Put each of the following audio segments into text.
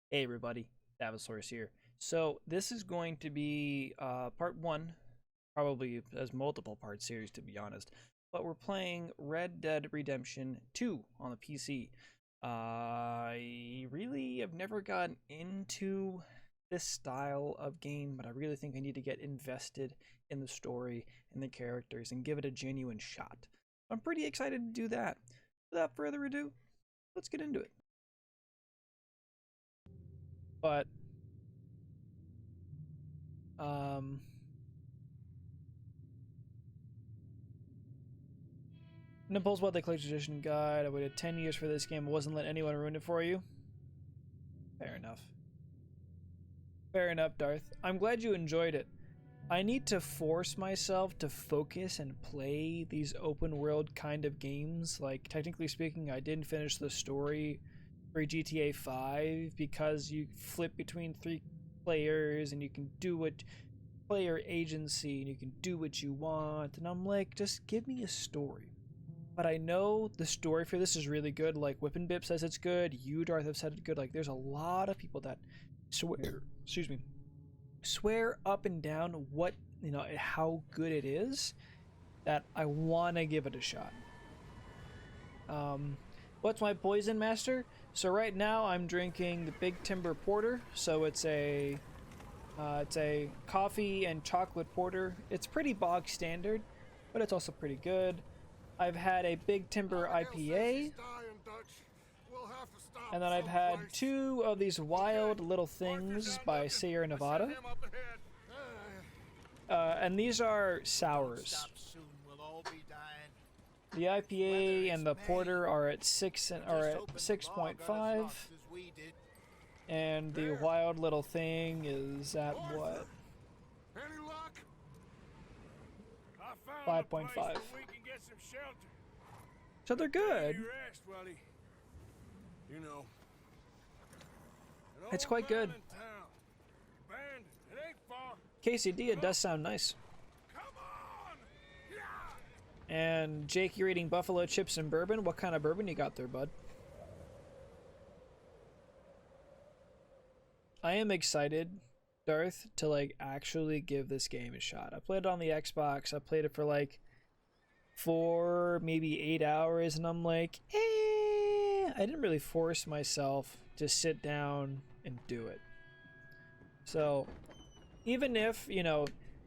Hey everybody, Davasaurus here. So this is going to be part one, probably as multiple part series to be honest. But we're playing Red Dead Redemption 2 on the PC. I really have never gotten into this style of game, but I really think I need to get invested in the story and the characters and give it a genuine shot. I'm pretty excited to do that. Without further ado, let's get into it. But um Nipples, what the collector's edition guide. I waited 10 years for this game. I wasn't letting anyone ruin it for you. Fair enough. Fair enough, Darth. I'm glad you enjoyed it. I need to force myself to focus and play these open world kind of games. Like, technically speaking, I didn't finish the story for GTA 5 because you flip between three players and you can do what player agency and you can do what you want. And I'm like, just give me a story. But I know the story for this is really good. Like Whippin' Bip says it's good. You, Darth, have said it's good. Like there's a lot of people that swear, excuse me, swear up and down what how good it is. That I want to give it a shot. What's my poison master? So right now I'm drinking the Big Timber Porter. So it's a coffee and chocolate porter. It's pretty bog standard, but it's also pretty good. I've had a Big Timber IPA, and then I've had two of these Wild Little Things by Sierra Nevada, and these are sours. The IPA and the porter are at 6.5, and the Wild Little Thing is at what? 5.5. So they're good. It's quite good. KCD, it does sound nice. And Jake, you're eating buffalo chips and bourbon. What kind of bourbon you got there, bud? I am excited, Darth, to like actually give this game a shot. I played it on the Xbox. I played it for like 4, maybe 8 hours, and I'm like, I didn't really force myself to sit down and do it. So, even if,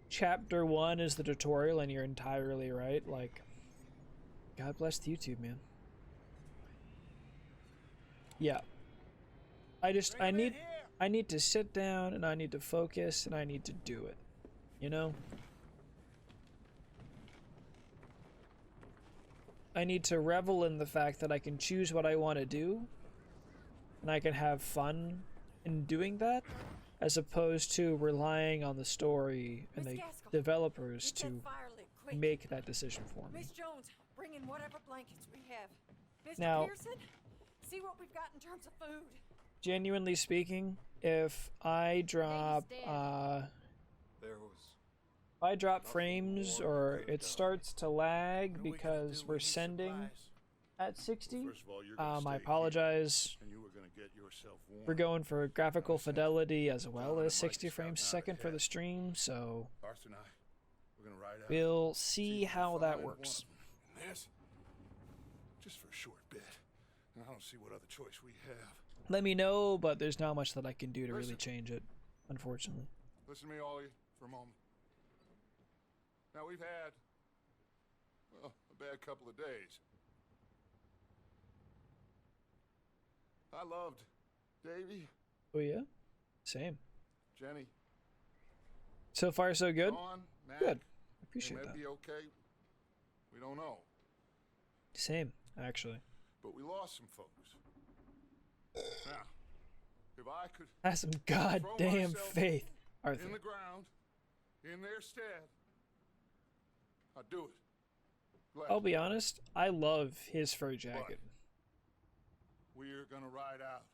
chapter 1 is the tutorial and you're entirely right, like, God bless YouTube, man. Yeah. I need to sit down and I need to focus and I need to do it. You know? I need to revel in the fact that I can choose what I want to do and I can have fun in doing that as opposed to relying on the story and the developers to make that decision for me. Miss Jones, bring in whatever blankets we have. Mr. Now, Pearson, see what we've got in terms of food. Genuinely speaking, if I drop frames or it starts to lag because we're sending at 60, I apologize. We're going for graphical fidelity as well as 60 frames a second for the stream, so we'll see how that works. Just for a short bit. I don't see what other choice we have. Let me know, but there's not much that I can do to really change it, unfortunately. Listen to me, all of you, for a moment. Now, we've had, well, a bad couple of days. I loved Davy. Oh, yeah? Same. Jenny. So far, so good? Dawn, Mac, Good. I appreciate they that. may be okay. We don't know. Same, actually. But we lost some folks. Now, if I could Have some goddamn faith, Arthur. in the ground, in their stead, I'd do it. Gladly. I'll be honest, I love his fur jacket. We're gonna ride out,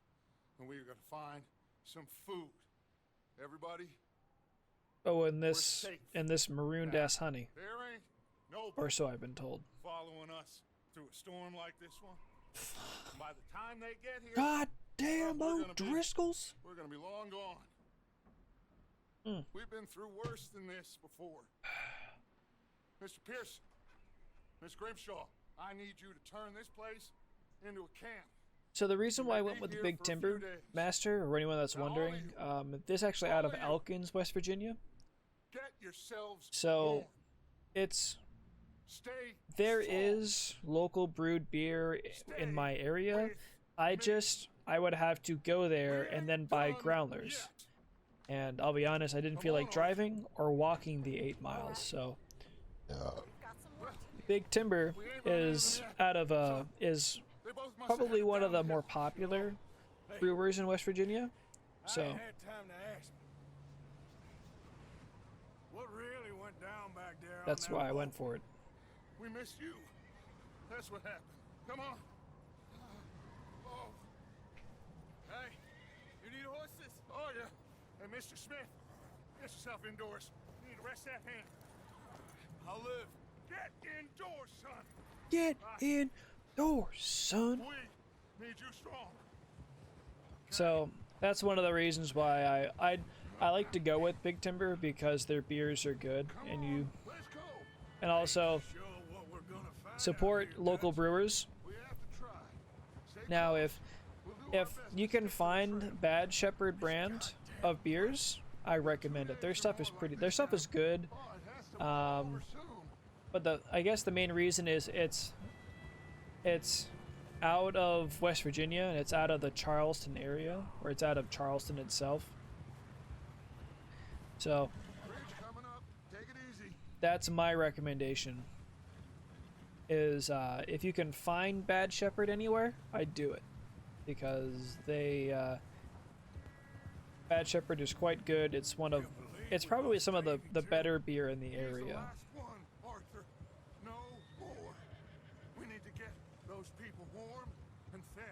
and we're gonna find some food. Everybody. Oh, and this marooned ass honey, There ain't nobody or so I've been told. following us through a storm like this one. By the time they get here, God Damn we're gonna O'Driscolls. We're gonna be long gone. We've been through worse than this before. Mr. Pearson, Miss Grimshaw, I need you to turn this place into a camp. So the reason why I went with the Big Timber Master, or anyone that's wondering, this actually out of Elkins, West Virginia. Get yourselves So warm. it's Stay there strong. is local brewed beer in my area. I would have to go there and then buy growlers. And I'll be honest, I didn't feel like driving or walking the 8 miles. So Big Timber is probably one of the more popular brewers in West Virginia. So I ain't had time to ask me. What really went down back there? that's why I went for it. We missed you. That's what happened. Come on. Oh. Hey, you need horses? Oh, yeah. Hey, Mr. Smith, get yourself indoors. You need to rest that hand. I'll live. Get indoors, son. Get indoors, son. We need you strong. So that's one of the reasons why I like to go with Big Timber, because their beers are good, Let's go. and also Sure what we're gonna find support out here, local brewers. We have to try. Stay Now calm. if We'll do our if best you to can get through find training. Bad Shepherd brand of beers, I recommend it. Their stuff is good. Oh, it has to blow over soon. But I guess the main reason is it's out of West Virginia, and it's out of the Charleston area, or it's out of Charleston itself. So Bridge coming up. Take it easy. that's my recommendation. Is if you can find Bad Shepherd anywhere, I'd do it, because Bad Shepherd is quite good. It's probably some of the better beer in the He's the area. last one, Arthur. No more. We need to get those people warm and fed.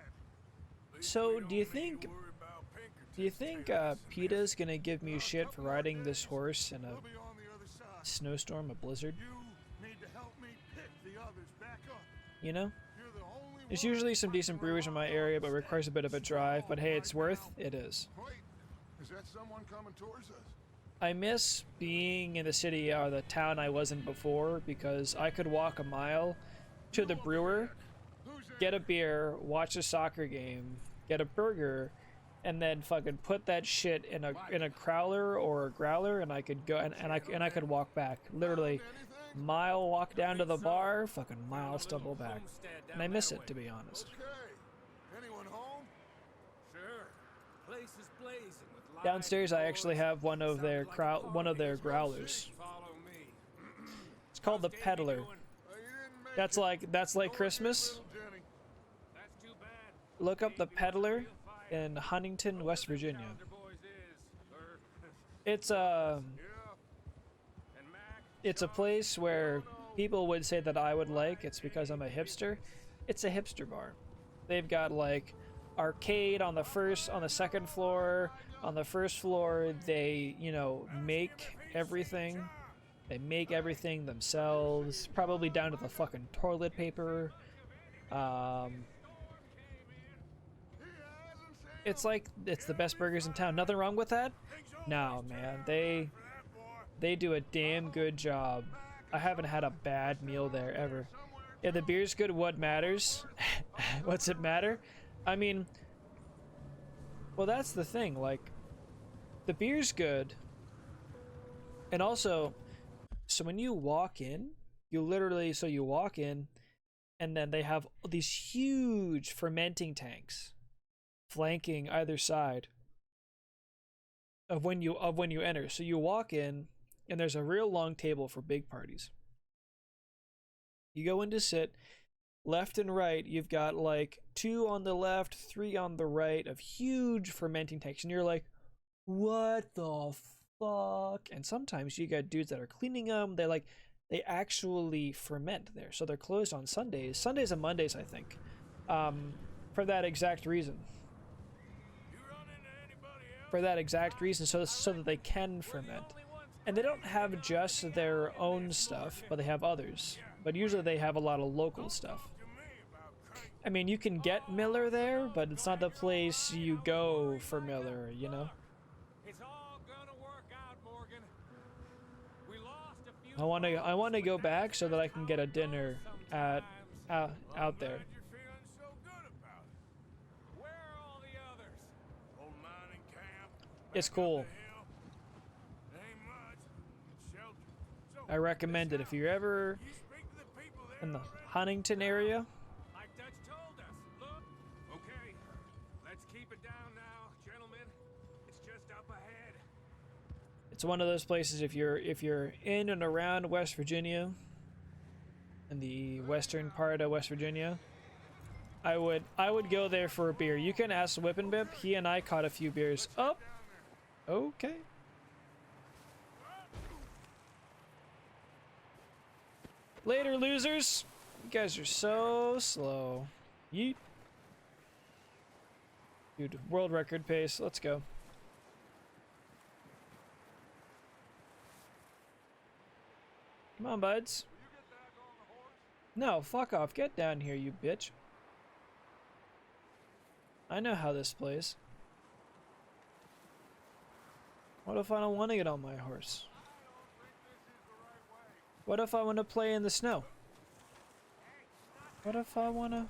So do you think worry about Pinkerton. Do you think PETA's gonna give me shit for riding this horse in a We'll be on the other side. snowstorm, a blizzard? You need to help me pick the others back up. You know? You're the only There's one usually some fighting decent brewers in my around area, but us. requires a bit of a drive. But hey, it's worth it is. Wait, is that someone coming towards us? I miss being in the city or the town I was in before, because I could walk a mile to the brewer, Who's there? get a beer, watch a soccer game, get a burger, and then fucking put that shit in a crowler or a growler, and I could go and I could walk back. Literally, Anything? mile walk down to the bar, fucking mile stumble back, and I miss it, to be honest. Okay. Anyone home? Sure. Place is blazing with light Downstairs, I actually doors. have one of their Sounds like a party. growlers. Follow me. It's called the How's Davey Peddler. doing? You didn't make That's it. like Go Christmas. ahead, little Jenny. That's too bad. Look up the Davey was a Peddler real fighter. in Huntington, West Virginia. Calendar boys is, sir. It's Yeah. And Mac, it's a place where people would say that I would like. It's because I'm a hipster. It's a hipster bar. They've got like arcade on the second floor. On the first floor, they make everything. They make everything themselves, probably down to the fucking toilet paper. It's the best burgers in town. Nothing wrong with that. No, man, they do a damn good job. I haven't had a bad meal there ever. If the beer's good, what matters? What's it matter? I mean, well, that's the thing. Like, the beer's good, and also, so when you walk in, you walk in, and then they have these huge fermenting tanks flanking either side of when you enter. So you walk in, and there's a real long table for big parties. You go in to sit, left and right, you've got like 2 on the left, 3 on the right of huge fermenting tanks, and you're like, what the fuck? And sometimes you got dudes that are cleaning them. They actually ferment there, so they're closed on Sundays and Mondays, I think, for that exact reason. So that they can ferment. And they don't have just their own stuff, but they have others. But usually they have a lot of local stuff. I mean, you can get Miller there, but it's not the place you go for Miller, you know? It's all gonna work out, Morgan. We lost a few I want to folks, go but back that's so that I just can how get a it dinner goes at sometimes. out there. Glad you're feeling so good about it. Where are all the others? Old mining camp. It's back up cool. the hill. Ain't much. Shelter. So, I recommend it if you're ever you speak to the people there in the already? Huntington area. Like Dutch told us. Look. Okay, let's keep it down now, gentlemen. It's just up ahead. It's one of those places if you're in and around West Virginia, in the western part of West Virginia, I would go there for a beer. You can ask Whip and Bip. He and I caught a few beers. Oh, okay. Later, losers. You guys are so slow. Yeet. Dude, world record pace. Let's go. Come on, buds. No, fuck off. Get down here, you bitch. I know how this plays. What if I don't want to get on my horse? What if I want to play in the snow? What if I want to...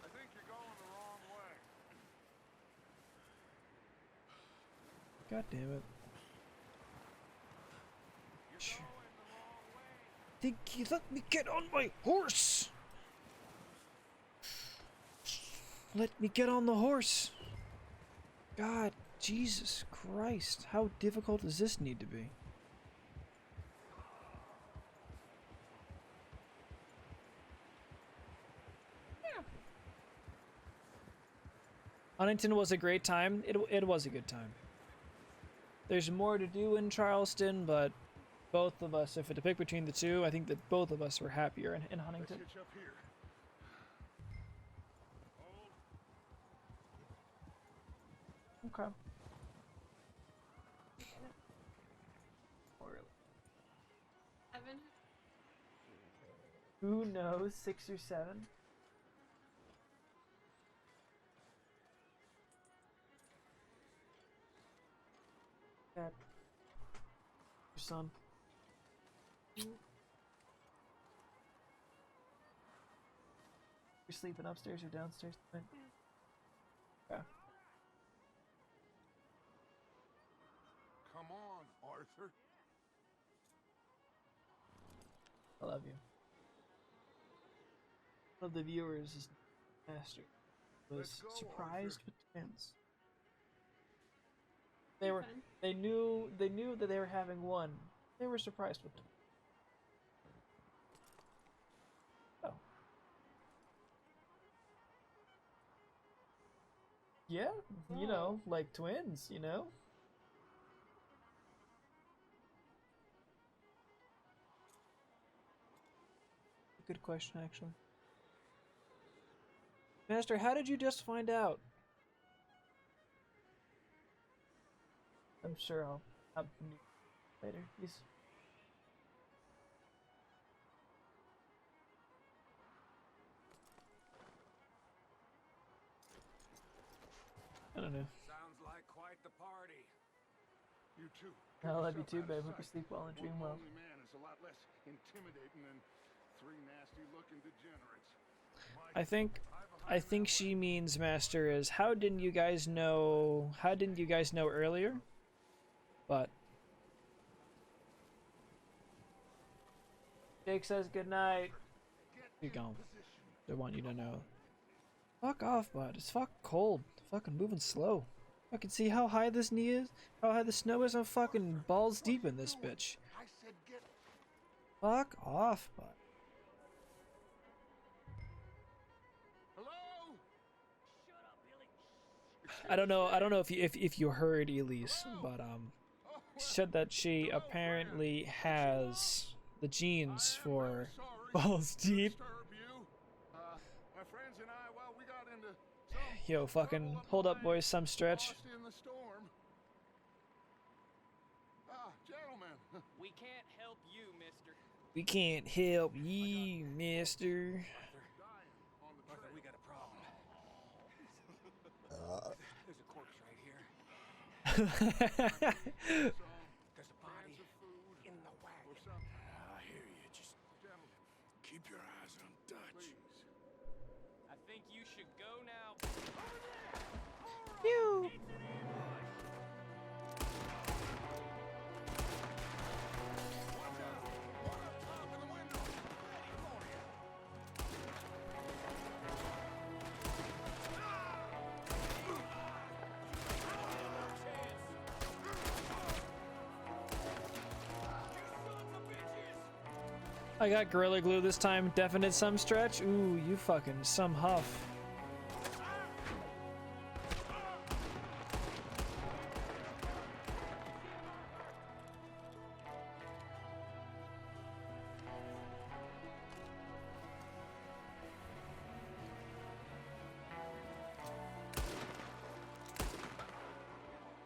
I think you're going the wrong way. God damn it. You're going the wrong way. Think you let me get on my horse? Let me get on the horse. God, Jesus Christ. How difficult does this need to be? Huntington was a great time. It was a good time. There's more to do in Charleston, but both of us, if I had to pick between the two, I think that both of us were happier in Let's Huntington. get you up here. Okay. Evan? Who knows? 6 or 7? Dad. Your son. You're sleeping upstairs or downstairs tonight? Yeah. Come on, Arthur. I love you. One of the viewers is Master. Was Let's go, surprised Arthur. with twins. They were Fun. they knew that they were having one. They were surprised with twins. Oh. Yeah, you know, like twins, you know? Good question, actually. Master, how did you just find out? I'm sure I'll have the news later, please. I don't know. Sounds like quite the party. You too. I Get love you yourself too, out of babe. Hope you sight. sleep well and dream One well. lonely man is a lot less intimidating than three nasty-looking degenerates. I think she means, Master, is how didn't you guys know earlier? But Jake says good night. You gone. I want you to know. Fuck off, bud. It's fucking cold. Fucking moving slow. I can see how high this knee is. How high the snow is. I'm fucking balls deep in this bitch. I said get. Fuck off, bud. Hello? I don't know if you heard Elise, but she said that she apparently has the genes for balls deep. Disturb you. My friends and I, well, we got into some Yo, fucking trouble hold up, behind boys. Some stretch. lost in the storm. We can't help ye, mister. Arthur, we got a problem. There's a corpse right here. There's a body in the wagon. I hear you. Just keep your eyes on Dutch. I think you should go now. Pew. I got Gorilla Glue this time. Definite some stretch. Ooh, you fucking some huff.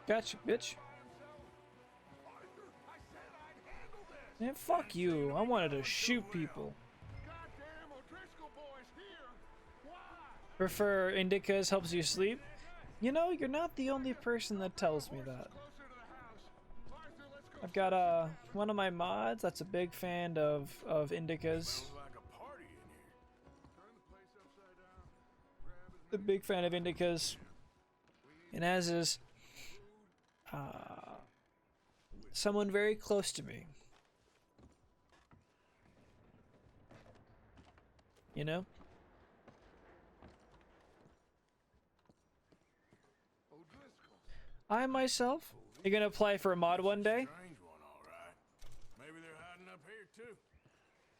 Gotcha, bitch. Man, fuck you. I wanted to shoot people. Goddamn O'Driscoll boys here. Why? Prefer indicas helps you sleep? You know, you're not the only person that tells me that. Closer to the house. Arthur, let's go. I've got one of my mods that's a big fan of indicas. Like a party in here. Turn the place upside down. Grab as A big fan of indicas, and as is someone very close to me. You know? O'Driscoll. I myself, you're gonna apply for a mod one day. Strange one, all right. Maybe they're hiding up here too.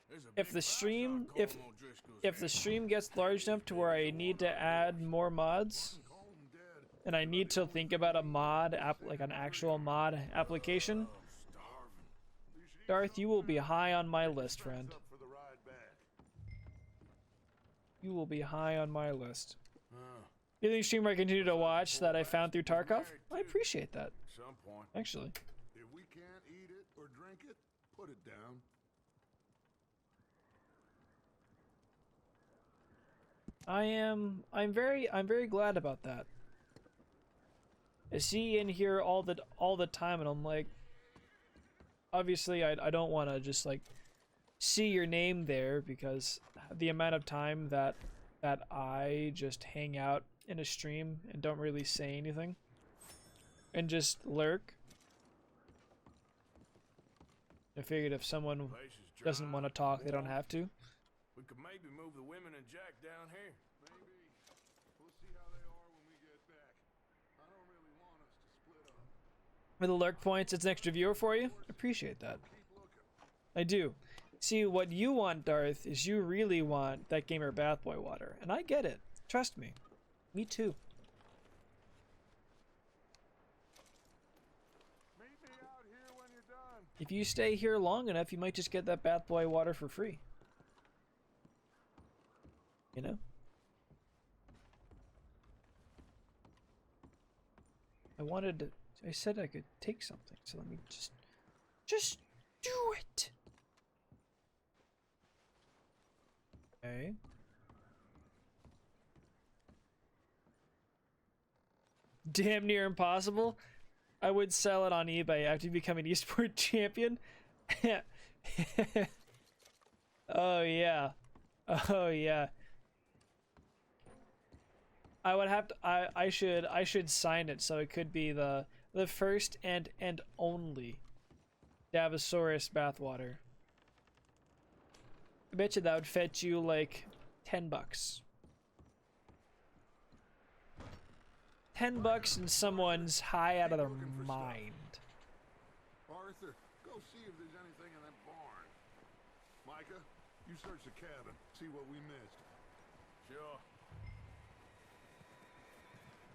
There's a If big the price stream, on if Colm O'Driscoll's if the head. stream gets large enough to where I need to add more mods, Colm dead. and I need to think about a mod app, like an actual mod application, Starving. Darth, you will be high on my list, friend. Up for the ride back. You will be high on my list. You think streamer I continue to watch that I found through Tarkov? I appreciate that, Some point. actually. If we can't eat it or drink it, put it down. I'm very glad about that. I see in here all the time, and I'm like, obviously I don't want to just like see your name there, because the amount of time that I just hang out in a stream and don't really say anything and just lurk. I figured if someone Place is doesn't dry, want to talk, they don't warm. have to. We could maybe move the women and Jack down here. Maybe. We'll see how they are when we get back. I don't really want us to split up. For the lurk points, it's an extra viewer for you. Appreciate that. Keep looking. I do. See, what you want, Darth, is you really want that gamer bathboy water. And I get it. Trust me. Me too. Meet me out here when you're done. If you stay here long enough, you might just get that bathboy water for free. You know? I said I could take something, so let me just do it. Okay. Damn near impossible. I would sell it on eBay after you become an esport champion. Oh yeah. Oh yeah. I would have to I should sign it so it could be the first and only Davosaurus bathwater. I bet you that would fetch you like $10. $10 and someone's high out of their mind. Arthur, go see if there's anything in that barn. Micah, you search the cabin. See what we missed. Sure.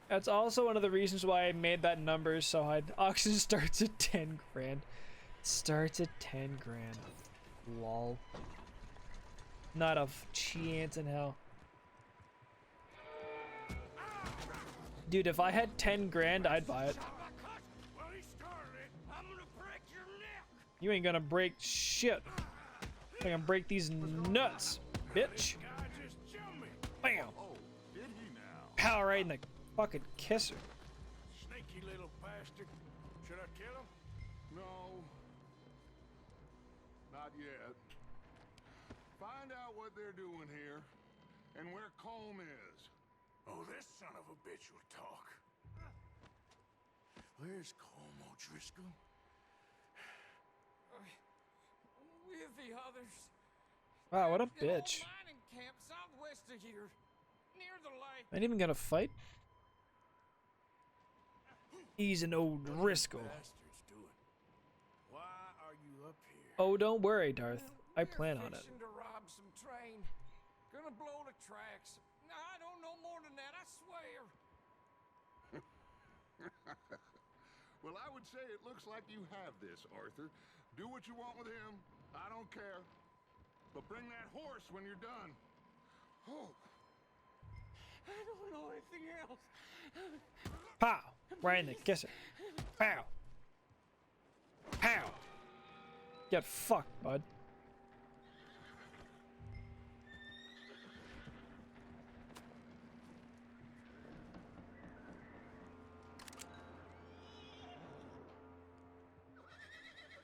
That's also one of the reasons why I made that number so high. Auction starts at 10 grand. Starts at 10 grand. Lol. Not a chance in hell. Dude, if I had 10 grand, I'd buy it. Well, he started it. I'm gonna break your neck. You ain't gonna break shit. I can break these nuts, bitch. Guy just jumped me. Bam. Oh, did he now? Pow right in the fucking kisser. Sneaky little bastard. Should I kill him? No. Not yet. Find out what they're doing here and where Colm is. Oh, this son of a bitch will talk. Where's Colm O'Driscoll? With the others. Wow, what a An old bitch. mining camp southwest of here, near the lake. Ain't even gonna fight. He's an old Driscoll. Bastards doing. Why are you up here? Oh, don't worry, Darth. I We're plan on it. fixing to rob some train. Gonna blow the tracks. I don't know more than that, I swear. Well, I would say it looks like you have this, Arthur. Do what you want with him. I don't care. But bring that horse when you're done. Oh. I don't know anything else. Pow! Right in the kisser. Pow! Pow! Get fucked, bud.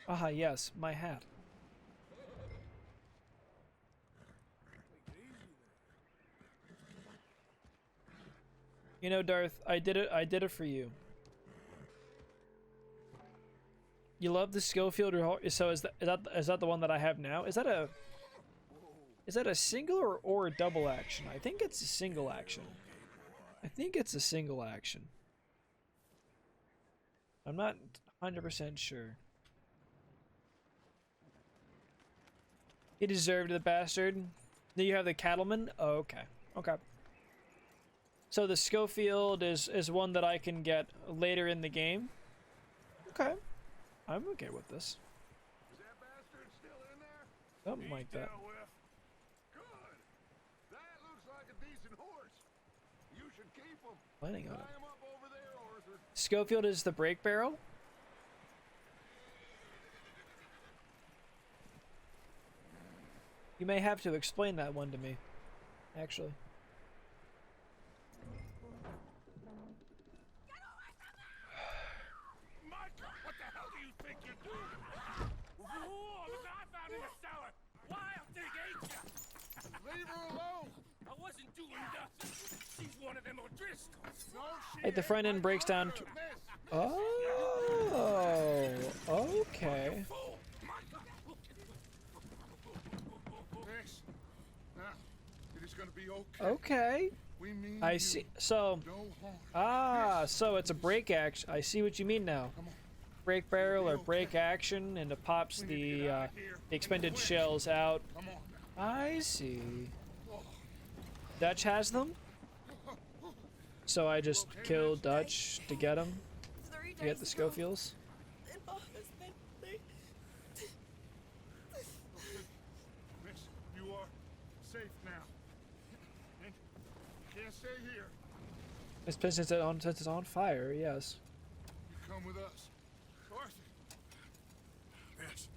Ah, yes, my hat. You know, Darth, I did it for you. You love the Schofield, so is that the one that I have now? Is that a single or a double action? I think it's a single action. I think it's a single action. I'm not 100% sure. He deserved the bastard. Then you have the cattleman. Oh, okay. Okay. So the Schofield is one that I can get later in the game. Okay. I'm okay with this. Is that bastard still in there? Something like that. Dealt with. Good. That looks like a decent horse. You should keep him. Planning on Tie it. him up over there, Arthur. Schofield is the brake barrel. You may have to explain that one to me, actually. Micah, what the hell do you think you're doing? Whoa, look what I found in the cellar. Wild thing, ain't ya? Leave her alone. I wasn't doing nothing. She's one of them O'Driscolls. No, she Hey, the front ain't end breaks down. Miss. Oh, okay. Fool! Micah! Miss. Now, it is gonna be okay. Okay. We mean I you see. So, no harm. ah, so it's a brake action. I see what you mean now. Brake barrel or brake action, and it pops the expended shells out. Come on now. I see. Dutch has them, so I just kill Dutch to get him, to get the Schofields. Miss, you are safe now. And you can't stay here. Since it's on fire, yes. You come with us. Arthur. Yes,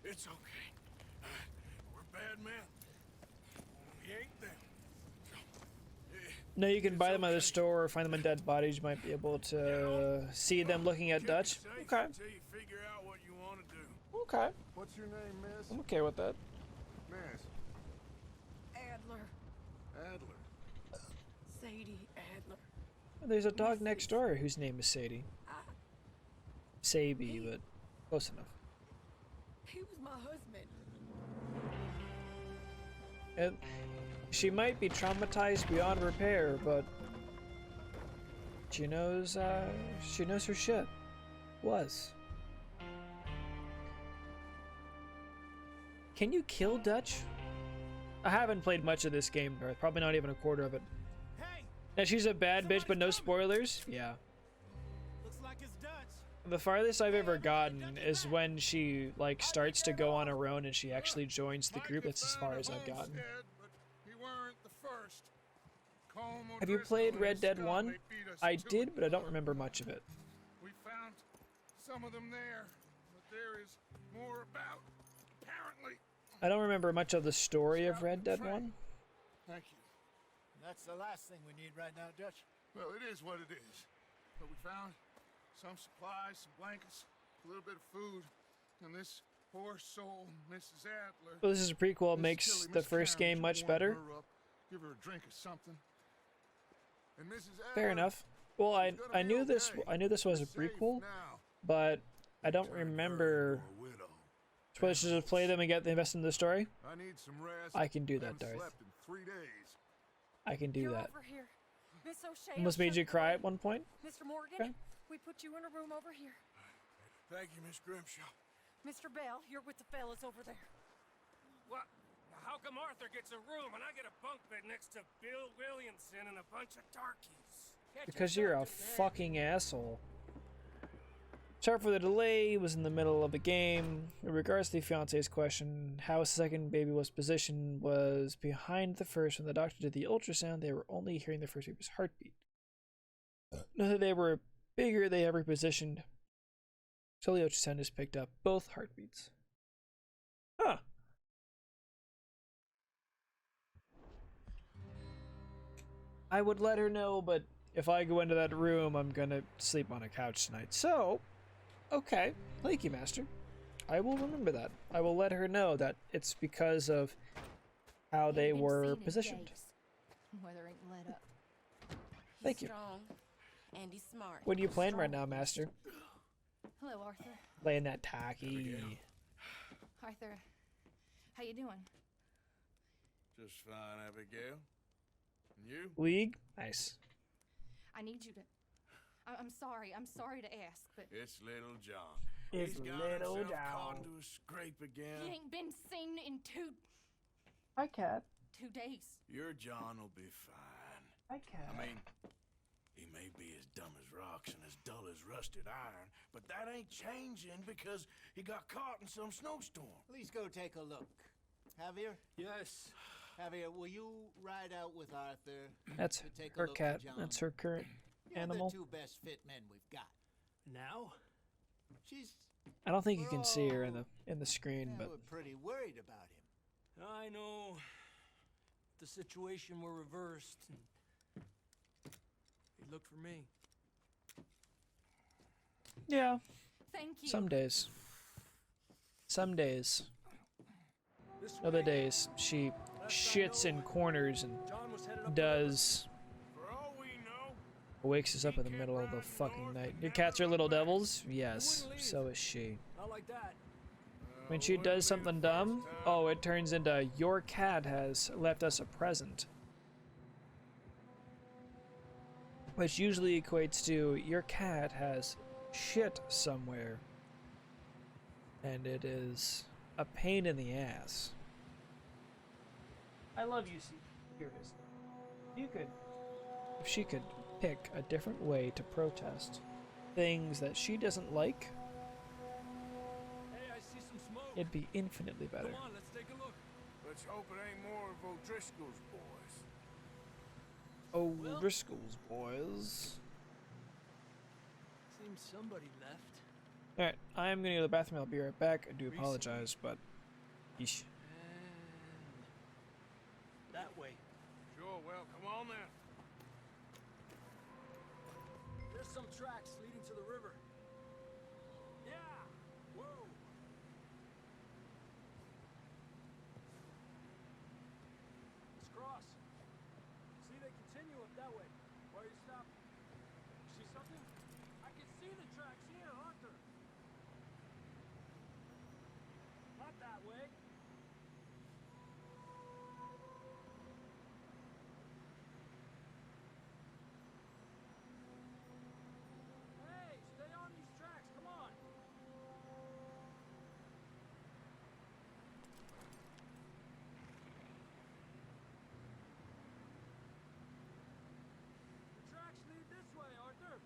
it's okay. We're bad men. We ain't them. No, you can buy them at the store or find them in dead bodies. You might be able to see them looking at Dutch. Okay. Until you figure out what you want to do. Okay. What's your name, miss? I'm okay with that. Miss. Adler. Adler. Sadie Adler. There's a dog next door whose name is Sadie. Sadie, but close enough. He was my husband. And she might be traumatized beyond repair, but she knows her shit. Was. Can you kill Dutch? I haven't played much of this game, Darth. Probably not even a quarter of it. Hey, Now she's a bad bitch, but no spoilers. Yeah. looks like it's Dutch. The farthest I've ever gotten is when she like starts to go on her own and she actually joins the group. That's as far as I've gotten. But he weren't the first. Colm Have you O'Driscoll played and Red his Dead scum, 1? they beat us I to did, it but I don't before. remember much of it. We found some of them there, but there is more about. Apparently. I don't remember much of the story of Red Dead 1. Thank you. That's the last thing we need right now, Dutch. Well, it is what it is. But we found some supplies, some blankets, a little bit of food, and this poor soul, Mrs. Adler. Well, this is a prequel. It Miss makes Tilly, the Miss first Karen, game would you much warm better. her up, give her a drink or something. And Mrs. Adler, Fair enough. Well, she's gonna I be knew this okay. I knew this was a You're safe prequel, now. but I don't Turn her remember. into a widow. Suppose I should just play them and get the invest in the story. I need some rest. I can do that, Haven't Darth. slept in 3 days. I can do You're that. over here. Miss O'Shea. Almost made you cry at one point. Mr. Morgan, Okay. we put you in a room over here. Thank you, Miss Grimshaw. Mr. Bell, you're with the fellas over there. What? How come Arthur gets a room and I get a bunk bed next to Bill Williamson and a bunch of darkies? Because you're a fucking asshole. Sorry for the delay, was in the middle of the game. In regards to the fiance's question, how his second baby was positioned was behind the first. When the doctor did the ultrasound, they were only hearing the first baby's heartbeat. Now that they were bigger, they have repositioned. So the ultrasound just picked up both heartbeats. Huh. I would let her know, but if I go into that room, I'm gonna sleep on a couch tonight. So, okay. Thank you, Master. I will remember that. I will let her know that it's because of how they Ain't been were seen in positioned. days. Weather ain't let up. Thank you. Strong, and he's smart. What are you playing right now, Master? Hello, Arthur. Playing that tacky. Arthur, how you doing? Just fine, Abigail. And you? League? Nice. I need you to. I'm sorry. I'm sorry to ask, but It's little John. It's He's got little himself John. caught into a scrape again. he ain't been seen in Hi, Cat. 2 days. Your John will be fine. Hi, Cat. I mean, he may be as dumb as rocks and as dull as rusted iron, but that ain't changing because he got caught in some snowstorm. Please go take a look. Javier? Yes. Javier, will you ride out with Arthur? That's to take a her look cat. for John? That's her current You're animal. the 2 best fit men we've got. Now? She's. I don't think you can see her in the screen, Yeah, but we're pretty worried about him. I know. The situation were reversed. And he looked for me. yeah, Thank you. some days. Some days. This Other way. days, she shits in corners and John was headed up does For all we know, wakes us up in the middle of the fucking night. Your cats are little devils? Yes, so is she. the river. Not like that. When she does something dumb, oh, it turns into your cat has left us a present. Which usually equates to your cat has shit somewhere. And it is a pain in the ass. I love you, Curtis. You could. If she could pick a different way to protest things that she doesn't like, Hey, I see some smoke. it'd be infinitely better. Come on, let's take a look. let's hope it ain't more of O'Driscoll's boys. Oh, Well- Driscoll's boys. Seems somebody left. Alright, I'm gonna go to the bathroom. I'll be right back. I do Recently. apologize, but. Yeesh. And that way. Sure, well, come on then. There's some tracks leading to the river. Yeah. Whoa. Let's cross. See, they continue up that way. Why are you stopping? See something? I can see the tracks here, Arthur. Not that way. Hey, stay on these tracks. Come on. The tracks lead this way, Arthur.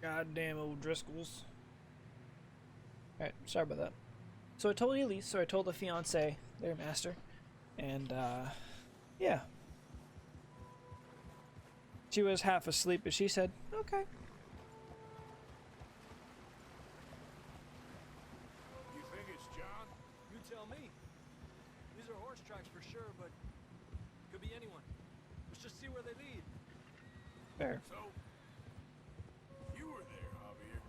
Goddamn old Driscolls. Alright, sorry about that. So I told Elise, so I told the fiance, their master, and yeah. She was half asleep, but she said, okay. You think it's John? You tell me. These are horse tracks for sure, but could be anyone. Let's just see where they lead. Fair. So, you were there, Javier.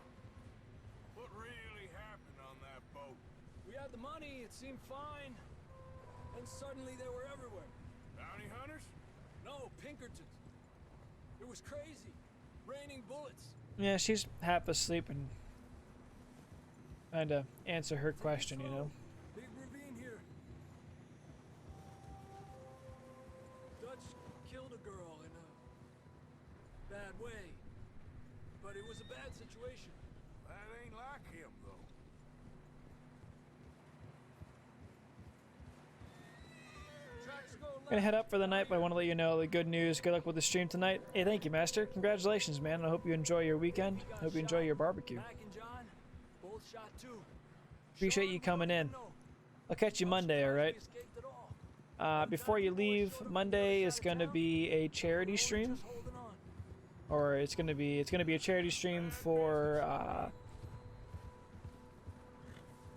What really happened on that boat? We had the money, it seemed fine. And suddenly they were everywhere. Bounty hunters? No, Pinkertons. It was crazy. Raining bullets. Yeah, she's half asleep and trying to answer her question, you know. Big ravine here. Dutch killed a girl in a bad way. But it was a bad situation. That ain't like him, though. Tracks go Gonna head up for the night, but I want to let you know the good news. Good luck with the stream tonight. Hey, thank you, Master. Congratulations, man. I hope you enjoy your weekend. I hope you enjoy your barbecue. Mac and John, both shot too. Appreciate you coming in. I'll catch you Monday, alright? Before you leave, Monday is gonna be a charity stream. Or it's gonna be a charity stream for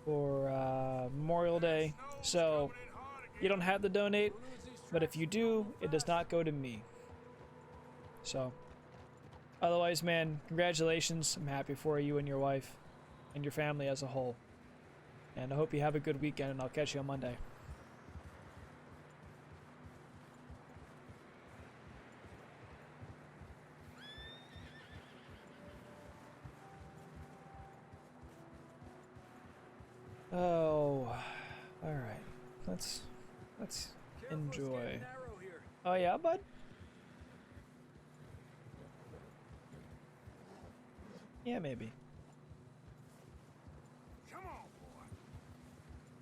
Memorial Day. So you don't have to donate, but if you do, it does not go to me. So otherwise, man, congratulations. I'm happy for you and your wife and your family as a whole. And I hope you have a good weekend, and I'll catch you on Monday. Oh, all right. Let's enjoy. Oh yeah, bud. Yeah, maybe. Come on, boy.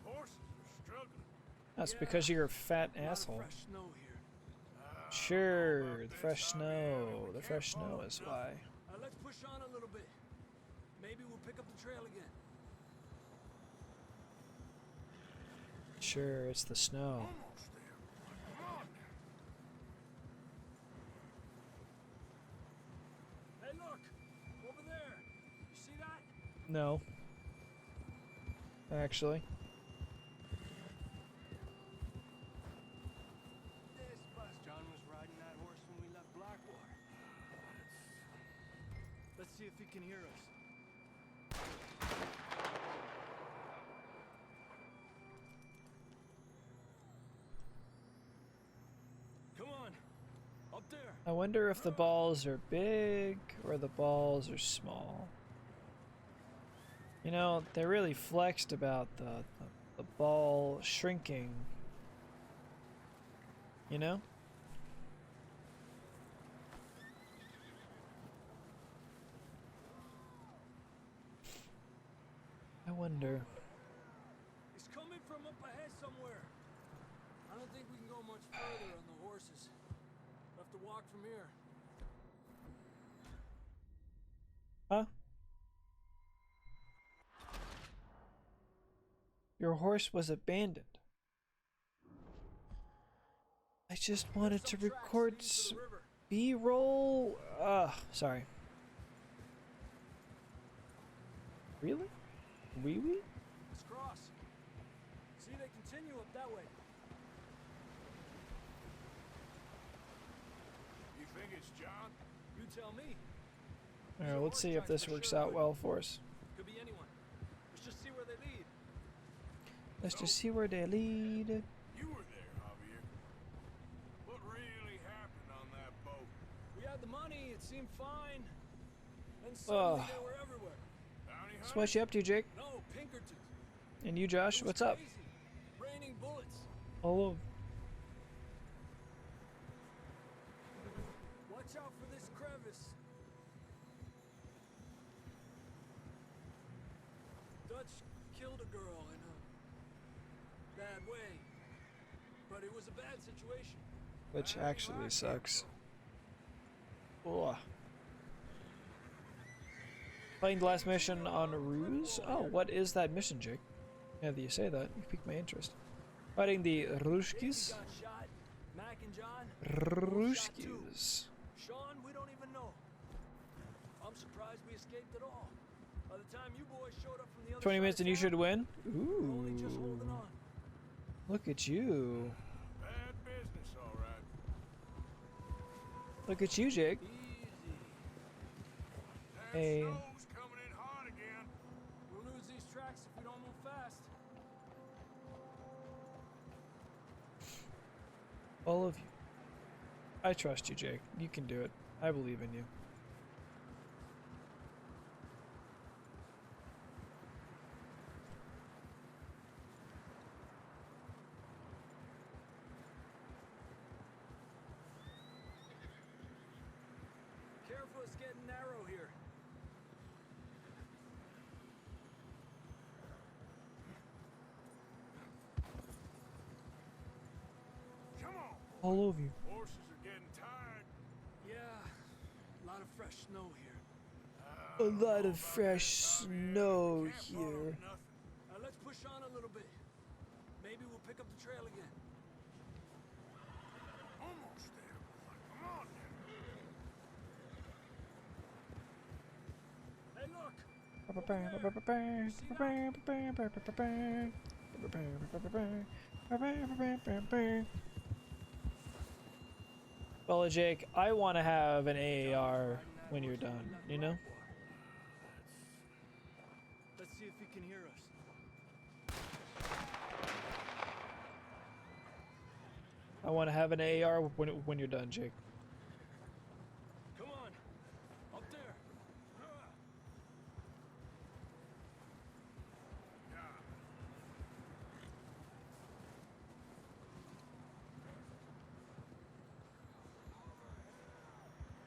Horses are struggling. That's because you're a fat asshole. Sure, the fresh snow. The fresh snow is why. Let's push on a little bit. Maybe we'll pick up the trail again. Sure, it's the snow. Almost there, boy. Come on now. Hey, look! Over there! You see that? No. Actually. This bus. John was riding that horse when we left Blackwater. Let's see if he can hear us. Come on, up there. I wonder if the balls are big or the balls are small. You know, they really flexed about the ball shrinking. You know? I wonder. He's coming from up ahead somewhere. I don't think we can go much further on the horses. We'll have to walk from here. Huh? Your horse was abandoned. I just wanted to record some B-roll. Sorry. Really? Wee wee? Let's cross. See, they continue up that way. You think it's John? You tell me. Alright, let's see if this works out well for us. Could be anyone. Let's just see where they lead. Let's just see where they lead. You were there, Javier. What really happened on that boat? We had the money, it seemed fine. And suddenly they were everywhere. Bounty So what you up to, Jake? No, Pinkertons. And you, Josh? What's up? Crazy. Raining bullets. Oh, Watch out for this crevice. Dutch killed a girl in a bad way. But it was a bad situation. which actually sucks. Ugh. Playing the last mission on Ruse? Oh, what is that mission, Jake? Now that you say that, you piqued my interest. Fighting the Rushkis? Got shot. Mac and John. Rushkis. Sean, we don't even know. I'm surprised we escaped at all. By the time you boys showed up from the other 20 side minutes of and you town, should win? we're only just holding Ooh. on. Look at you. Bad business, all right. Look at you, Jake. Easy. That Hey. snow's coming in hard again. We'll lose these tracks if we don't move fast. All of you. I trust you, Jake. You can do it. I believe in you. Careful, it's getting narrow here. Come on. All of you. Horses are getting tired. Yeah, a lot of fresh snow here. A lot of fresh snow here. Let's push on a little bit. Maybe we'll pick up the trail again. Almost there. Come on now. Hey, look! Well, Jake, I want to have an AAR when you're done, you know? Let's see if he can hear us. I want to have an AAR when you're done, Jake. Come on, up there.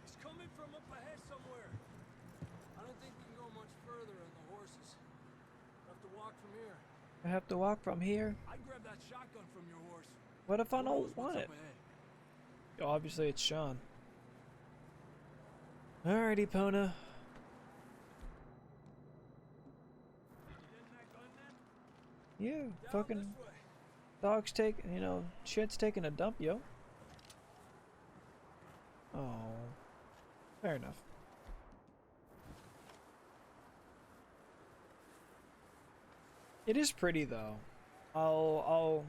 He's coming from up ahead somewhere. I don't think we can go much further on the horses. We'll have to walk from here. I have to walk from here. I'd grab that shotgun from your horse. What if I Who knows don't what's want up it? ahead? Obviously, it's Sean. Alrighty, Pona. Getting that gun then? Yeah, Down fucking this way. dog's taking, you know, shit's taking a dump, yo. Oh, fair enough. It is pretty though.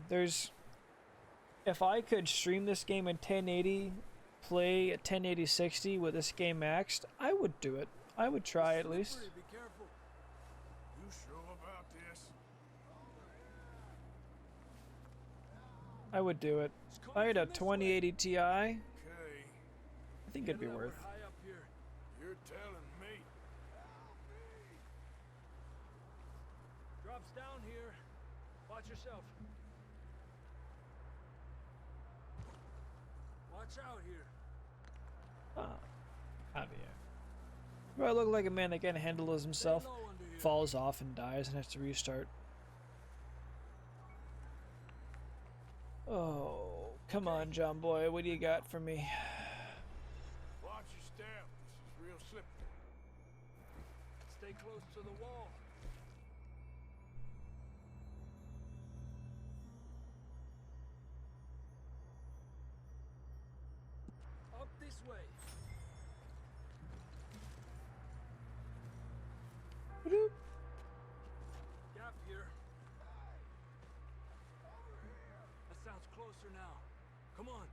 There's, if I could stream this game in 1080, play at 1080 60 with this game maxed, I would do it. I would try at least. Slippery, be careful. You sure about this? I would do it. It's If I had a coming from this way. 2080 Ti, I Okay. think it'd be Handle that, worth. we're high up here. You're telling me. Drops down here. Watch yourself. Watch out here. Javier. Do I look like a man that can't handle himself, Stay low under here. falls off and dies and has to restart? Oh, come on, John boy. What do you got for me? Watch your step. This is real slippery. Stay close to the wall. Up this way. Bloop. Gap here. That sounds closer now. Come on.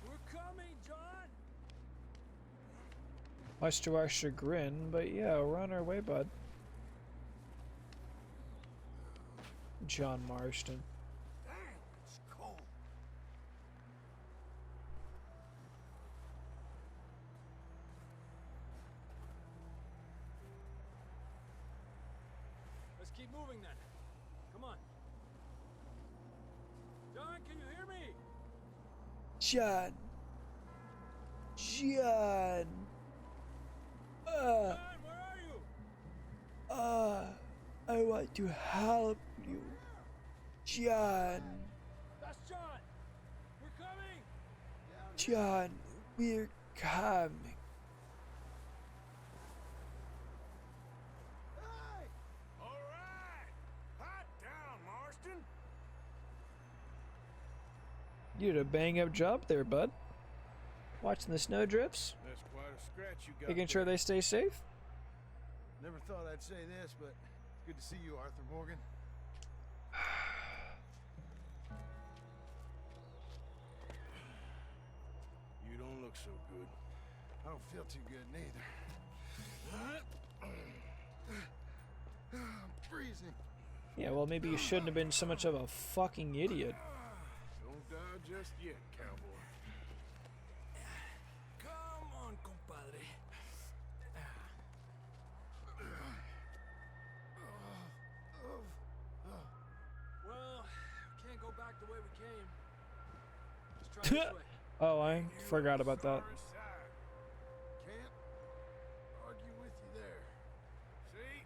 We're coming, John. Much to our chagrin, but yeah, we're on our way, bud. John Marston. Damn, it's cold. Let's keep moving then. Come on. John, can you hear me? John. John. John, where are you? I want to help you. John. That's John. We're coming. John, we're coming. You did a bang up job there, bud. Watching the snowdrifts, That's quite a scratch you got. making sure they stay safe. Never thought I'd say this, but it's good to see you, Arthur Morgan. You don't look so good. I don't feel too good neither. I'm freezing. Yeah, well, maybe you shouldn't have been so much of a fucking idiot. Don't die just yet, cowboy. Come on, compadre. Well, can't go back the way we came. Let's try this way. Oh, I forgot about that. Can't argue with you there. See?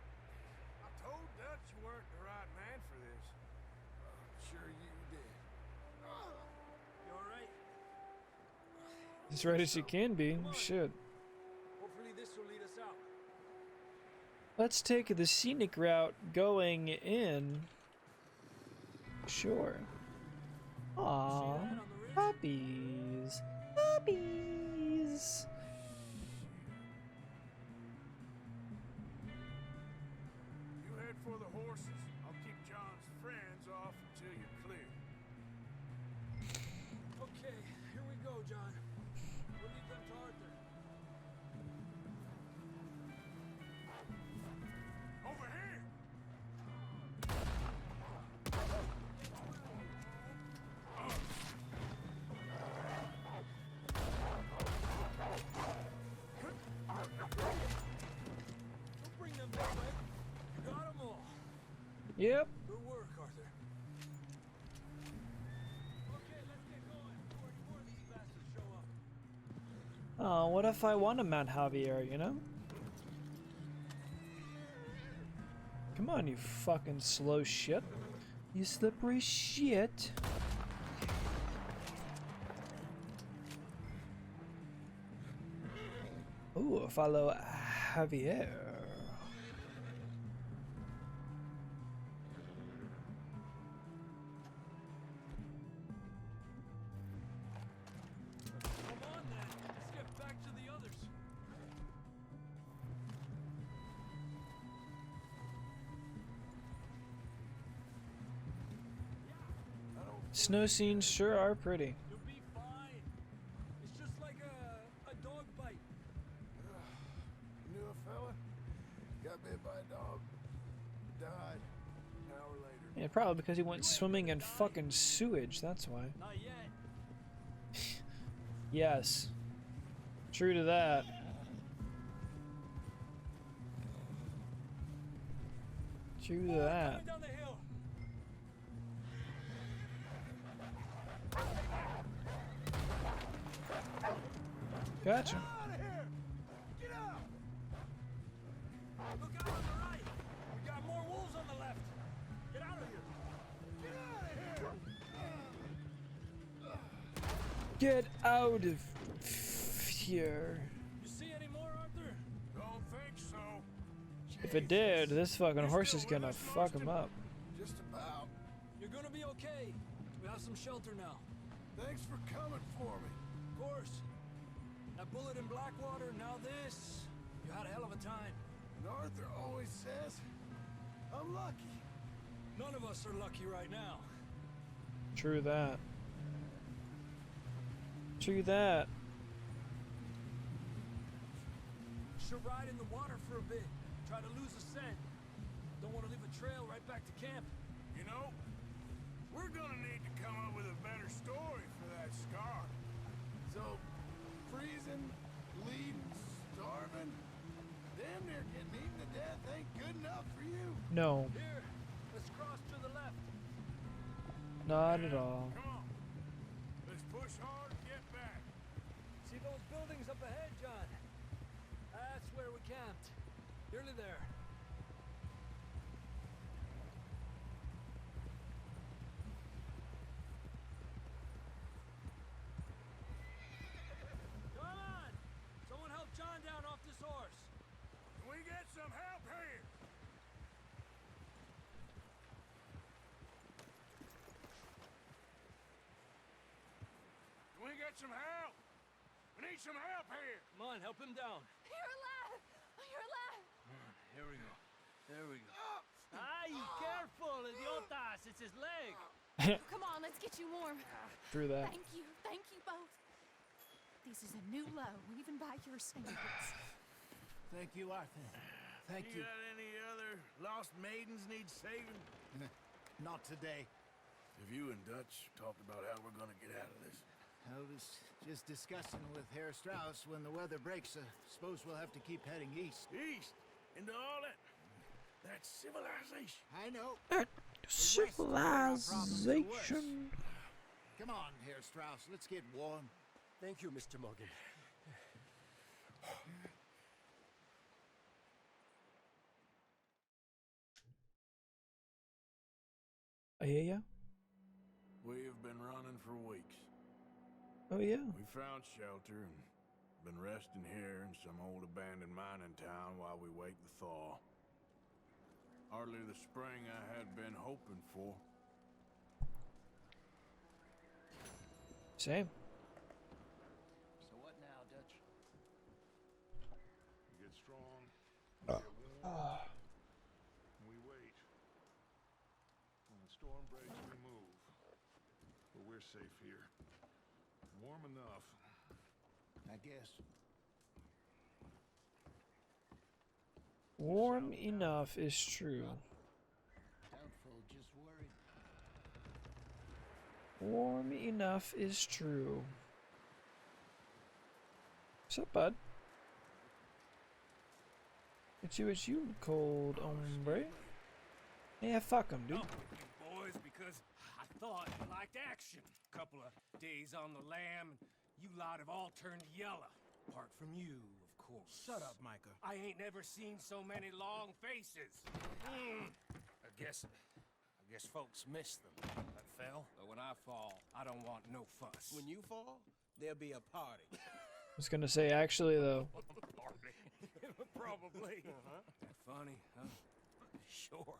I told Dutch you weren't the right man for this. I'm sure you did. You alright? As right as you can be. Shit. Hopefully this will lead us out. Let's take the scenic route going in. Sure. Aww. Puppies. Puppies. You head for the horses. I'll keep John's friends off until you're clear. Okay, here we go, John. We'll leave them to Arthur. Over here! Don't bring them that way. You got them all. Yep. Good work, Arthur. Okay, let's get going before any more of these bastards show up. Oh, what if I want to Mount Javier, you know? Come on, you fucking slow shit. You slippery shit. Ooh, follow Javier. Come on then, let's get back to the others. Snow scenes sure are pretty. You'll be fine. It's just like a dog bite. Knew a fella? Got bit by a dog. Died. An hour later. Yeah, probably because he went swimming in fucking sewage, that's why. Not yet. Yes. True to that. True to that. Coming down the hill. Gotcha. Out of here! Get out! Look out on the right. We got more wolves on the left. Get out of here! Get out of here! Get out of here. You see any more, Arthur? Don't think so. If it did, this fucking horse is gonna fuck him up. Just about. You're gonna be okay. We have some shelter now. Thanks for coming for me. Of course. That bullet in Blackwater, now this. You had a hell of a time. And Arthur always says, I'm lucky. None of us are lucky right now. True that. True that. Should ride in the water for a bit. Try to lose a scent. Don't want to leave a trail right back to camp. You know, we're gonna need to come up with a better story for that scar. So, freezing, bleeding, starving, damn near getting eaten to death ain't good enough for you. No, Here, let's cross to the left. not at all. Come on. Let's push hard and get back. See those buildings up ahead, John? That's where we camped. Nearly there. Come on! Someone help John down off this horse. Can we get some help here? some help. We need some help here. Come on, help him down. You're alive! You're alive! Here we go. There we go. Ay, careful, idiotas. It's his leg. Come on, let's get you warm. Through that. Thank you both. This is a new low, even by your standards. Thank you, Arthur. Thank you. got any other lost maidens need saving? Not today. Have you and Dutch talked about how we're gonna get out of this? I was just discussing with Herr Strauss when the weather breaks. Suppose we'll have to keep heading east. East? Into all that? That's civilization. I know. Civilization. Come on, Herr Strauss. Let's get warm. Thank you, Mr. Morgan. I hear ya. We've been running for weeks. Oh yeah. We found shelter and been resting here in some old abandoned mining town while we wait the thaw. Hardly the spring I had been hoping for. Same. So what now, Dutch? We get strong, we get warm, and we wait. When the storm breaks, we move. But we're safe here. Warm enough. I guess. Warm enough is true. Doubtful, just worried. Warm enough is true. What's up, bud? It's you, cold hombre. Yeah, fuck him, dude. Up with you boys because I thought you liked action. Couple of days on the lam, and you lot have all turned yellow. Apart from you, of course. Shut up, Micah. I ain't never seen so many long faces. I guess folks miss them. That fell. But when I fall, I don't want no fuss. When you fall, there'll be a party. I was gonna say, actually, though. Probably. Funny, huh? Sure.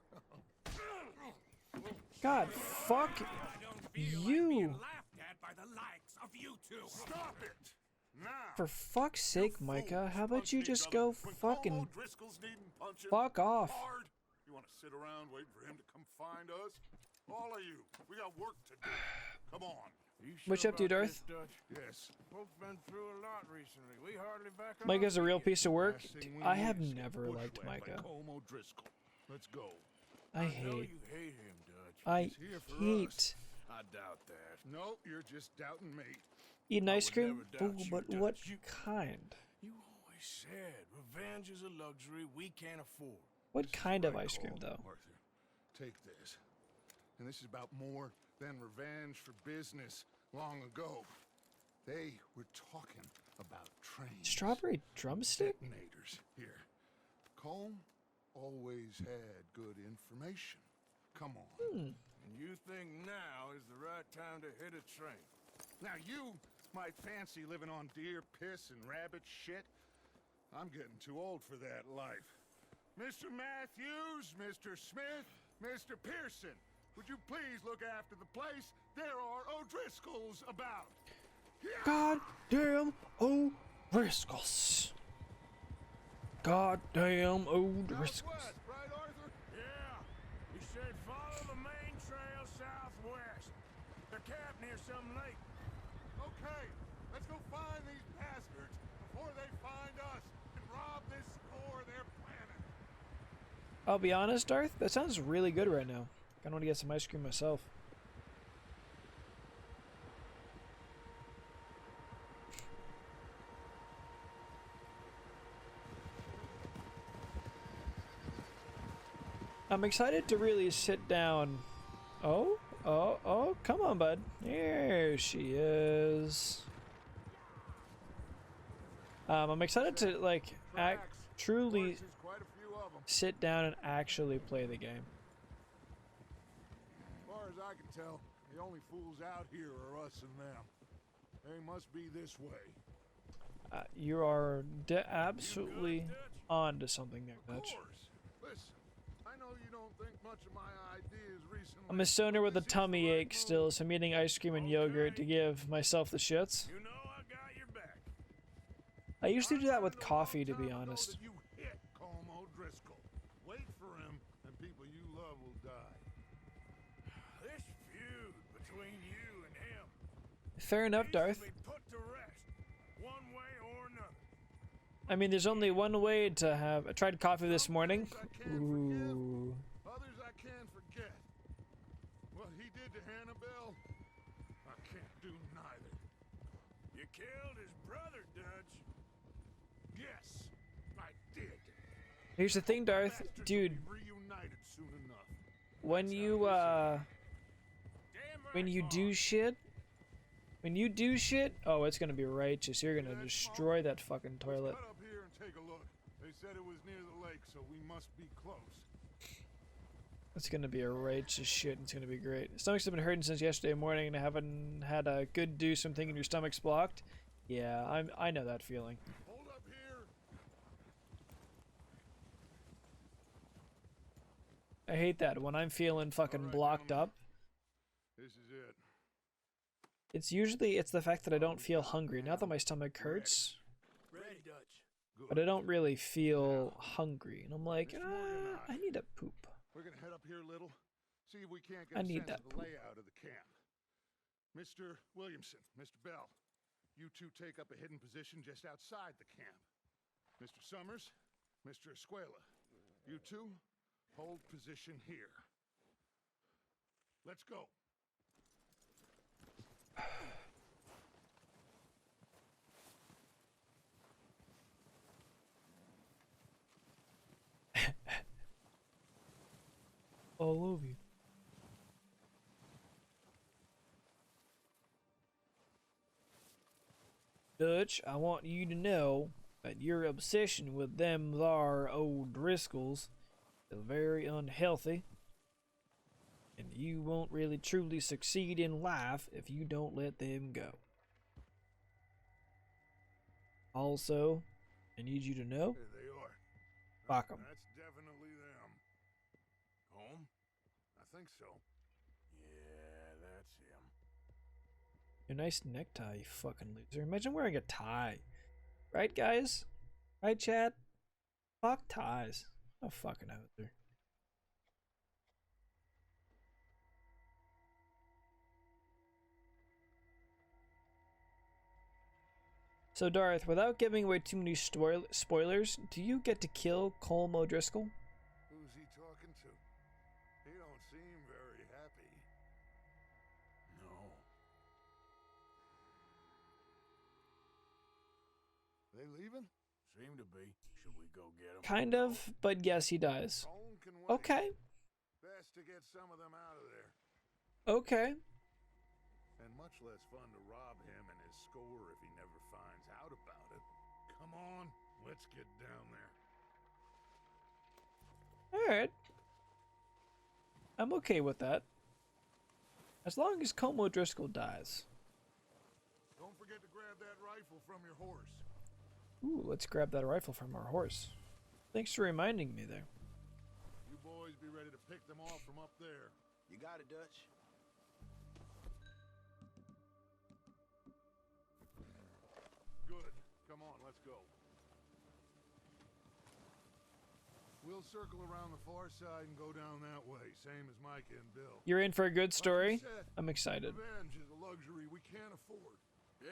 God, fuck I don't feel like you. being laughed at by the likes of you two. Stop it! Now! For fuck's sake, Micah, how about Punch you each just other go when fucking Como Driscoll's needing punching fuck off? hard. You want to sit around waiting for him to come find us? All of you, we got work to do. Come on. What you up to, Darth? Yes. Folks been through a lot recently. We hardly back on Micah's a real piece of work. Last thing we I need have is never bushwhacked liked by Micah. Como Driscoll. Let's go. I I know hate. you hate him, Dutch. I He's here for hate I doubt that. No, you're just doubting me. eating ice would cream. never doubt Ooh, you, but Dutch. what You- kind? You always said revenge is a luxury we can't afford. What kind of Right ice cream, call, though? Arthur, take this. And this is about more than revenge for business long ago. They were talking about trains. Strawberry drumstick? Detonators here. Colm always had good information. Come on. And you think now is the right time to hit a train. Now you might fancy living on deer piss and rabbit shit. I'm getting too old for that life. Mr. Matthews, Mr. Smith, Mr. Pearson, would you please look after the place? There are O'Driscolls about. God damn O'Driscolls. God damn O'Driscolls. Southwest, right, Arthur? Yeah. He said follow the main trail southwest. They're camped near some lake. Okay, let's go find these bastards before they find us and rob this store they're planning. I'll be honest, Darth, that sounds really good right now. I want to get some ice cream myself. I'm excited to really sit down. Oh, come on, bud. Here she is. I'm excited to, like, truly Horses, quite a few of them. sit down and actually play the game. As far as I can tell, the only fools out here are us and them. They must be this way. You are absolutely on to something there, Of Dutch. course. Listen, I know you don't think much of my ideas recently. I'm a stoner with a but this is tummy the right ache still, move. so I'm eating ice cream and yogurt to give myself the shits. You know I usually do that with I learned a coffee, to long be time ago honest. that you hit Colm O'Driscoll. Wait for him, and people you love will die. This feud between you and him Fair enough, needs to Darth. be put to rest, one way or another. I mean, there's only one way to have. I tried coffee this morning. Some things I can't Ooh. forgive, others I can forget. What he did to Hannibal, I can't do neither. You killed his brother, Dutch. Yes, I did. Here's the thing, Darth. Bastards will Dude, be reunited soon enough. when you Damn when right, you Mom. do shit, oh, it's gonna be righteous. You're gonna destroy that fucking toilet. Let's cut up here and take a look. They said it was near the lake, so we must be close. It's gonna be a righteous shit. It's gonna be great. Stomachs have been hurting since yesterday morning, and I haven't had a good do some thinking your stomach's blocked. Yeah, I know that feeling. Hold up here. I hate that when I'm feeling fucking Alright, blocked gentlemen. up. This is it. It's the fact that I don't feel hungry. Not that my stomach hurts, Ready, Dutch. Good. but I don't really feel hungry, and I'm like, Mr. Morgan, I need a poop. We're gonna head up here a little, see if we can't get I a need sense that of the poop. layout of the camp. Mr. Williamson, Mr. Bell, you two take up a hidden position just outside the camp. Mr. Summers, Mr. Escuela, you two hold position here. Let's go. All over you. Dutch, I want you to know that your obsession with them thar old Driscolls is very unhealthy, and you won't really truly succeed in life if you don't let them go. Also, I need you to know, There they are. fuck 'em. That's definitely them. Home? I think so. Yeah, that's him. Your nice necktie, you fucking loser. Imagine wearing a tie. Right, guys? Right, Chad? Fuck ties. Oh, fucking hoser. So, Darth, without giving away too many spoilers, do you get to kill Colm O'Driscoll? Who's he talking to? He don't seem very happy. No. They leaving? Seem to be. Should we go get him? Kind of, but yes, he dies. Colm can wait. Okay, Best to get some of them out of there. okay. And much less fun to rob him and his score if he never finds out about it. Come on, let's get down there. Alright. I'm okay with that. As long as Colm O'Driscoll dies. Don't forget to grab that rifle from your horse. Ooh, let's grab that rifle from our horse. Thanks for reminding me there. You boys be ready to pick them off from up there. You got it, Dutch. Good. Come on, let's go. We'll circle around the far side and go down that way, same as Micah and Bill. You're in for a good story? Like you said, I'm excited. revenge is a luxury we can't afford. Yeah,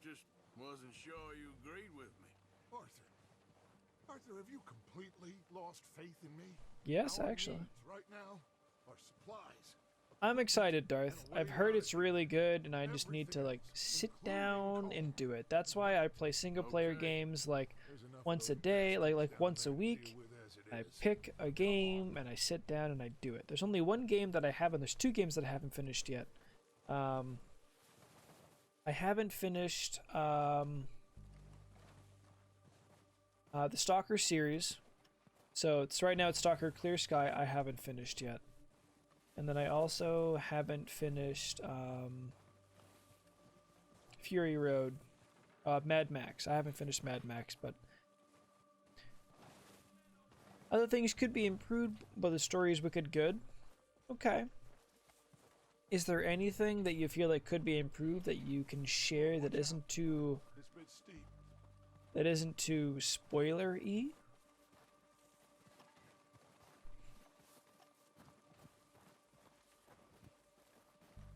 just wasn't sure you agreed with me. Arthur. Arthur, have you completely lost faith in me? Yes, Our actually. needs right now are supplies. I'm excited, Darth. I've heard it's really good, and I just need to, like, sit down and do it. That's why I play single-player games, like, There's enough once of a those day, like bastards once a down there to week. deal with as it I is. pick a game, and I sit down and I do it. There's only one game that I haven't. There's two games that I haven't finished yet. I haven't finished the Stalker series. So it's right now it's Stalker Clear Sky. I haven't finished yet. And then I also haven't finished Fury Road, Mad Max. I haven't finished Mad Max, but other things could be improved, but the story is wicked good. Okay. Is there anything that you feel like could be improved that you can share that isn't too This bit's steep. that isn't too spoiler-y?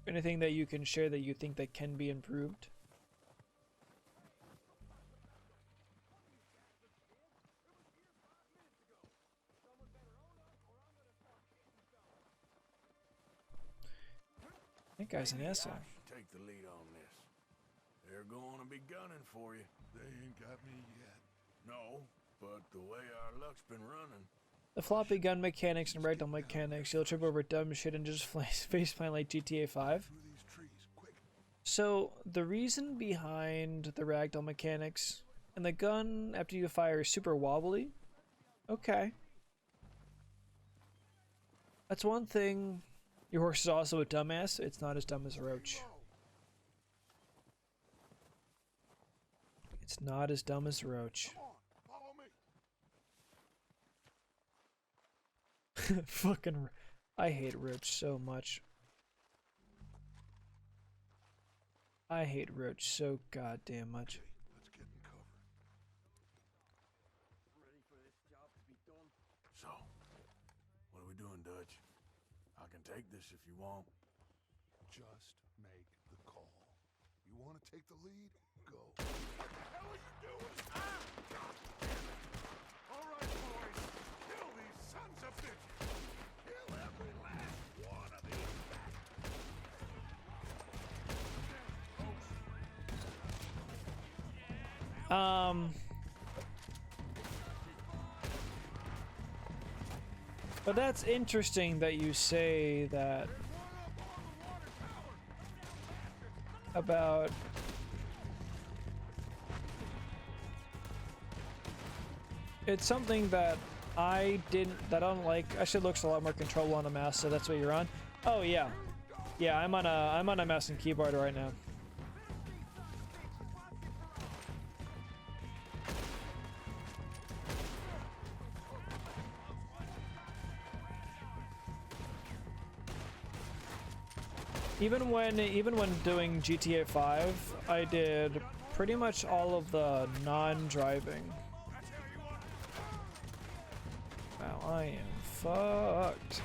Anything that you can share that you think that can be improved? That guy's an asshole. I should take the lead on this. They're going to be gunning for you. They ain't got me yet. No, but the way our luck's been running. The floppy gun mechanics and ragdoll mechanics, you'll trip over dumb shit and just faceplant like GTA 5. Through these trees, quick. So, the reason behind the ragdoll mechanics and the gun after you fire is super wobbly? Okay. That's one thing. Your horse is also a dumbass. It's not as dumb as a roach. It's not as dumb as a roach. Come on, follow me. Fucking, I hate roach so much. I hate roach so goddamn much. Let's get in cover. So, what are we doing, Dutch? I can take this if you want. Just make the call. You want to take the lead? Go. What the hell are you doing? Ah! God damn it. All right, boys. Kill these sons of bitches. Kill every last one of these But that's interesting that you say that about it's something that I don't like. Actually looks a lot more controllable on a mouse, so that's what you're on. Oh yeah. Yeah, I'm on a mouse and keyboard right now. Even when doing GTA 5, I did pretty much all of the non-driving. Wow, I am fucked.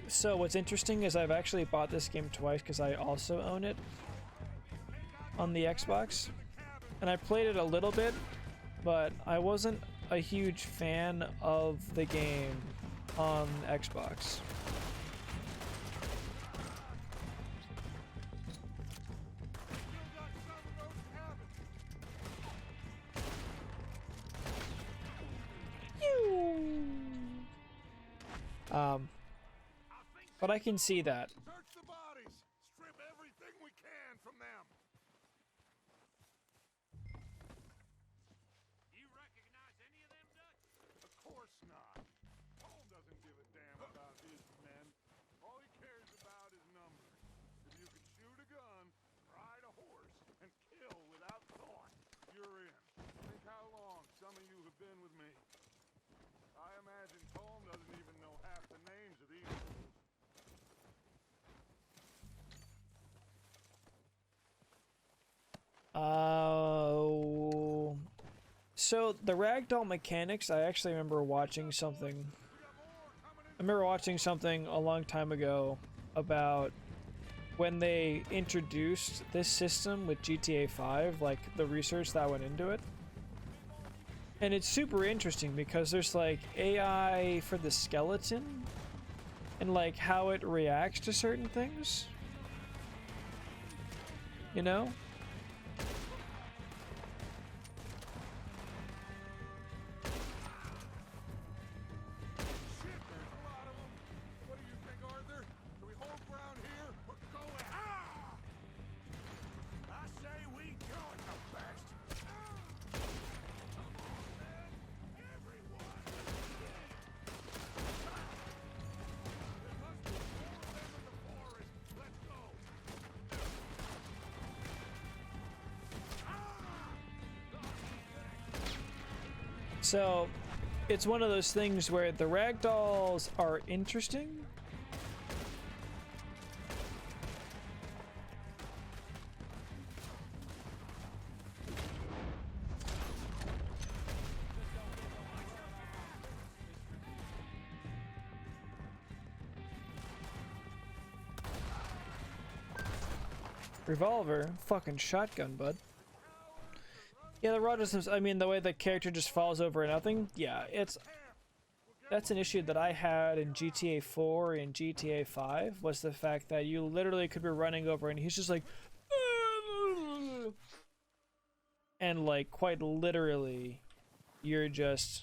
So what's interesting is I've actually bought this game twice because I also own it on the Xbox, and I played it a little bit, but I wasn't a huge fan of the game on Xbox. But I can see that. Search the bodies. Strip everything we can from them. You recognize any of them, Dutch? Of course not. Paul doesn't give a damn about his men. All he cares about is numbers. If you can shoot a gun, ride a horse, and kill without thought, you're in. Think how long some of you have been with me. I imagine Tom doesn't even know half the names of these fools. So the ragdoll mechanics, I actually remember watching something. I remember watching something a long time ago about when they introduced this system with GTA 5, like the research that went into it. And it's super interesting because there's like AI for the skeleton and like how it reacts to certain things. You know? So it's one of those things where the ragdolls are interesting. Revolver? Fucking shotgun, bud. Yeah, the raw distance, I mean, the way the character just falls over nothing, yeah, that's an issue that I had in GTA 4 and GTA 5, was the fact that you literally could be running over and he's just like, and like, quite literally, you're just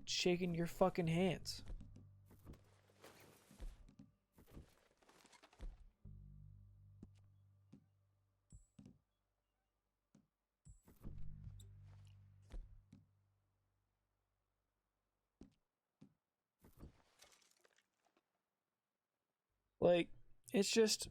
shaking your fucking hands. Like, it's just...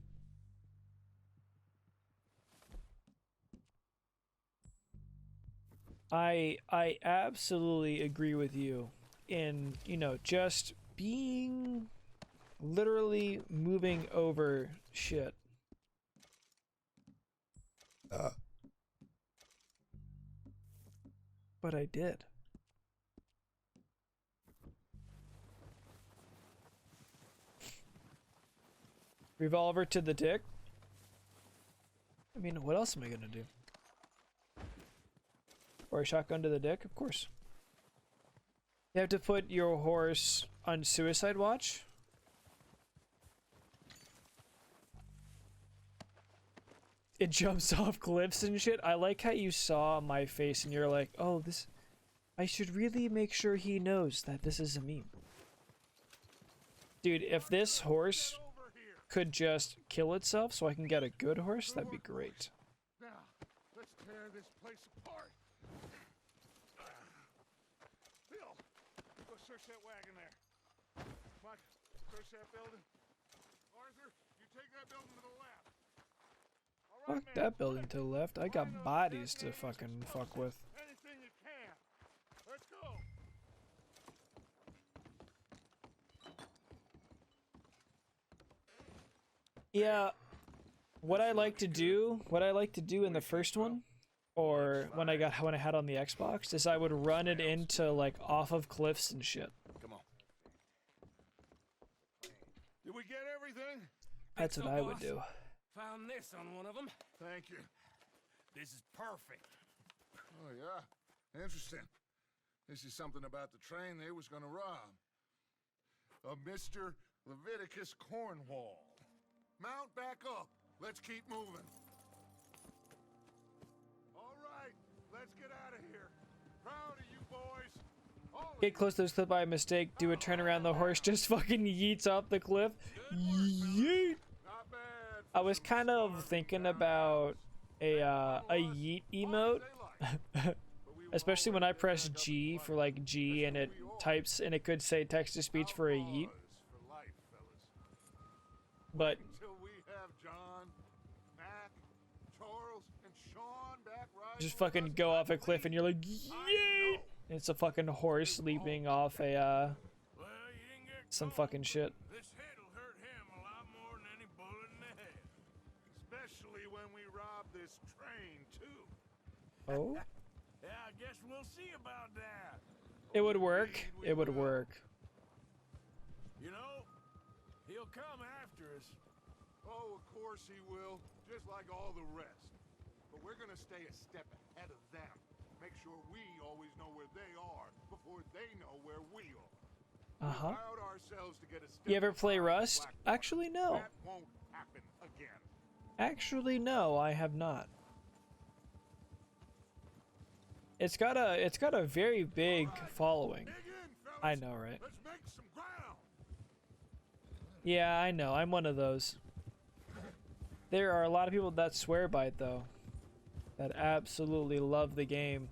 I absolutely agree with you in, you know, just being literally moving over shit. But I did. Revolver to the dick? I mean, what else am I gonna do? Or a shotgun to the dick? Of course. You have to put your horse on suicide watch? It jumps off cliffs and shit. I like how you saw my face and you're like, oh, this... I should really make sure he knows that this is a meme. Dude, if this horse could just kill itself so I can get a good horse, that'd be great. Now, let's tear this place apart. Bill, go search that wagon there. Mike, search that building. Arthur, you take that building to the left. All right, Fuck that building to the left. I got bodies to fucking fuck with. Anything you can. Let's go. Yeah, what I like to do in the first one, or when I had on the Xbox, is I would run it into like off of cliffs and shit. Come on. Did we get everything? That's what I would do. Found this on one of them. Thank you. This is perfect. Oh yeah, interesting. This is something about the train they was gonna rob. A Mr. Leviticus Cornwall. Mount back up. Let's keep moving. All right, let's get out of here. Proud of you boys. All Get close to this cliff by mistake, do a turn around, the horse just fucking yeets off the cliff. Yeet! not bad. I was kind of thinking about a yeet emote. Especially when I press G for like G and it types and it could say text to speech for a yeet. For life, fellas. But Until we have John, Mac, Charles, and Sean back riding just fucking go off a cliff and you're like, yeet! And it's a fucking horse leaping off a Well, you didn't get some caught, fucking shit. This hit'll hurt him a lot more than any bullet in the head. Especially when we rob this train, too. Oh? Yeah, I guess we'll see about that. It would work. It would work. You know, he'll come after us. Oh, of course he will, just like all the rest. But we're gonna stay a step ahead of them. Make sure we always know where they are before they know where we are. Uh-huh. Allowed ourselves to get a step You ever play behind Rust? Blackwater. Actually, no. That won't happen again. Actually, no, I have not. It's got a very big following. Dig in, fellas. I know, right? Let's make some ground. Yeah, I know. I'm one of those. There are a lot of people that swear by it, though. That absolutely love the game.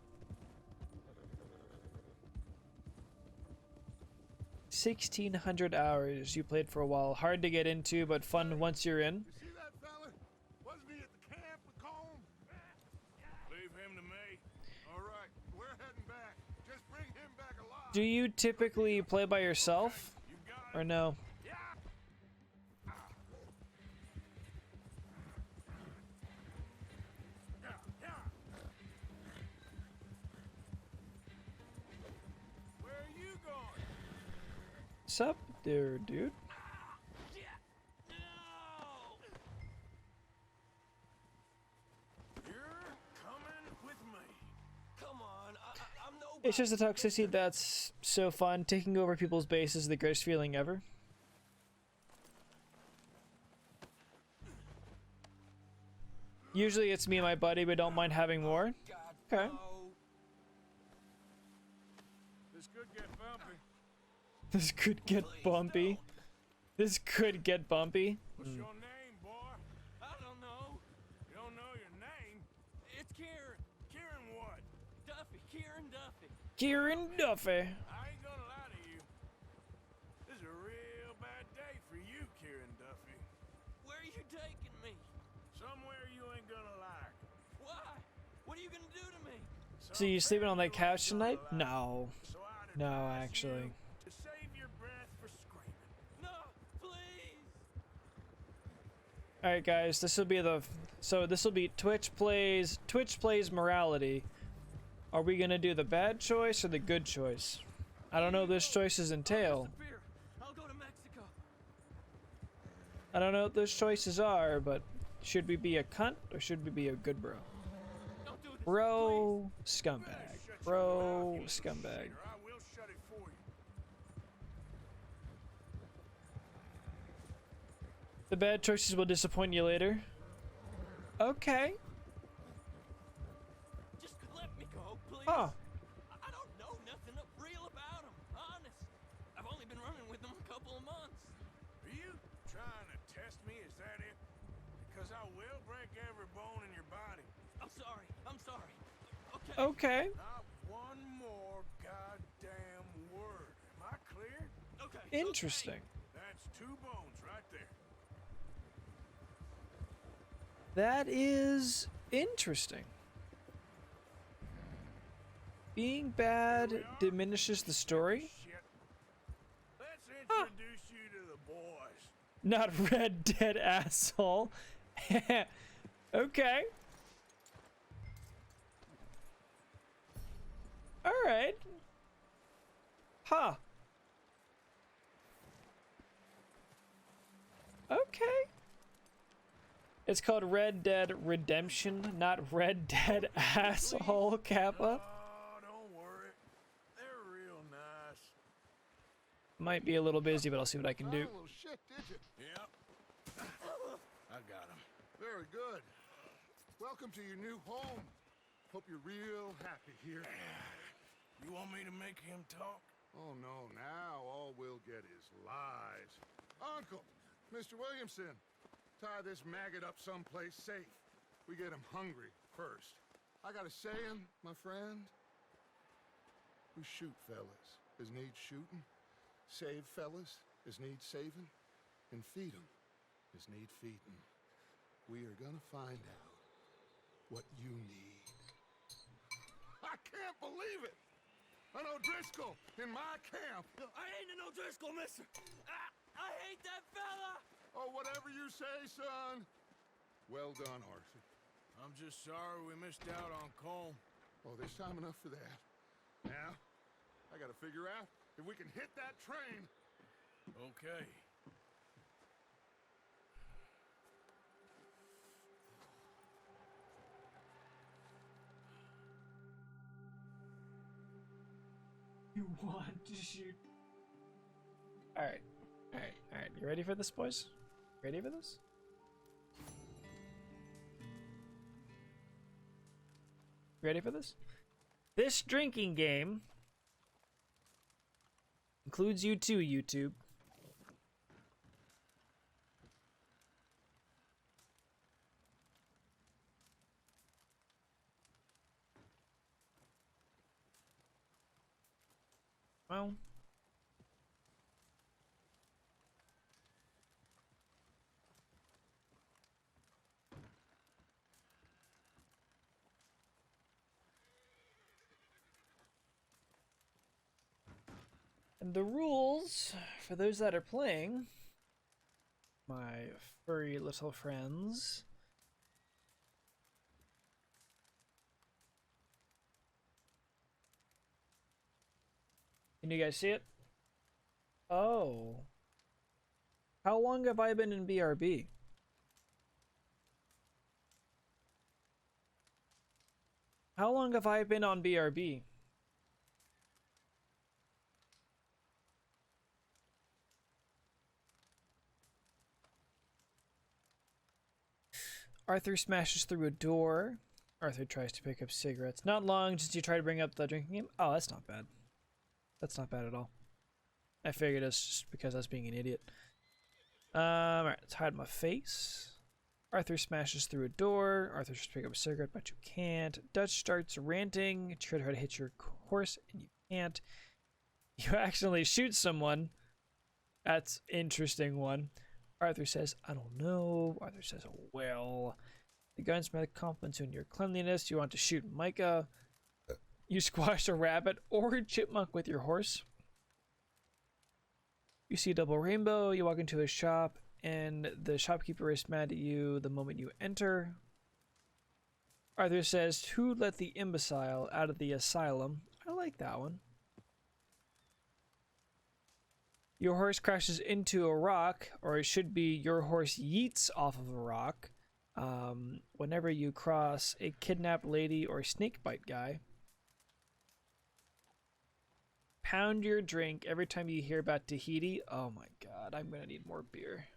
1,600 hours you played for a while. Hard to get into, but fun once you're in. You see that fella? Wasn't he at the camp with Colm? Leave him to me. All right, we're heading back. Just bring Do you typically play by yourself? Or no? Where are you going? Sup there, dude? You're coming with me. Come on, I'm no. It's just the toxicity that's so fun. Taking over people's base is the greatest feeling ever. Usually it's me and my buddy, but don't mind having more. Okay. This could get bumpy. This could get bumpy. This could get bumpy. What's your name, boy? I don't know. You don't know your name? It's Kieran. Kieran what? Duffy. Kieran Duffy. Kieran Duffy. I ain't gonna lie to you. This is a real bad day for you, Kieran Duffy. Where are you taking me? Somewhere you ain't gonna like. Why? What are you gonna do to me? So you sleeping on that couch tonight? No. So I'd No, advise actually. you to save your breath for screaming. No, please. Alright guys, this will be the... So this will be Twitch plays morality. Are we gonna do the bad choice or the good choice? I don't know what those choices entail. Disappear. I'll go to Mexico. I don't know what those choices are, but should we be a cunt or should we be a good bro? Don't do this. Bro, scumbag. Shut your Bro, mouth, you little scumbag. shit, or I will shut it for you. The bad choices will disappoint you later. Okay. Just let me go, please. Huh. I don't know nothing real about him. Honest. I've only been running with him a couple of months. Are you trying to test me? Is that it? Because I will break every bone in your body. I'm sorry. I'm sorry. Okay. Okay. Not one more goddamn word. Am I clear? Okay. Interesting. That's 2 bones right there. That is interesting. Being bad diminishes the story? Shit. Let's introduce you to the boys. Not Red Dead, asshole. Okay. Alright. Huh. Okay. It's called Red Dead Redemption, not Red Dead, asshole, Kappa. Oh, don't worry. They're real nice. Might be a little busy, but I'll see what I can do. Oh, well, shit, did you? Yep. I got him. Very good. Welcome to your new home. Hope you're real happy here. You want me to make him talk? Oh, no, now all we'll get is lies. Uncle, Mr. Williamson, tie this maggot up someplace safe. We get him hungry first. I got a saying, my friend. We shoot fellas as need shooting, save fellas as need saving, and feed 'em as need feeding. We are gonna find out what you need. I can't believe it! An O'Driscoll in my camp! I ain't an O'Driscoll, mister. I hate that fella. Oh, whatever you say, son. Well done, Arthur. I'm just sorry we missed out on Colm. Oh, there's time enough for that. Now, I gotta figure out if we can hit that train. Okay. You want to shoot? Alright. Alright, alright. You ready for this, boys? Ready for this? Ready for this? This drinking game includes you too, YouTube. Well, And the rules, for those that are playing, my furry little friends. Can you guys see it? Oh. How long have I been in BRB? How long have I been on BRB? Arthur smashes through a door. Arthur tries to pick up cigarettes. Not long since you try to bring up the drinking game. Oh, that's not bad. That's not bad at all. I figured it's just because I was being an idiot. Alright, let's hide my face. Arthur smashes through a door. Arthur tries to pick up a cigarette, but you can't. Dutch starts ranting. Try to hit your horse, and you can't. You accidentally shoot someone. That's interesting one. Arthur says, I don't know. Arthur says, oh, well. The gunsmith compliments you on your cleanliness. You want to shoot Micah. You squash a rabbit or a chipmunk with your horse. You see a double rainbow. You walk into a shop, and the shopkeeper is mad at you the moment you enter. Arthur says, who let the imbecile out of the asylum? I like that one. Your horse crashes into a rock, or it should be your horse yeets off of a rock. Whenever you cross a kidnapped lady or snakebite guy. Pound your drink every time you hear about Tahiti. Oh my god, I'm gonna need more beer.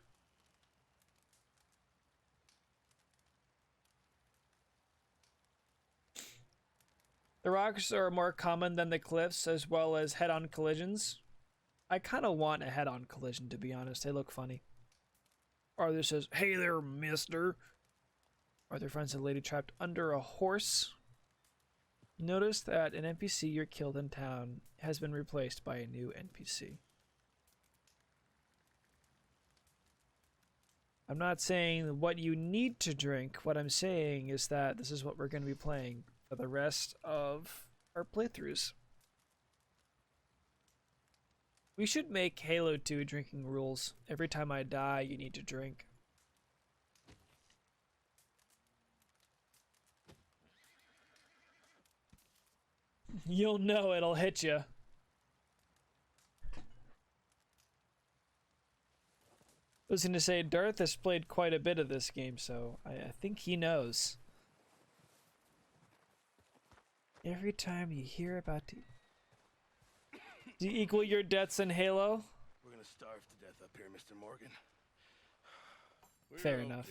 The rocks are more common than the cliffs, as well as head-on collisions. I kind of want a head-on collision, to be honest. They look funny. Arthur says, hey there, mister. Arthur finds a lady trapped under a horse. Notice that an NPC you killed in town has been replaced by a new NPC. I'm not saying what you need to drink. What I'm saying is that this is what we're going to be playing for the rest of our playthroughs. We should make Halo 2 drinking rules. Every time I die, you need to drink. You'll know it'll hit you. I was going to say, Darth has played quite a bit of this game, so I think he knows. Every time you hear about the... Do you equal your deaths in Halo? We're gonna starve to death up here, Mr. Morgan. Fair enough.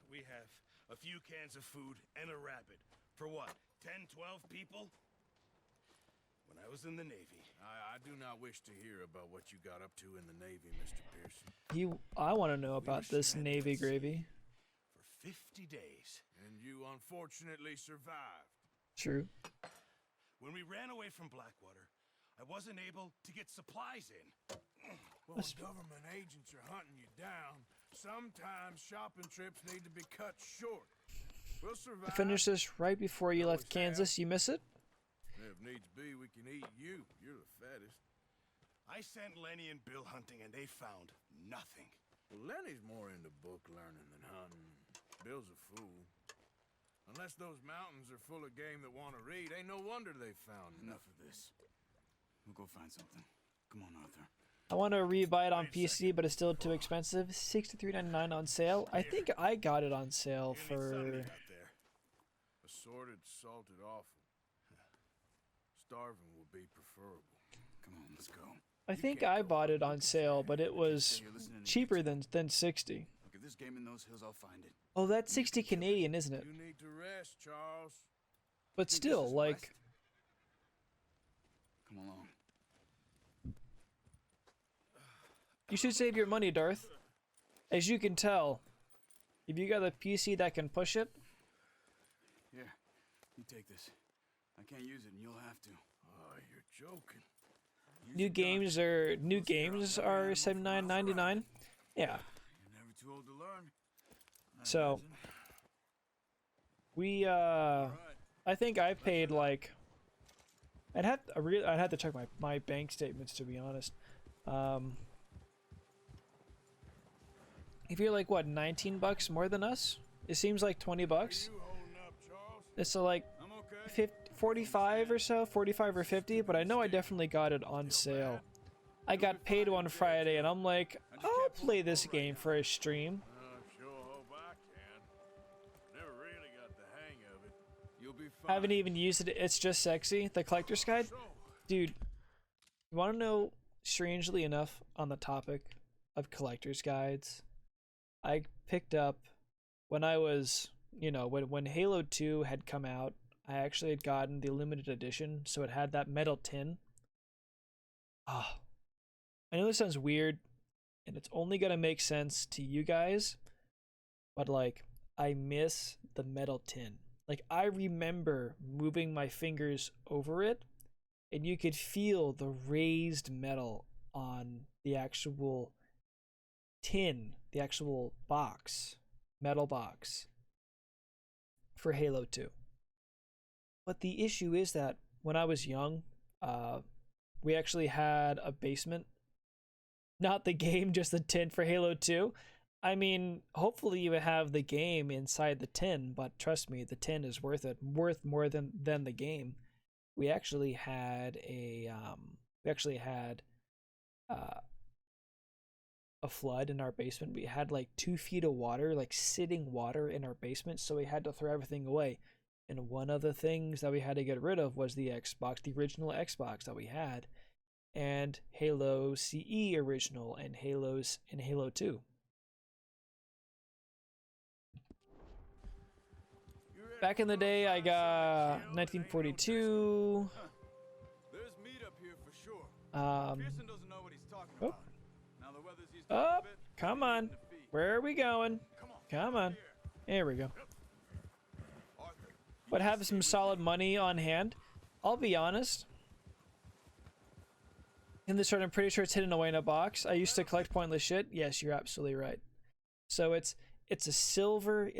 We have a few cans of food and a rabbit. For what, 10, 12 people? When I was in the Navy. I do not wish to hear about what you got up to in the Navy, Mr. Pearson. I want to know about this Navy gravy. For 50 days. And you unfortunately survived. True. When we ran away from Blackwater, I wasn't able to get supplies in. Well, when government agents are hunting you down, sometimes shopping trips need to be cut short. We'll survive. Finish this right before you left Kansas. You miss it? If needs be, we can eat you. You're the fattest. I sent Lenny and Bill hunting, and they found nothing. Well, Lenny's more into book learning than hunting. Bill's a fool. Unless those mountains are full of game that want to read, ain't no wonder they found enough of this. We'll go find something. Come on, Arthur. I want to rebuy it on PC, but it's still too expensive. $63.99 on sale. I think I got it on sale for... Assorted, salted offal. Starving will be preferable. Come on, let's go. I think I bought it on sale, but it was cheaper than 60. Look, if this game in those hills, I'll find it. Oh, that's 60 Canadian, isn't it? You need to rest, Charles. But still, like... Come along. You should save your money, Darth. As you can tell, if you got a PC that can push it... Here, you take this. I can't use it, and you'll have to. Oh, you're joking. New games are $79.99. Yeah. You're never too old to learn. So we I think I paid like I'd have to check my bank statements, to be honest. If you're like what, 19 bucks more than us? It seems like 20 bucks. It's like 45 or so, 45 or 50, but I know I definitely got it on sale. I got paid on Friday, and I'm like, I'll play this game for a stream. Sure hope I can. Never really got the hang of it. You'll be fine. Haven't even used it. It's just sexy. The collector's guide, dude. You want to know? Strangely enough, on the topic of collector's guides, I picked up when I was, when Halo 2 had come out. I actually had gotten the limited edition, so it had that metal tin. Ah, I know this sounds weird, and it's only gonna make sense to you guys, but like, I miss the metal tin. Like, I remember moving my fingers over it, and you could feel the raised metal on the actual tin, the actual box, metal box for Halo 2. But the issue is that when I was young, we actually had a basement. Not the game, just the tin for Halo 2. I mean, hopefully you have the game inside the tin, but trust me, the tin is worth it. Worth more than the game. We actually had a flood in our basement. We had like 2 feet of water, like sitting water in our basement, so we had to throw everything away. And one of the things that we had to get rid of was the Xbox, the original Xbox that we had, and Halo CE original, and Halo 2. Back in the day, I got 1942. There's meat up here for sure. Pearson doesn't know what he's talking about. Now the weather's eased up a bit. Come on. Where are we going? Come on. There we go. But have some solid money on hand. I'll be honest. In this one, I'm pretty sure it's hidden away in a box. I used to collect pointless shit. Yes, you're absolutely right. So it's a silver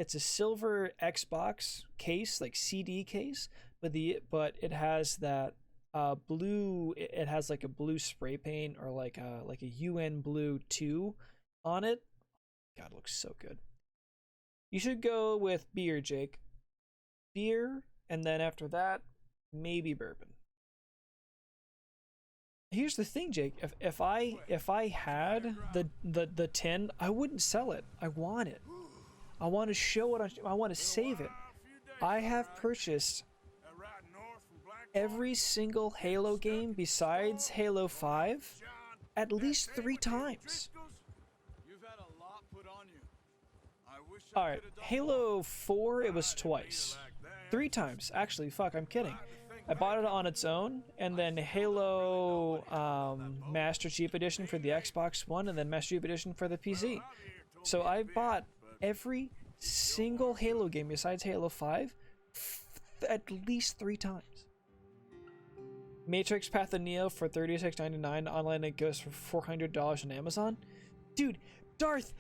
Xbox case, like CD case, but it has that blue. It has like a blue spray paint, or like a UN Blue 2 on it. God, it looks so good. You should go with beer, Jake. Beer, and then after that, maybe bourbon. Here's the thing, Jake. If I had the tin, I wouldn't sell it. I want it. I want to show it. I want to save it. I have purchased every single Halo game besides Halo 5 at least 3 times. Alright, Halo 4, it was twice. 3 times, actually. Fuck, I'm kidding. I bought it on its own, and then Halo Master Chief Edition for the Xbox One, and then Master Chief Edition for the PC. So I bought every single Halo game besides Halo 5 at least 3 times. Matrix Path of Neo for $36.99. Online it goes for $400 on Amazon. Dude, Darth,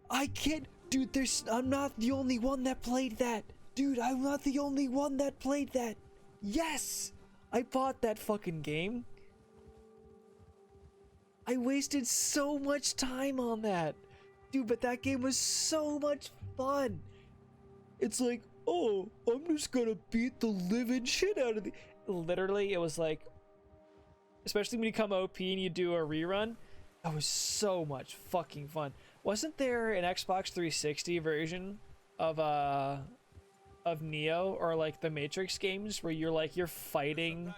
I can't... Dude, I'm not the only one that played that. Dude, I'm not the only one that played that. Yes! I bought that fucking game. I wasted so much time on that. Dude, but that game was so much fun. It's like, oh, I'm just gonna beat the living shit out of the... Literally, it was like... Especially when you come OP and you do a rerun. That was so much fucking fun. Wasn't there an Xbox 360 version of Neo, or like the Matrix games, where you're fighting,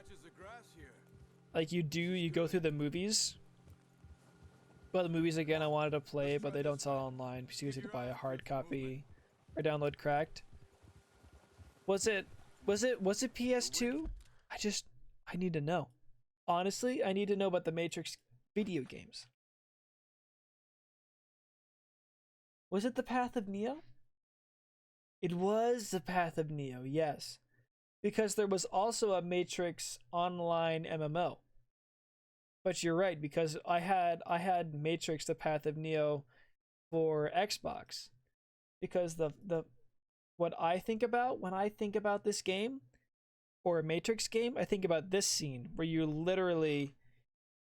like you go through the movies? Well, the movies again I wanted to play, but they don't sell online because you have to buy a hard copy or download cracked. Was it PS2? I need to know. Honestly, I need to know about the Matrix video games. Was it the Path of Neo? It was the Path of Neo, yes. Because there was also a Matrix Online MMO. But you're right, because I had Matrix the Path of Neo for Xbox. Because what I think about when I think about this game, or a Matrix game, I think about this scene where you literally,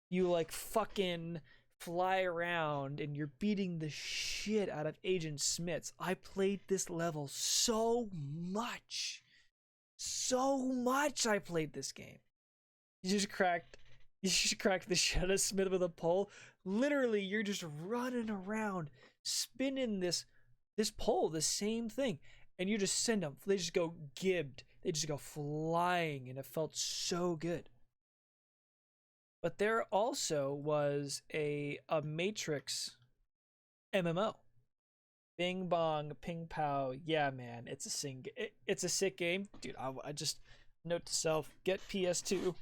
you like fucking fly around and you're beating the shit out of Agent Smiths. I played this level so much. So much I played this game. You just cracked the shit out of Smith with a pole. Literally, you're just running around, spinning this pole, the same thing. And you just send them. They just go gibbed. They just go flying, and it felt so good. But there also was a Matrix MMO. Bing bong, ping pow. Yeah, man, it's a sick game, dude. I just note to self: get PS2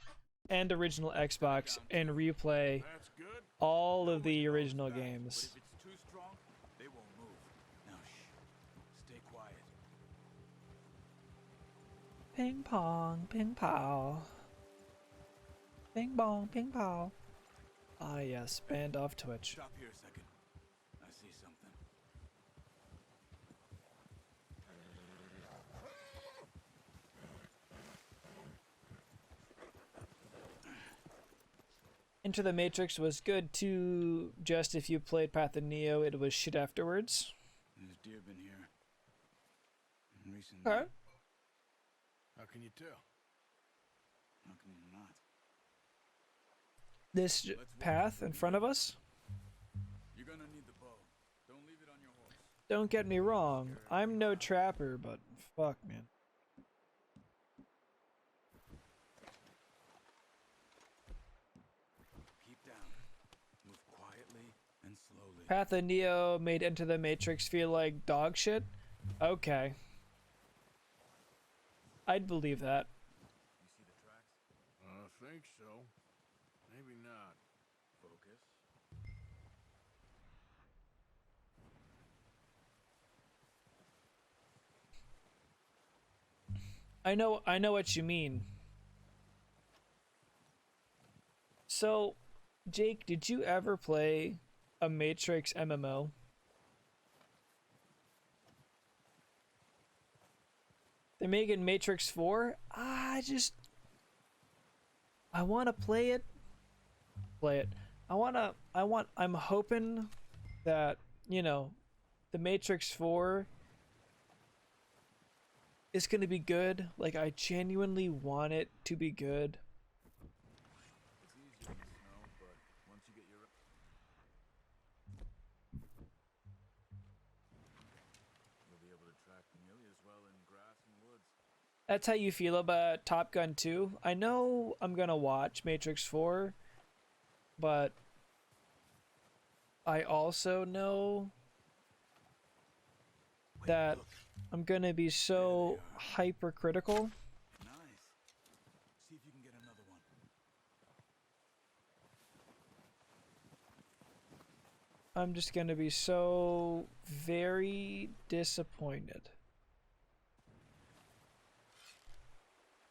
and original Xbox and replay all of the original games. But if it's too strong, they won't move. Now, shh. Stay quiet. Ping pong, ping pow. Bing bong, ping pow. Ah, yes, banned off Twitch. Stop here a second. I see something. Into the Matrix was good too, just if you played Path of Neo, it was shit afterwards. There's deer been here. Recently. Okay. How can you tell? How can you not? This path in front of us? You're gonna need the bow. Don't leave it on your horse. Don't get me wrong, I'm no trapper, but fuck, man. Keep down. Move quietly and slowly. Path of Neo made Into the Matrix feel like dog shit? Okay. I'd believe that. You see the tracks? I think so. Maybe not. Focus. I know what you mean. So, Jake, did you ever play a Matrix MMO? They're making Matrix 4? I want to play it. I'm hoping that, you know, the Matrix 4 is going to be good. Like, I genuinely want it to be good. It's easier in the snow, but once you get your... You'll be able to track nearly as well in grass and woods. That's how you feel about Top Gun 2? I know I'm going to watch Matrix 4, but I also know that I'm going to be so hypercritical. Nice. See if you can get another one. I'm just going to be so very disappointed. Unlucky. Take your time.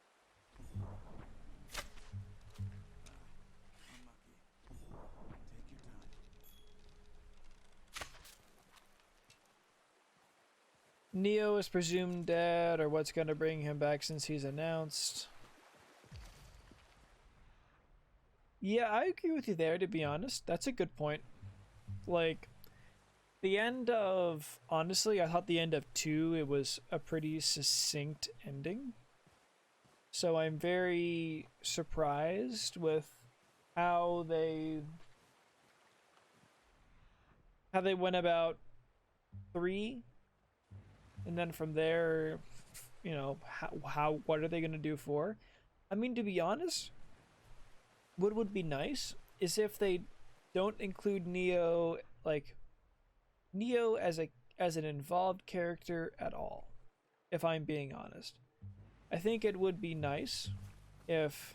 Neo is presumed dead, or what's going to bring him back since he's announced? Yeah, I agree with you there, to be honest. That's a good point. Like, the end of... Honestly, I thought the end of 2, it was a pretty succinct ending. So I'm very surprised with how they went about 3. And then from there, you know, what are they going to do 4? I mean, to be honest, what would be nice is if they don't include Neo, like, Neo as an involved character at all, if I'm being honest. I think it would be nice if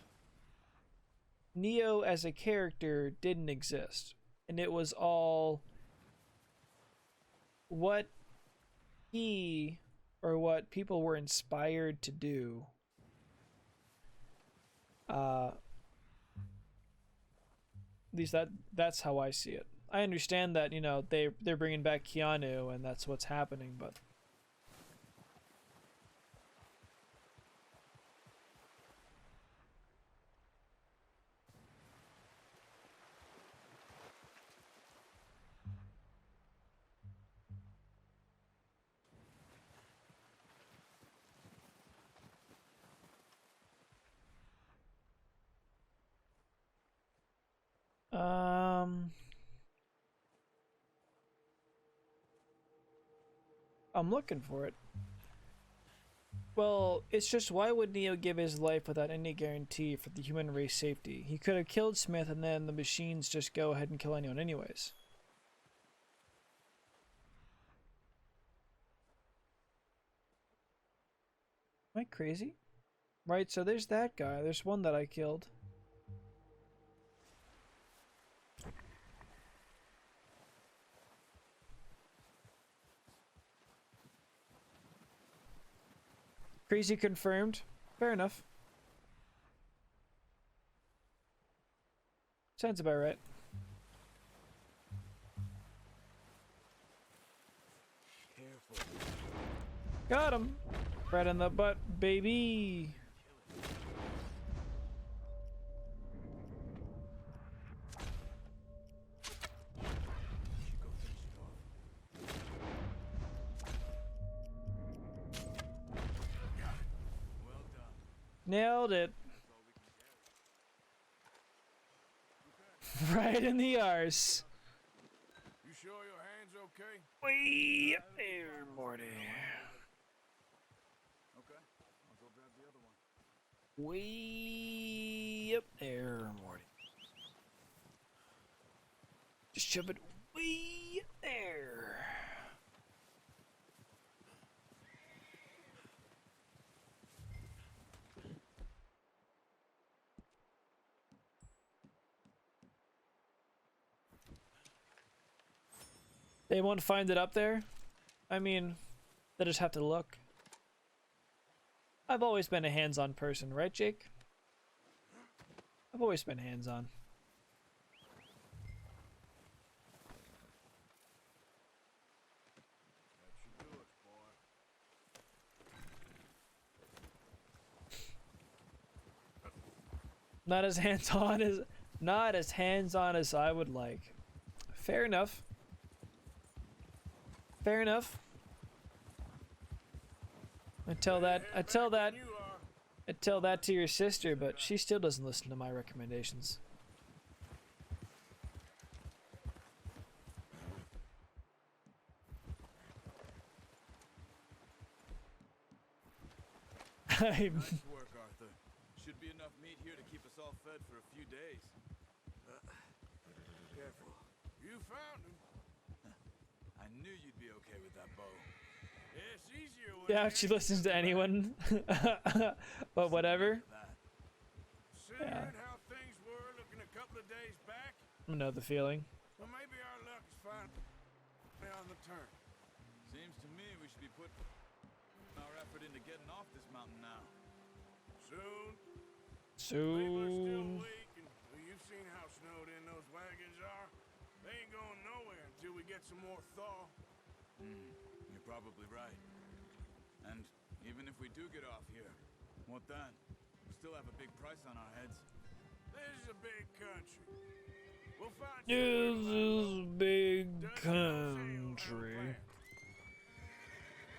Neo as a character didn't exist, and it was all what he or what people were inspired to do. At least that's how I see it. I understand that, you know, they're bringing back Keanu and that's what's happening, but I'm looking for it. Well, it's just why would Neo give his life without any guarantee for the human race safety? He could have killed Smith and then the machines just go ahead and kill anyone anyways. Am I crazy? Right, so there's that guy. There's one that I killed. Crazy confirmed. Fair enough. Sounds about right. Careful. Got him. Right in the butt, baby. Nailed it. Right in the arse. You sure your hand's okay? Way up there, Morty. Okay, I'll go grab the other one. Way up there, Morty. Just shove it way up there. They won't find it up there? I mean, they just have to look. I've always been a hands-on person, right, Jake? I've always been hands-on. That should do it, boy. Not as hands-on as I would like. Fair enough. Fair enough. I tell that to your sister, but she still doesn't listen to my recommendations. Nice work, Arthur. Should be enough meat here to keep us all fed for a few days. Careful. You found him. I knew you'd be okay with that bow. Yeah, it's easier when Yeah, she listens to anyone. But whatever. Considering how things were looking a couple of days back, I know the feeling. well, maybe our luck is finally on the turn. Seems to me we should be putting our effort into getting off this mountain now. Soon. People are still Soon. weak, and well, you've seen how snowed in those wagons are. They ain't going nowhere until we get some more thaw. You're probably right. And even if we do get off here, what then? We still have a big price on our heads. This is a big country. We'll find This is big country.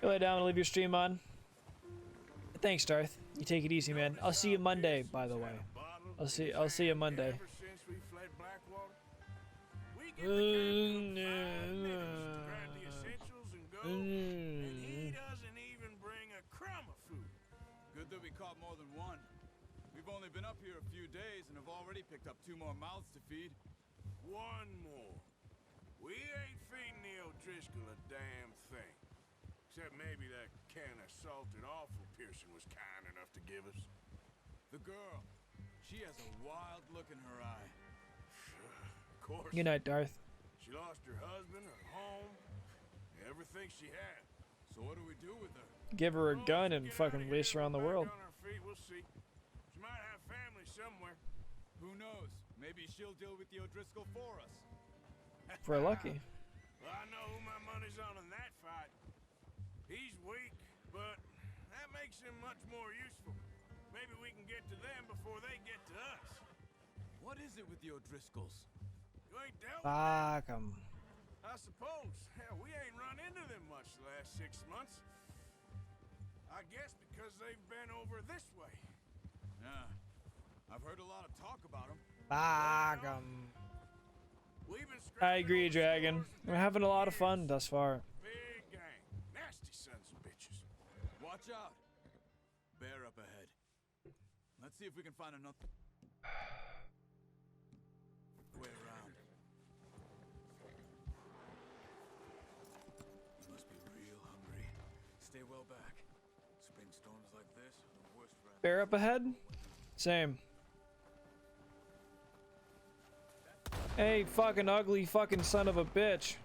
Go lay down and leave your stream on. Thanks, Darth. You take it easy, man. I'll see you Monday, by the way. I'll see you Monday. Ever since we fled Blackwater, we get the captain 5 minutes to grab the essentials and go, and he doesn't even bring a crumb of food. Good that we caught more than one. We've only been up here a few days and have already picked up 2 more mouths to feed. One more. We ain't feeding the O'Driscoll a damn thing. Except maybe that can of salted offal Pearson was kind enough to give us. The girl. She has a wild look in her eye. Of course. Good night, Darth. She lost her husband, her home, everything she had. So what do we do with her? Give her a gun and fucking race around the world. On her feet, we'll see. She might have family somewhere. Who knows? Maybe she'll deal with the O'Driscoll for us. If we're lucky. Well, I know who my money's on in that fight. He's weak, but that makes him much more useful. Maybe we can get to them before they get to us. What is it with the O'Driscolls? You ain't dealt with Fuck 'em. I suppose. Hell, we ain't run into them much the last 6 months. I guess because they've been over this way. Yeah. I've heard a lot of talk about them. Fuck 'em. I agree, Dragon. We're having a lot of fun thus far. Big gang. Nasty sons of bitches. Watch out. Bear up ahead. Let's see if we can find another way around. You must be real hungry. Stay well back. Spring storms like this are the worst for Bear up ahead? Same. Hey, fucking ugly fucking son of a bitch.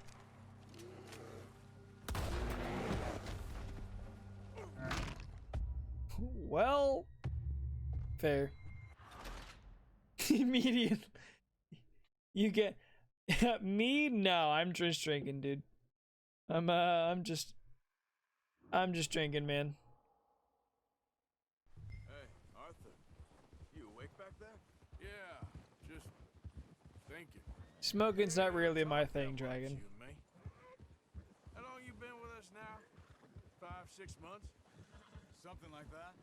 Well, fair. Median. You get me? No, I'm just drinking, dude. I'm just drinking, man. Hey, Arthur. You awake back there? Yeah, just thinking. Smoking's not really my thing, Dragon. You and me. How long you been with us now? 5, 6 months? Something like that?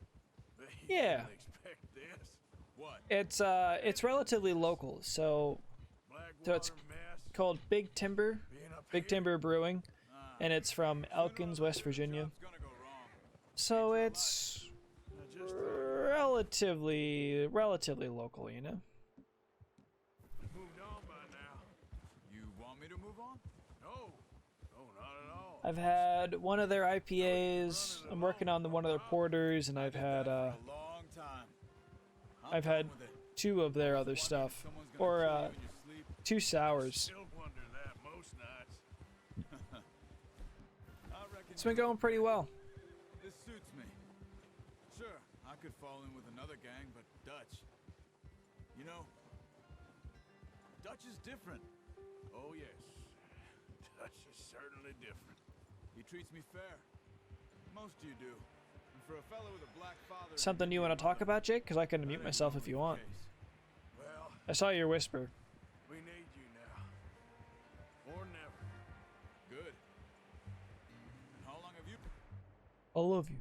You Yeah. didn't expect this. What? It's relatively local, so it's Blackwater mess. called Big Timber, Being up Big here. Timber Brewing, and it's from Elkins, West Virginia. Job's gonna go wrong. So it's I just relatively local, you know. moved on by now. You want me to move on? No, no, not at all. I've had one of their IPAs. I'm working on one of their porters, and I've had For a long time. I'm I've done had with it. 2 of their other stuff, Someone's gonna or kill you in your sleep. 2 sours. Still wonder that most nights. I reckon It's been going pretty well. this suits me. Sure, I could fall in with another gang, but Dutch. You know, Dutch is different. Oh yes, Dutch is certainly different. He treats me fair. Most of you do. And for a fellow with a black father. Something you want to talk about, Jake? Because I can mute myself if you want. Well, I saw your whisper. we need you now, or never. Good. And how long have you I love you.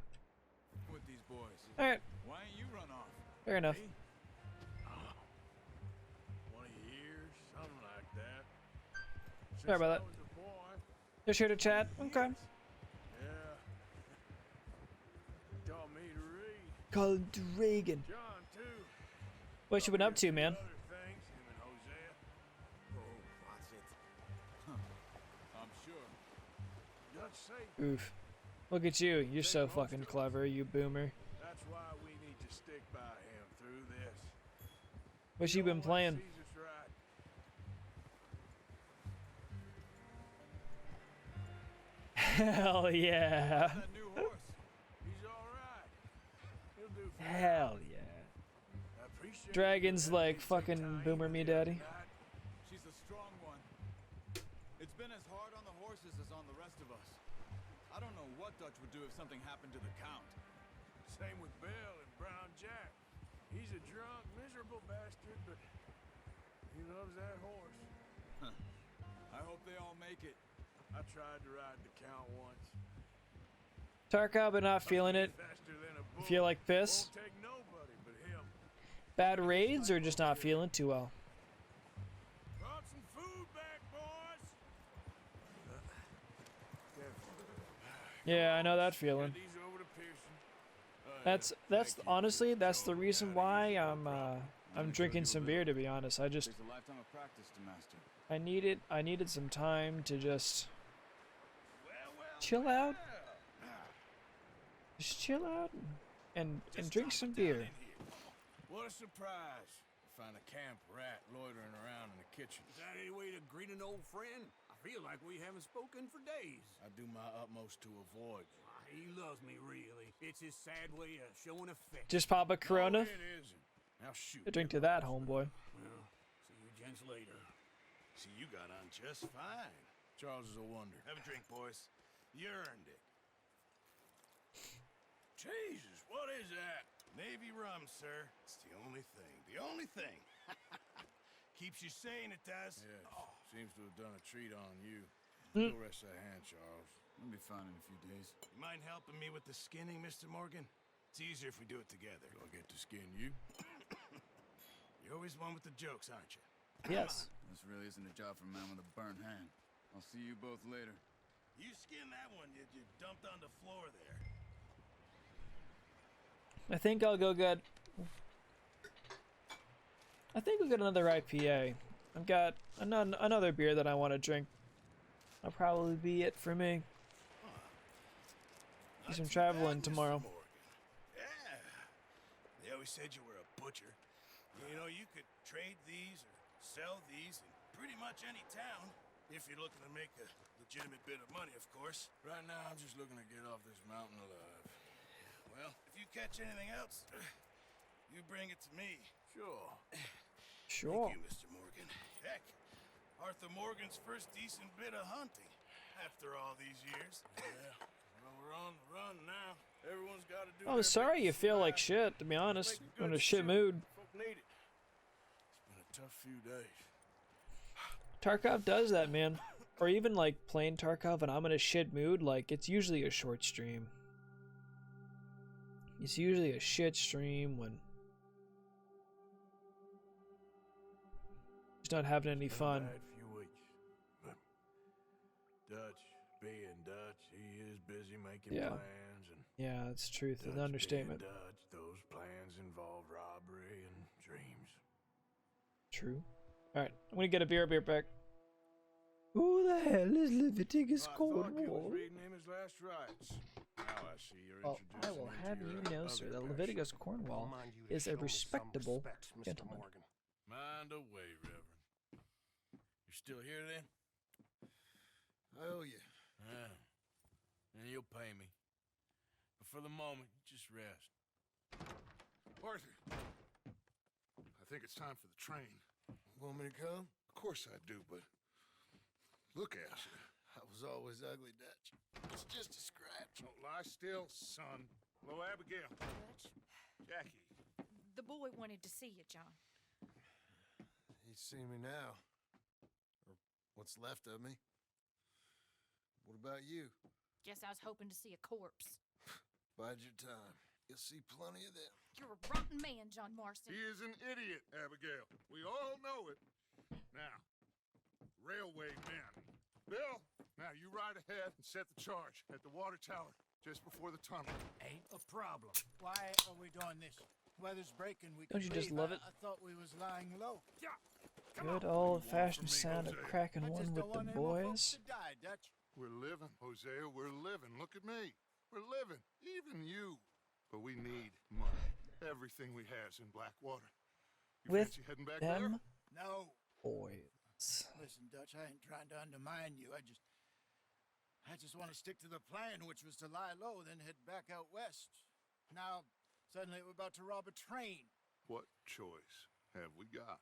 been with these boys? All right, Why ain't you run off? fair enough. Me? 20 years, something like that. Sorry about Since I that. was a boy. Just here to chat. Okay. Yeah. Taught me to read. Called Reagan. John too. What you been up to, man? Other things, him and Hosea. Oh, what's it? I'm sure. Dutch say Oof. Look at you. You're so fucking clever, you boomer. that's why we need to stick by him through this. What you been No one playing? sees us right. Hell yeah. That new horse. He's all right. He'll do for Hell yeah. I appreciate Dragon's you. like Take fucking time boomer me the other daddy. night. She's a strong one. It's been as hard on the horses as on the rest of us. I don't know what Dutch would do if something happened to the Count. Same with Bill and Brown Jack. He's a drunk, miserable bastard, but he loves that horse. I hope they all make it. I tried to ride the Count once. Tarkov, but not feeling it. Faster than a bull. Feel like piss? Won't take nobody but him. Bad raids or just not feeling too well? Brought some food back, boys. Yeah, I know that feeling. Get these over to Pearson. That's honestly that's the reason why I'm drinking some beer, to be honest. I just Takes a lifetime of practice to master. I needed some time to just chill out. Just chill out and drink some beer. What a surprise. Find a camp rat loitering around in the kitchen. Is that any way to greet an old friend? I feel like we haven't spoken for days. I do my utmost to avoid you. He loves me, really. It's his sad way of showing affection. Just pop a Corona. No, it isn't. Now shoot. Drink to that, homeboy. Well, see you gents later. See, you got on just fine. Charles is a wonder. Have a drink, boys. You earned it. Jesus, what is that? Navy rum, sir. It's the only thing. The only thing. Keeps you sane, it does. Yeah, seems to have done a treat on you. Go rest that hand, Charles. I'll be fine in a few days. You mind helping me with the skinning, Mr. Morgan? It's easier if we do it together. Do I get to skin you? You're always one with the jokes, aren't you? Yes. This really isn't a job for a man with a burnt hand. I'll see you both later. You skinned that one you dumped on the floor there. I think I'll go get... I think we'll get another IPA. I've got another beer that I want to drink. That'll probably be it for me. Do some traveling tomorrow. Yeah. They always said you were a butcher. You know, you could trade these or sell these in pretty much any town. If you're looking to make a legitimate bit of money, of course. Right now, I'm just looking to get off this mountain alive. Well, if you catch anything else, you bring it to me. Sure. Sure. Thank you, Mr. Morgan. Heck, Arthur Morgan's first decent bit of hunting after all these years. Yeah. Well, we're on the run now. Everyone's got to do. I'm sorry you feel like shit, to be honest. I'm in a shit mood. Folk need it. It's been a tough few days. Tarkov does that, man. Or even like playing Tarkov and I'm in a shit mood, like it's usually a short stream. It's usually a shit stream when just not having any fun. Bad few weeks, but Dutch, being Dutch, he is busy making plans, and yeah, that's truth. It's Dutch an understatement. being Dutch, those plans involve robbery and dreams. True. All right, I'm gonna get a beer back. Who the hell is Leviticus Cornwall? Reading him his last rites. Now I see you're Well, I introducing will me to have your you know, sir, other that passion. Leviticus Cornwall is a respectable gentleman. Mind away, Reverend. You're still here then? I owe you. Yeah. And you'll pay me. But for the moment, just rest. Arthur, I think it's time for the train. Want me to come? Of course I do, but look at you. I was always ugly, Dutch. It's just a scratch. Don't lie still, son. Hello, Abigail. Dutch, Jackie. the boy wanted to see you, John. He's seen me now. Or what's left of me. What about you? Guess I was hoping to see a corpse. Bide your time. You'll see plenty of them. You're a rotten man, John Marston. He is an idiot, Abigail. We all know it. Now, railway men. Bill, now you ride ahead and set the charge at the water tower just before the tunnel. Ain't a problem. Why are we doing this? Weather's breaking. We Don't you just love it? I thought we was lying low. Yeah. Good old-fashioned sound of cracking one with the boys. To die, Dutch. We're living, Hosea, we're living. Look at me. We're living. Even you. But we need money. Everything we has in Blackwater. You With fancy heading back them there? No. boys. Listen, Dutch, I ain't trying to undermine you. I just want to stick to the plan, which was to lie low, then head back out west. Now, suddenly we're about to rob a train. What choice have we got?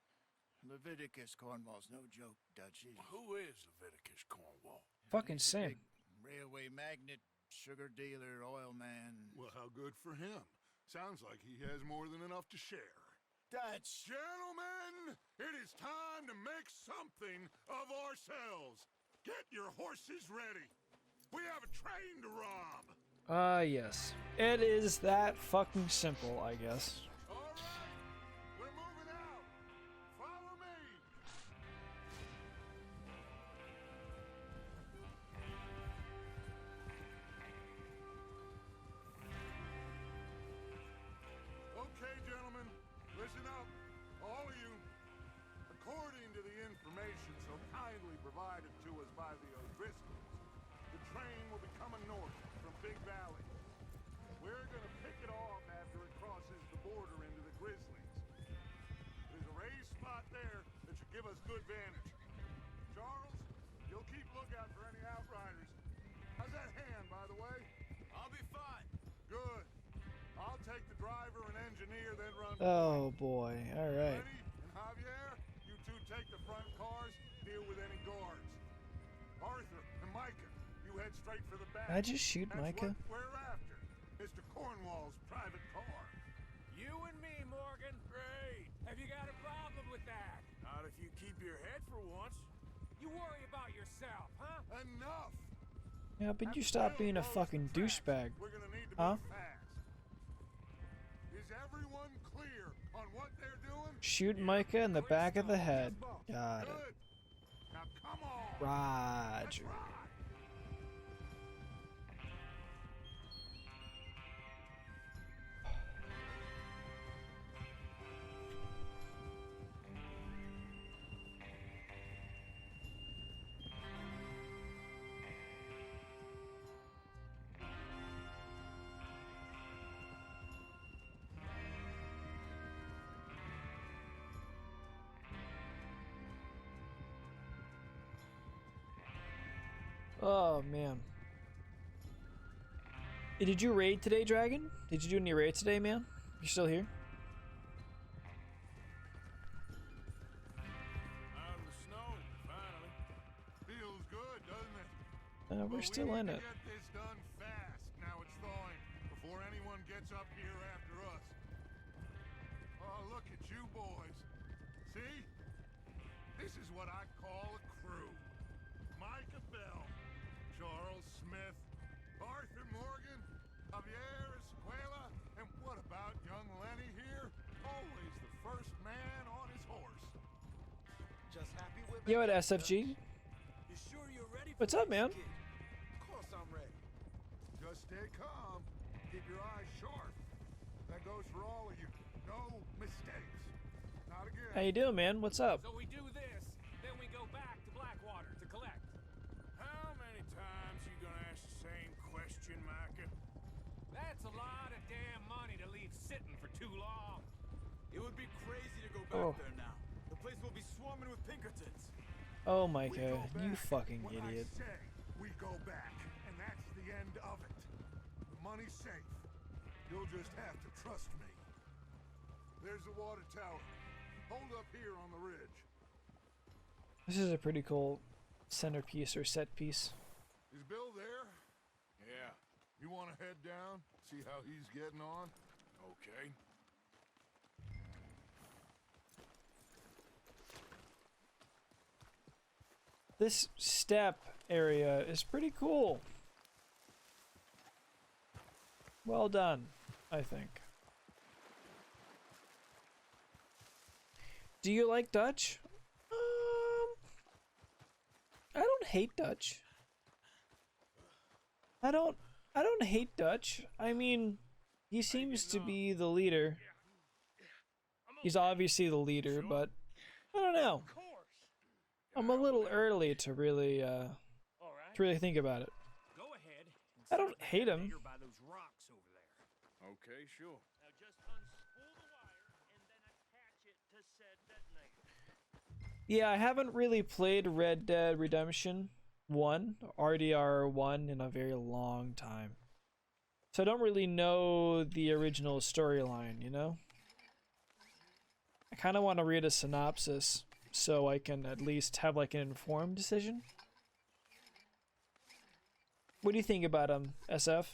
Leviticus Cornwall's no joke, Dutch. Who is Leviticus Cornwall? Fucking He's a same. big railway magnate, sugar dealer, oil man. Well, how good for him. Sounds like he has more than enough to share. Dutch! Gentlemen, it is time to make something of ourselves. Get your horses ready. We have a train to rob. Yes. It is that fucking simple, I guess. All right, we're moving out. Follow me. Okay, gentlemen, listen up, all of you. According to the information so kindly provided to us by the O'Driscolls, the train will be coming north from Big Valley. We're gonna pick it off after it crosses the border into the Grizzlies. There's a raised spot there that should give us good vantage. Charles, you'll keep lookout for any outriders. How's that hand, by the way? I'll be fine. Good. I'll take the driver and engineer, then run. Oh boy. All right. Ready? And Javier, you two take the front cars, deal with any guards. Arthur and Micah, you head straight for the back. Did I just shoot That's Micah? what we're after. Mr. Cornwall's private car. You and me, Morgan. Great. Have you got a problem with that? Not if you keep your head for once. You worry about yourself, huh? Enough. Yeah, but you stop being a fucking douchebag. We're gonna need to Huh? move fast. Is everyone clear on what they're doing? Shoot Micah in the back of the head. Got it. Good. Now come on. Roger. Oh man. Hey, did you raid today, Dragon? Did you do any raids today, man? You still here? Out of the snow, finally. Feels good, doesn't it? We're But still we in need it. to get this done fast. Now it's thawing before anyone gets up here after us. Oh, look at you boys. See? This is what I call a crew. Micah Bell, Charles Smith, Arthur Morgan, Javier Escuela, and what about young Lenny here? Always the first man on his horse. Just happy we're Yo, at back, SFG. You sure you're ready for What's up, this, man? kid? Of course I'm ready. Just stay calm. Keep your eyes sharp. That goes for all of you. No mistakes. Not again. How you doing, man? What's up? So we do this, then we go back to Blackwater to collect. How many times you gonna ask the same question, Micah? That's a lot of damn money to leave sitting for too long. It would be crazy to go back Oh. there now. The place will be swarming with Pinkertons. Oh, We Micah, go you back fucking when idiot. I say we go back, and that's the end of it. The money's safe. You'll just have to trust me. There's the water tower. Hold up here on the ridge. This is a pretty cool centerpiece or set piece. Is Bill there? Yeah. You want to head down, see how he's getting on? Okay. This step area is pretty cool. Well done, I think. Do you like Dutch? I don't hate Dutch. I don't hate Dutch. I mean, he seems to be the leader. He's obviously the leader, but I don't know. I'm a little early to really think about it. Go ahead. And I don't hate him. by those rocks over there. Okay, sure. Now just unspool the wire and then attach it to said detonator. Yeah, I haven't really played Red Dead Redemption 1, RDR 1, in a very long time. So I don't really know the original storyline, you know? I kind of want to read a synopsis so I can at least have like an informed decision. What do you think about him, SF?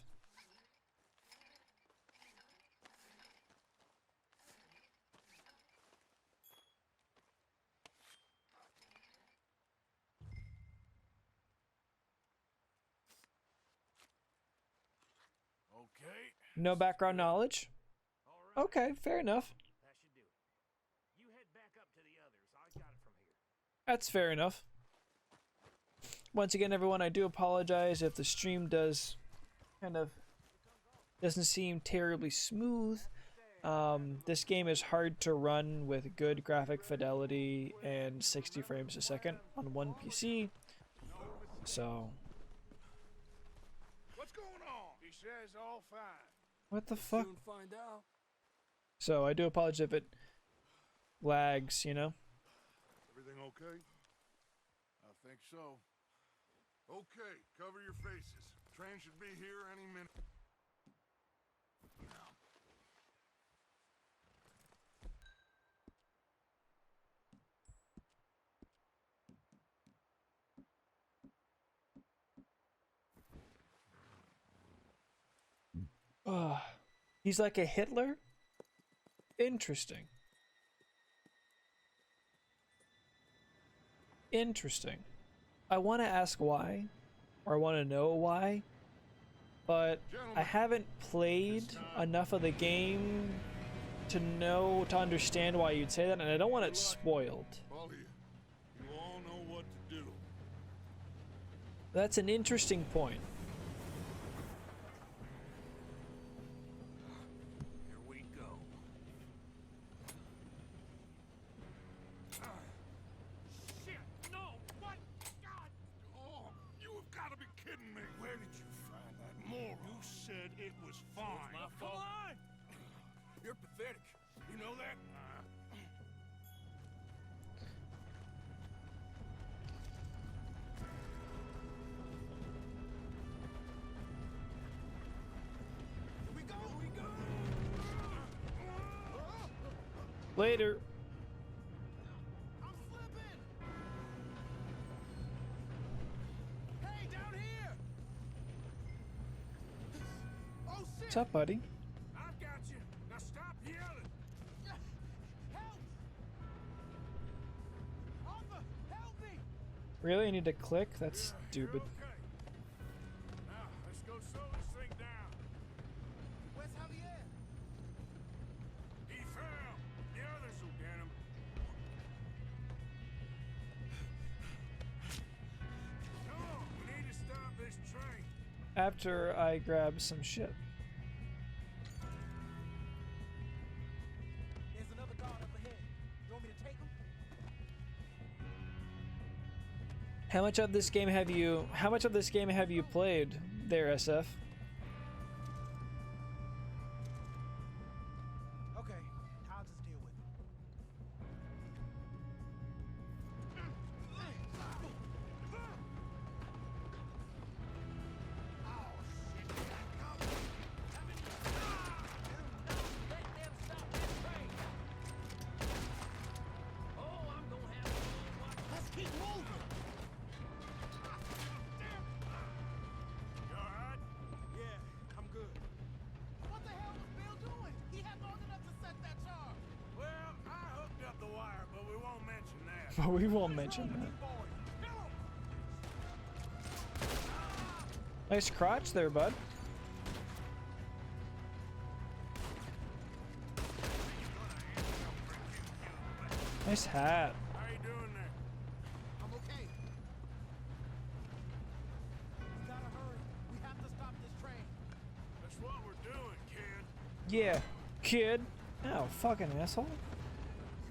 Okay. No background knowledge? Okay, fair enough. That should do it. You head back up to the others. I got it from here. That's fair enough. Once again, everyone, I do apologize if the stream does doesn't seem terribly smooth. This game is hard to run with good graphic fidelity and 60 frames a second on one PC. So, What's going on? He says all fine. what the fuck? Soon find out. So, I do apologize if it lags, you know? Everything okay? I think so. Okay, cover your faces. Train should be here any minute. He's like a Hitler? Interesting. Interesting. I want to ask why, or I want to know why, but I haven't played enough of the game to understand why you'd say that, and I don't want it spoiled. All of you. You all know what to do. That's an interesting point. Here we go. Shit! No! What? God! Oh, you have got to be kidding me! Where did you find that moron? You said it was fine. My Come fault. on! You're pathetic. You know that? Here we go! Here we go! Later. I'm slipping! Hey, down here! Oh, shit! What's up, buddy? I've got you. Now stop yelling. Help! Arthur, help me! Really? I need to click? That's stupid. Okay. Now, let's go slow this thing down. Where's Javier? He fell. The others will get him. Come on, we need to stop this train. After I grab some shit. There's another guard up ahead. You want me to take him? How much of this game have you played there, SF? Okay, I'll just deal with it. Let's keep moving. You alright? Yeah, I'm good. What the hell was Bill doing? He had long enough to set that charge. Well, I hooked up the wire, but we won't mention that. But we won't mention that. Nice crotch there, bud. Nice hat. How you doing there? I'm okay. We gotta hurry. We have to stop this train. That's what we're doing, kid. Yeah, kid. Oh, fucking asshole. You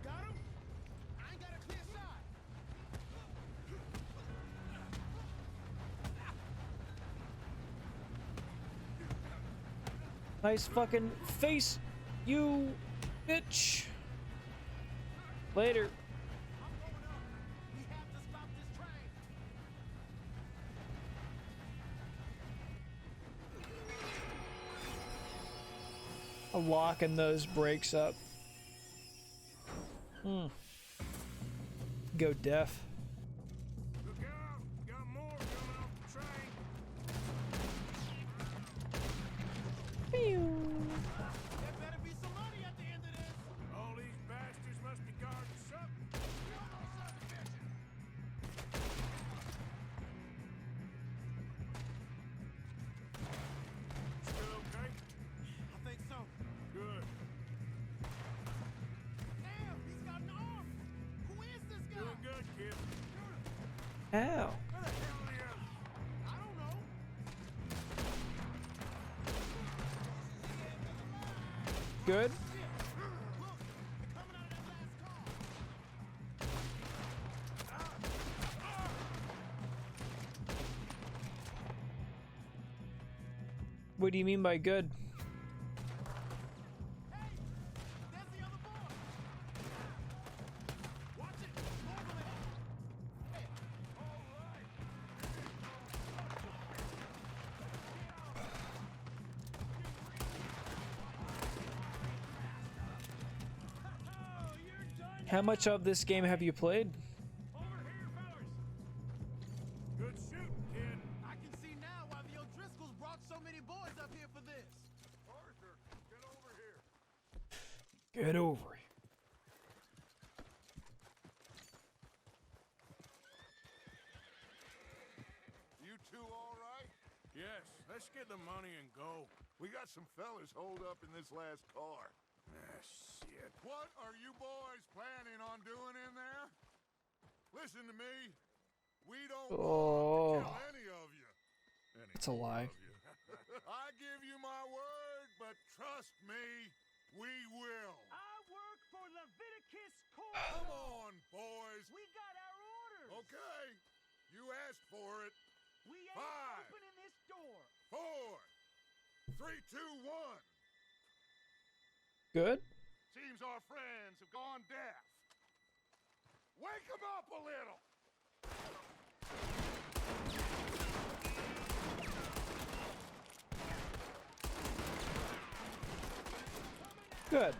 got him? I ain't got a clear shot. Nice fucking face, you bitch. Later. I'm going up. We have to stop this train. I'm locking those brakes up. Go deaf. Look out! We got more coming off the train. There better be some money at the end of this. All these bastards must be guarding something. We almost have the mission. Still okay? I think so. Good. Damn, he's got an arm. Who is this guy? Doing good, kid. Ow. Where the hell are the others? I don't know. Good. Look, they're coming out of that last car. What do you mean by good? Hey, there's the other boy. Watch it. More of them ahead. Hey, all right. Oh, you're done. How much of this game have you played? Over here, fellas. Good shooting, kid. I can see now why the O'Driscolls brought so many boys up here for this. Arthur, get over here. Get over it. You two all right? Yes, let's get the money and go. We got some fellas holed up in this last car. Ah, yet. What are you boys planning on doing in there? Listen to me. We don't want to kill any of you. It's a lie. I give you my word, but trust me, we will. I work for Leviticus Court. Come on, boys. We got our orders. Okay, you asked for it. We ain't 5, opening this door. 4, 3, 2, 1. Good. Seems our friends have gone deaf. Wake them up a little. Good.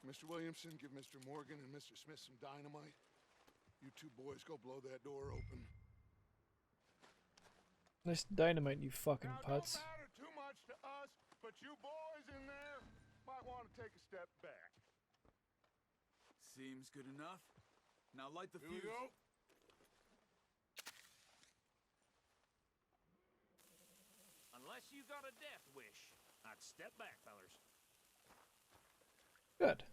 Mr. Williamson, give Mr. Morgan and Mr. Smith some dynamite. You two boys go blow that door open. Nice dynamite, you fucking putz. Don't matter too much to us, but you boys in there might want to take a step back. Seems good enough. Now light the Here we fuse. go. Unless you got a death wish, I'd step back, fellers. Good.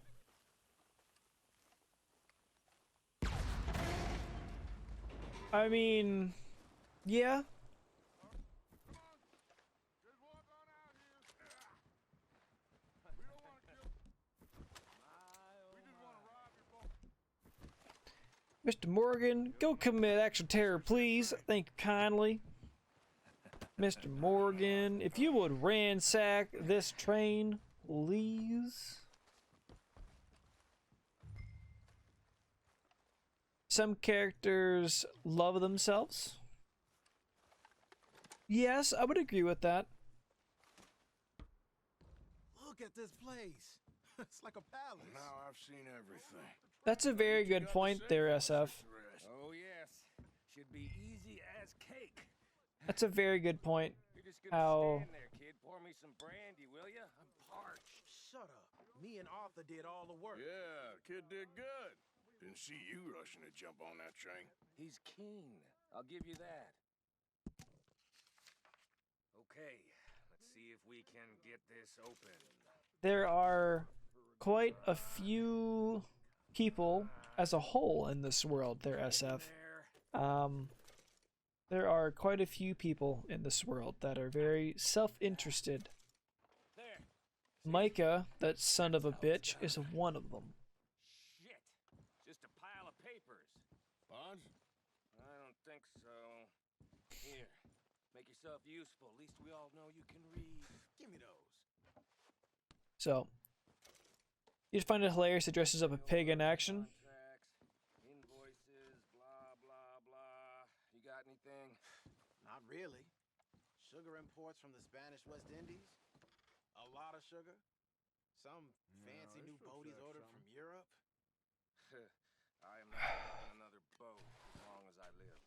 I mean, yeah. Mr. Morgan, go commit actual terror, please. Thank you kindly. Mr. Morgan, if you would ransack this train, please. Some characters love themselves. Yes, I would agree with that. Look at this place. It's like a palace. Now I've seen everything. That's a very good point there, SF. Oh, yes. Should be easy as cake. That's a very good point. You're just gonna How... stand there, kid. Pour me some brandy, will ya? I'm parched. Shut up. Me and Arthur did all the work. Yeah, kid did good. Didn't see you rushing to jump on that train. He's keen. I'll give you that. Okay, let's see if we can get this open. There are quite a few people as a whole in this world there, SF. There are quite a few people in this world that are very self-interested. There. Micah, that son of a bitch, is one of them. Shit. Just a pile of papers. Bonds? I don't think so. Here. Make yourself useful. At least we all know you can read. Give me those. So, you'd find it hilarious it dresses up a pig in action. Contracts, invoices, blah, blah, blah. You got anything? Not really. Sugar imports from the Spanish West Indies. A lot of sugar. Some fancy new boaties ordered from Europe. I am not having another boat as long as I live.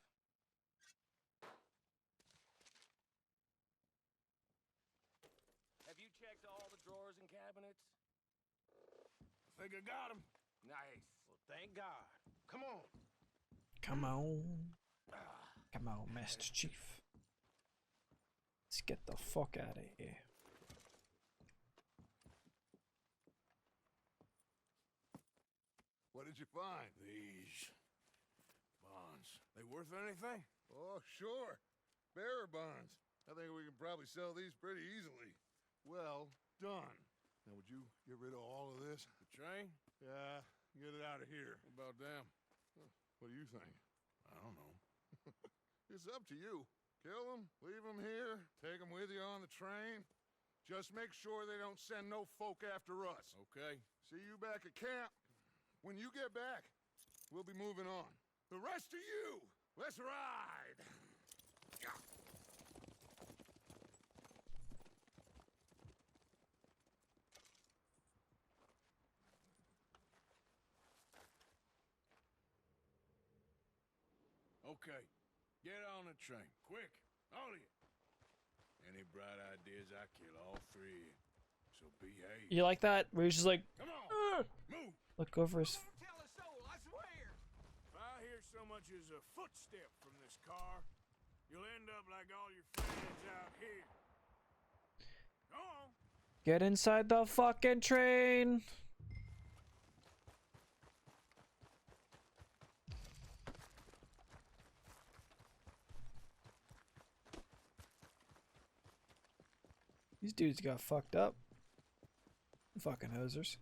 Have you checked all the drawers and cabinets? I think I got him. Nice. Well, thank God. Come on. Come on. Come on, Master Chief. Let's get the fuck out of here. What did you find? These bonds. They worth anything? Oh, sure. Bearer bonds. I think we can probably sell these pretty easily. Well done. Now, would you get rid of all of this? The train? Yeah, get it out of here. What about them? What do you think? I don't know. It's up to you. Kill them, leave them here, take them with you on the train. Just make sure they don't send no folk after us. Okay. See you back at camp. When you get back, we'll be moving on. The rest of you, let's ride! Okay, get on the train, quick, all of you. Any bright ideas, I kill all three. So behave. You like that? Where he's just like, Come on, move. look over his... Don't tell a soul, I swear. If I hear so much as a footstep from this car, you'll end up like all your friends out here. Go on, Get inside the fucking train. These dudes got fucked up. Fucking hosers.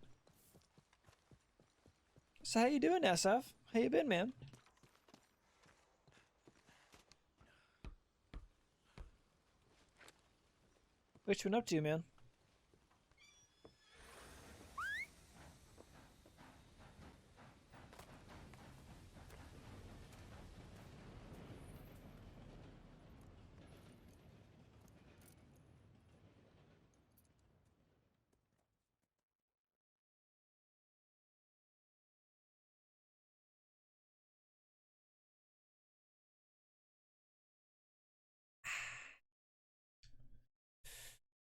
So how you doing, SF? How you been, man? What you been up to, man?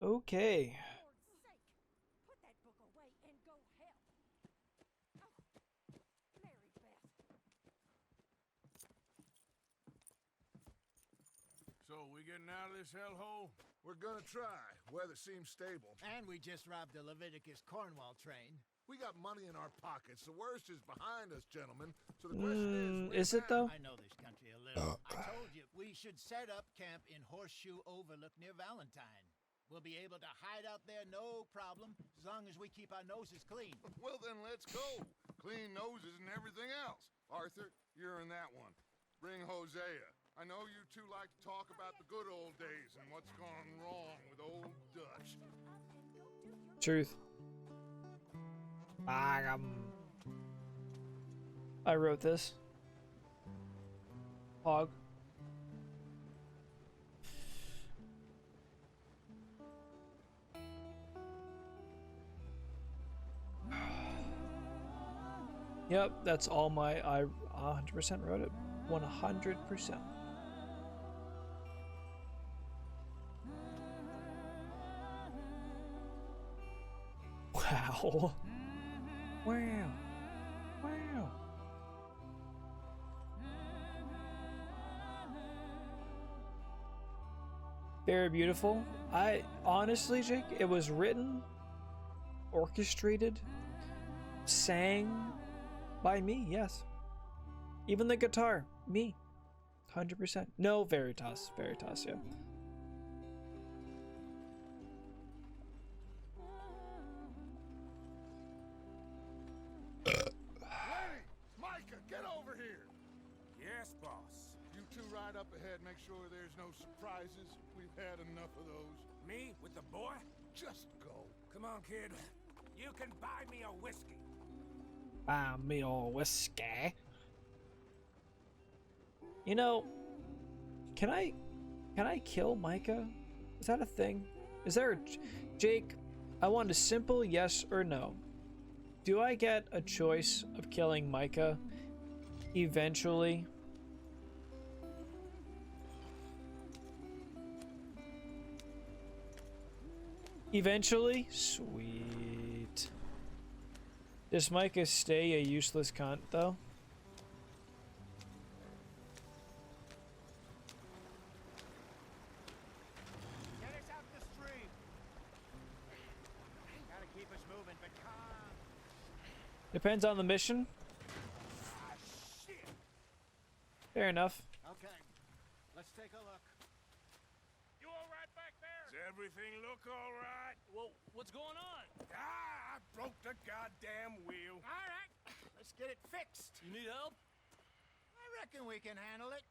Okay. Lord's sake! Put that book away and go help. Oh, Mary Beth. So, we getting out of this hellhole? We're gonna try. Weather seems stable. And we just robbed the Leviticus Cornwall train. We got money in our pockets. The worst is behind us, gentlemen. So the question Is it though? I know this country a little. I told you, we should set up camp in Horseshoe Overlook near Valentine. We'll be able to hide out there no problem, as long as we keep our noses clean. Well, then let's go. Clean noses and everything else. Arthur, you're in that one. Bring Hosea. I know you two like to talk about the good old days and what's gone wrong with old Dutch. Truth. I wrote this. Hog. Yep, that's all I 100% wrote it. 100%. Wow. Wow. Wow. Very beautiful. I honestly, Jake, it was written, orchestrated, sang by me, yes. Even the guitar, me. 100%. No, Veritas, yeah. Lenny! Micah, get over here! Yes, boss. You two ride up ahead, make sure there's no surprises. We've had enough of those. Me with the boy? Just go. Come on, kid. You can buy me a whiskey. Buy me a whiskey. You know, can I kill Micah? Is that a thing? Is there a... Jake, I want a simple yes or no. Do I get a choice of killing Micah eventually? Eventually? Sweet. Does Micah stay a useless cunt, though? Get us out the stream. Gotta keep us moving, but calm. Depends on the mission. Ah, shit! Fair enough. Okay, let's take a look. You all right back there? Does everything look all right? Well, what's going on? Ah, I broke the goddamn wheel. All right, let's get it fixed. You need help? I reckon we can handle it.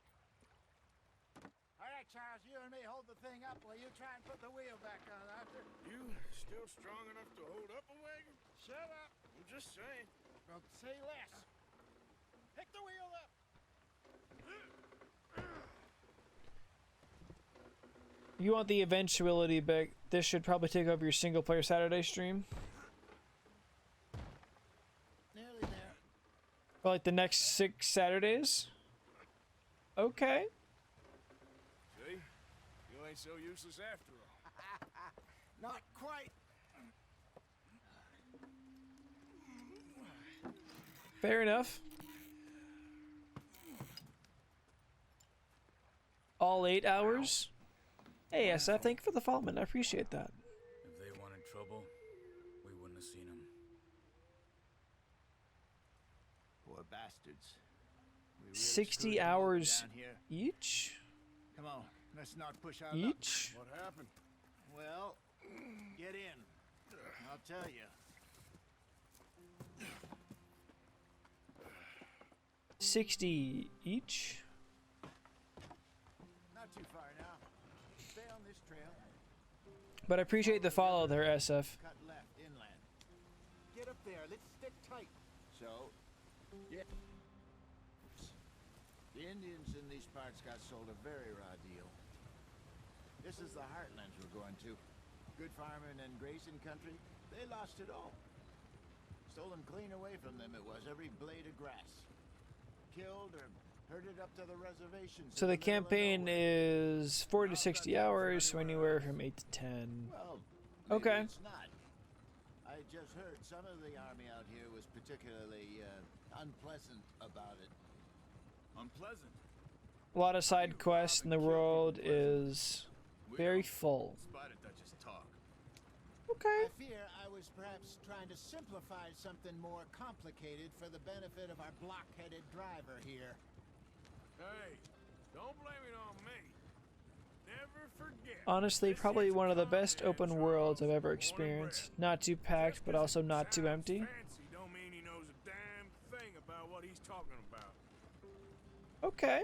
All right, Charles, you and me hold the thing up while you try and put the wheel back on, Arthur. You still strong enough to hold up a wagon? Shut up. I'm just saying. Well, say less. Pick the wheel up. You want the eventuality, but this should probably take over your single player Saturday stream. Nearly there. For like the next 6 Saturdays? Okay. See? You ain't so useless after all. Not quite. Fair enough. All 8 hours? Hey, SF, thank you for the follow, man. I appreciate that. If they wanted trouble, bastards. We really 60 screwed them over hours down here. each? Come on, let's not push our luck. Each? What happened? Well, get in. I'll tell you. 60 each? Not too far now. Stay on this trail. But I appreciate the follow there, SF. Cut left inland. Get up there. Let's stick tight. So, yeah. The Indians in these parts got sold a very raw deal. This is the heartlands we're going to. Good farming and grazing country. They lost it all. Stolen clean away from them it was, every blade of grass. Killed or herded up to the reservations. So the campaign is 40 to 60 hours, so anywhere from 8 to 10. Well, Okay. it's not. I just heard some of the army out here was particularly unpleasant about it. Unpleasant. A lot of side quests, and the world is very full. Spider Duchess talk. Okay. I fear I was perhaps trying to simplify something more complicated for the benefit of our block-headed driver here. Hey, don't blame it on me. Never forget. Honestly, this probably here's a one of the common best man, open Charles, worlds I've ever born and experienced. bred. Not too packed, Just but 'cause also it not too sounds empty. Fancy don't mean he knows a damn thing about what he's talking about. Okay.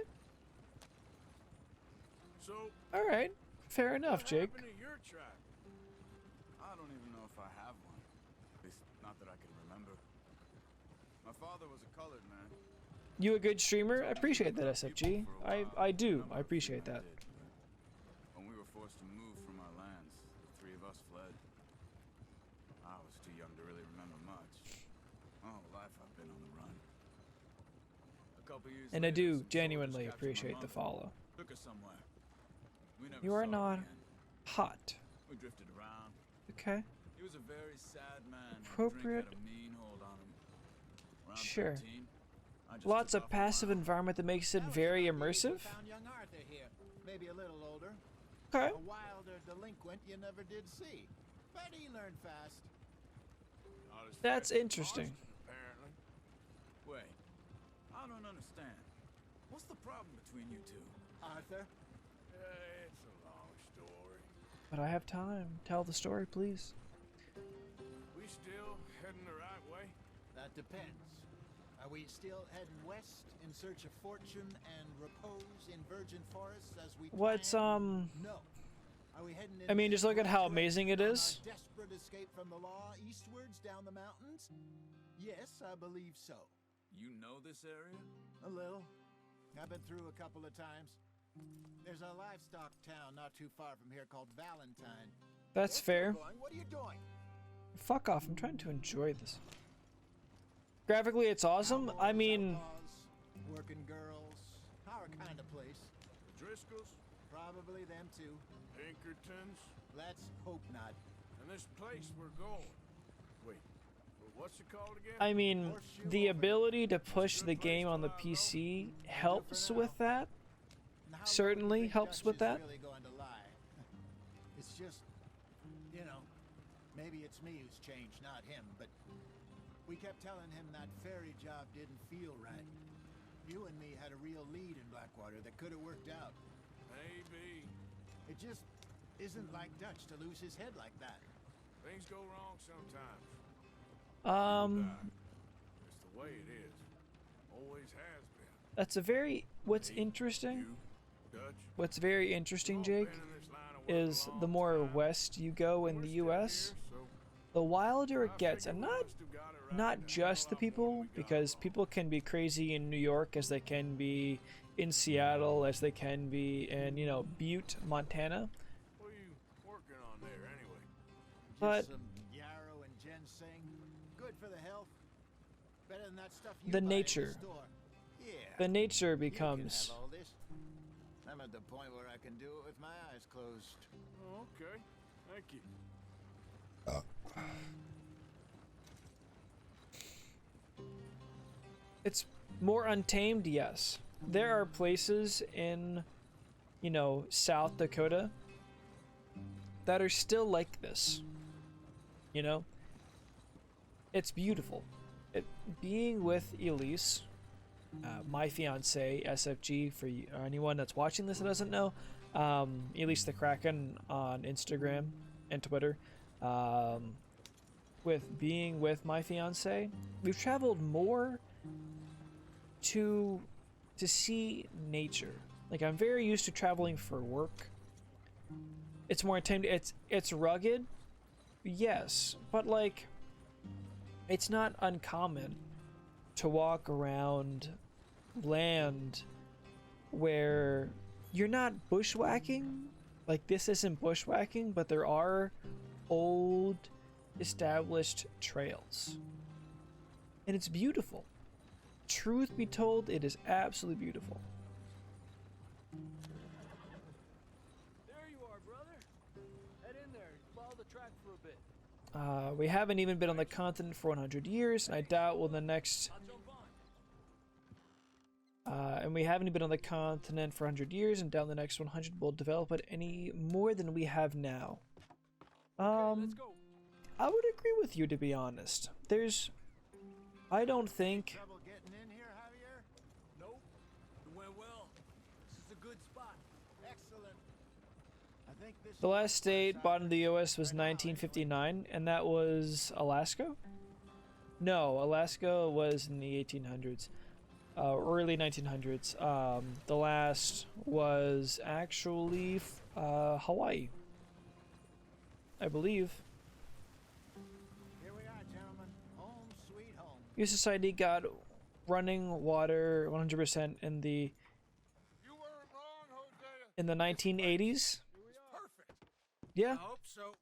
So, Alright. Fair enough, what Jake. happened to your tribe? I don't even know if I have one. At least, not that I can remember. My father was a colored man. You a good streamer? I appreciate that, SFG. I do. I appreciate that. When we were forced to move from our lands, the three of us fled. I was too young to really remember much. My whole life I've been on the run. A couple years And I later, do some soldiers genuinely captured my appreciate the mother, follow. Took her somewhere. We never You are saw her not again. hot. We drifted around. Okay. He was a very sad man. Appropriate. Drink had a mean hold on him. Around Sure. 13, I just Lots took of off on my passive own. environment that makes it That was very about the age we immersive. found young Arthur here. Maybe a little older. Okay. A wilder delinquent you never did see. But he learned fast. Not as That's fast as interesting. Boston, apparently. Wait, I don't understand. What's the problem between you two? Arthur? It's a long story. But I have time. Tell the story, please. We still heading the right way? That depends. Are we still heading west in search of fortune and repose in virgin forests as we What's, planned? No. Are we heading I mean, in just look at how direction amazing it on our is. desperate escape from the law eastwards down the mountains? Yes, I believe so. You know this area? A little. I've been through a couple of times. There's a livestock town not too far from here called Valentine. That's If fair. you're going, what are you doing? Fuck off. I'm trying to enjoy this. Graphically, it's awesome. I Cowboys, mean, outlaws, working girls, our kind of place. The Driscolls? Probably them too. Pinkertons? Let's hope not. And this place we're going. Wait, what's it called again? I mean, the ability to push the game on the PC helps with that. Now, Certainly the helps Dutch with is that. Really going to lie. It's just, you know, maybe it's me who's changed, not him. But we kept telling him that ferry job didn't feel right. You and me had a real lead in Blackwater that could have worked out. Maybe. It just isn't like Dutch to lose his head like that. Things go wrong sometimes. It's the way it is. Always has been. That's a very, what's Me, interesting, You, Dutch. what's very interesting, all Jake, been in this line of work a is the long more time. west you go in We're the still US, here, so the wilder I it gets, figure and we not must have got it right not and just the a lot more people, we got because wrong. people can be crazy in New York as they can be in Seattle, as they can be in, you know, Butte, Montana. What are you working on there anyway? But Just some yarrow and ginseng. Good for the health. Better than that stuff you the buy at nature, store. Yeah. the nature You can becomes, have all this. I'm at the point where I can do it with my eyes closed. Oh, okay. Thank you. it's more untamed, yes. There are places in, you know, South Dakota that are still like this. You know? It's beautiful. Being with Elise My Fiance SFG for anyone that's watching this that doesn't know. Elise the Kraken on Instagram and Twitter. With being with my fiance, we've traveled more to see nature. Like, I'm very used to traveling for work. It's more intended. It's rugged, yes, but like, it's not uncommon to walk around land where you're not bushwhacking. Like, this isn't bushwhacking, but there are old established trails, and it's beautiful. Truth be told, it is absolutely beautiful. There you are, brother. Head in there. Follow the track for a bit. We haven't even been on the continent for 100 years, and I doubt we'll the next. I'll jump on. And we haven't been on the continent for 100 years, and down the next 100 will develop it any more than we have now. Okay, let's go. I would agree with you, to be honest. I don't think. Trouble getting in here, Javier? Nope. It went well. This is a good spot. Excellent. I think this The last state bought in the U.S. was 1959, and that was Alaska? No, Alaska was in the 1800s. Early 1900s. The last was actually Hawaii, I believe. Here we are, gentlemen. Home sweet home. U.S. society got running water 100% in the You weren't wrong, Hosea. 1980s. Perfect. Yeah, I hope so.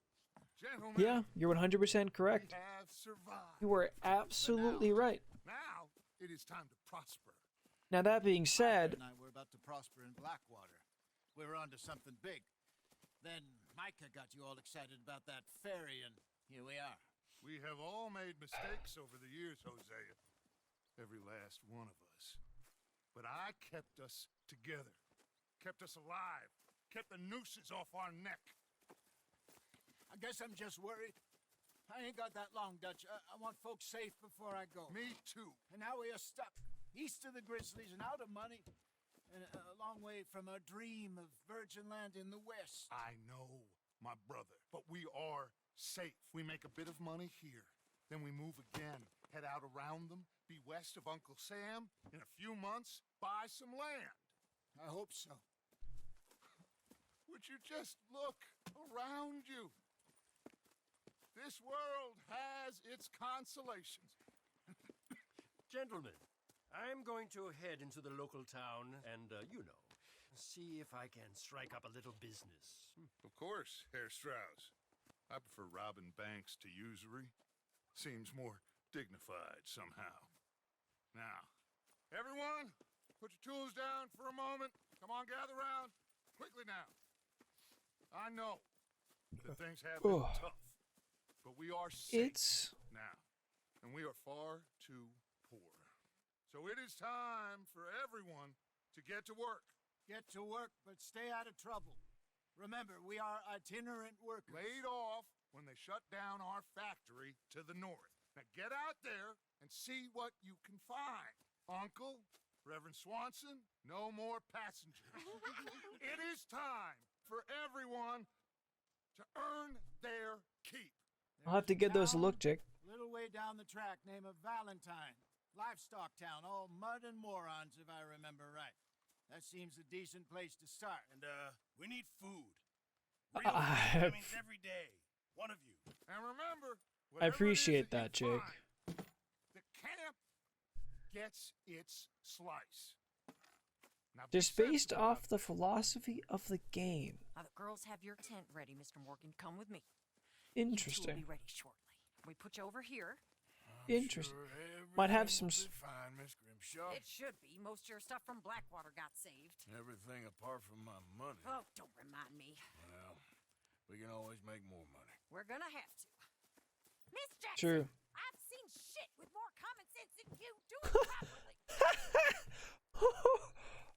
Gentlemen, yeah, you're 100% correct. we have survived. You are absolutely right. Now it is time to prosper. Now that being said, And I were about to prosper in Blackwater. We were onto something big. Then Micah got you all excited about that ferry, and here we are. We have all made mistakes over the years, Hosea. Every last one of us. But I kept us together. Kept us alive. Kept the nooses off our neck. I guess I'm just worried. I ain't got that long, Dutch. I want folks safe before I go. Me too. And now we are stuck east of the Grizzlies and out of money, and a long way from our dream of virgin land in the west. I know, my brother. But we are safe. We make a bit of money here. Then we move again. Head out around them. Be west of Uncle Sam. In a few months, buy some land. I hope so. Would you just look around you? This world has its consolations. Gentlemen, I'm going to head into the local town and, see if I can strike up a little business. Of course, Herr Strauss. I prefer robbing banks to usury. Seems more dignified somehow. Now, everyone, put your tools down for a moment. Come on, gather round. Quickly now. I know that things have been tough, but we are safe now, and we are far too poor. So it is time for everyone to get to work. Get to work, but stay out of trouble. Remember, we are itinerant workers. Laid off when they shut down our factory to the north. Now get out there and see what you can find. Uncle, Reverend Swanson, no more passengers. It is time for everyone to earn their keep. I'll have to get those a look, Jake. Little way down the track, name of Valentine. Livestock town, all mud and morons, if I remember right. That seems a decent place to start. And, we need food. Real food. That means every day. One of you. And remember, I appreciate that, you Jake. find, the camp gets its slice. Now be Just based sensible off the philosophy of the game. Now, the girls have your tent ready, Mr. Morgan. Come with me. You two will Interesting. be ready shortly. We put you over here. Interesting. Might have some. Fine, Miss Grimshaw. It should be. Most of your stuff from Blackwater got saved. Everything apart from my money. Oh, don't remind me. Well, we can always make more money. We're gonna have to. Miss Jackson, True. I've seen shit with more common sense than you. Do it properly.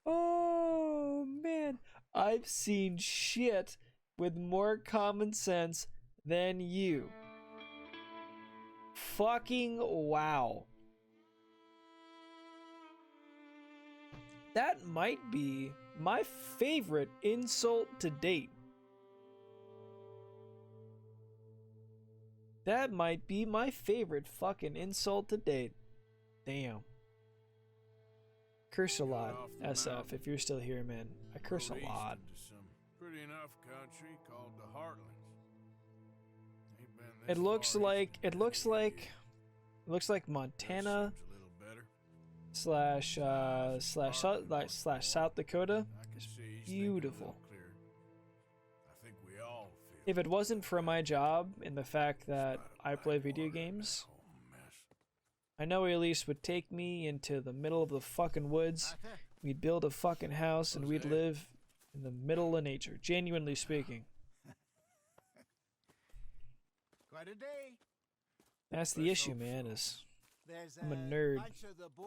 Oh man, I've seen shit with more common sense than you. Fucking wow. That might be my favorite insult to date. That might be my favorite fucking insult to date. Damn. Curse a lot, SF, if you're still here, man. I curse a lot. Some pretty enough country called the Heartlands. Ain't been It this looks far like east in it looks like Montana slash South Dakota. It's beautiful. I think we all feel If it wasn't for my job and the fact that I play video games, I know Elise would take me into the middle of the fucking woods. We'd build a fucking house and we'd live in the middle of nature, genuinely speaking. Quite a day. That's the issue, man, is I'm a nerd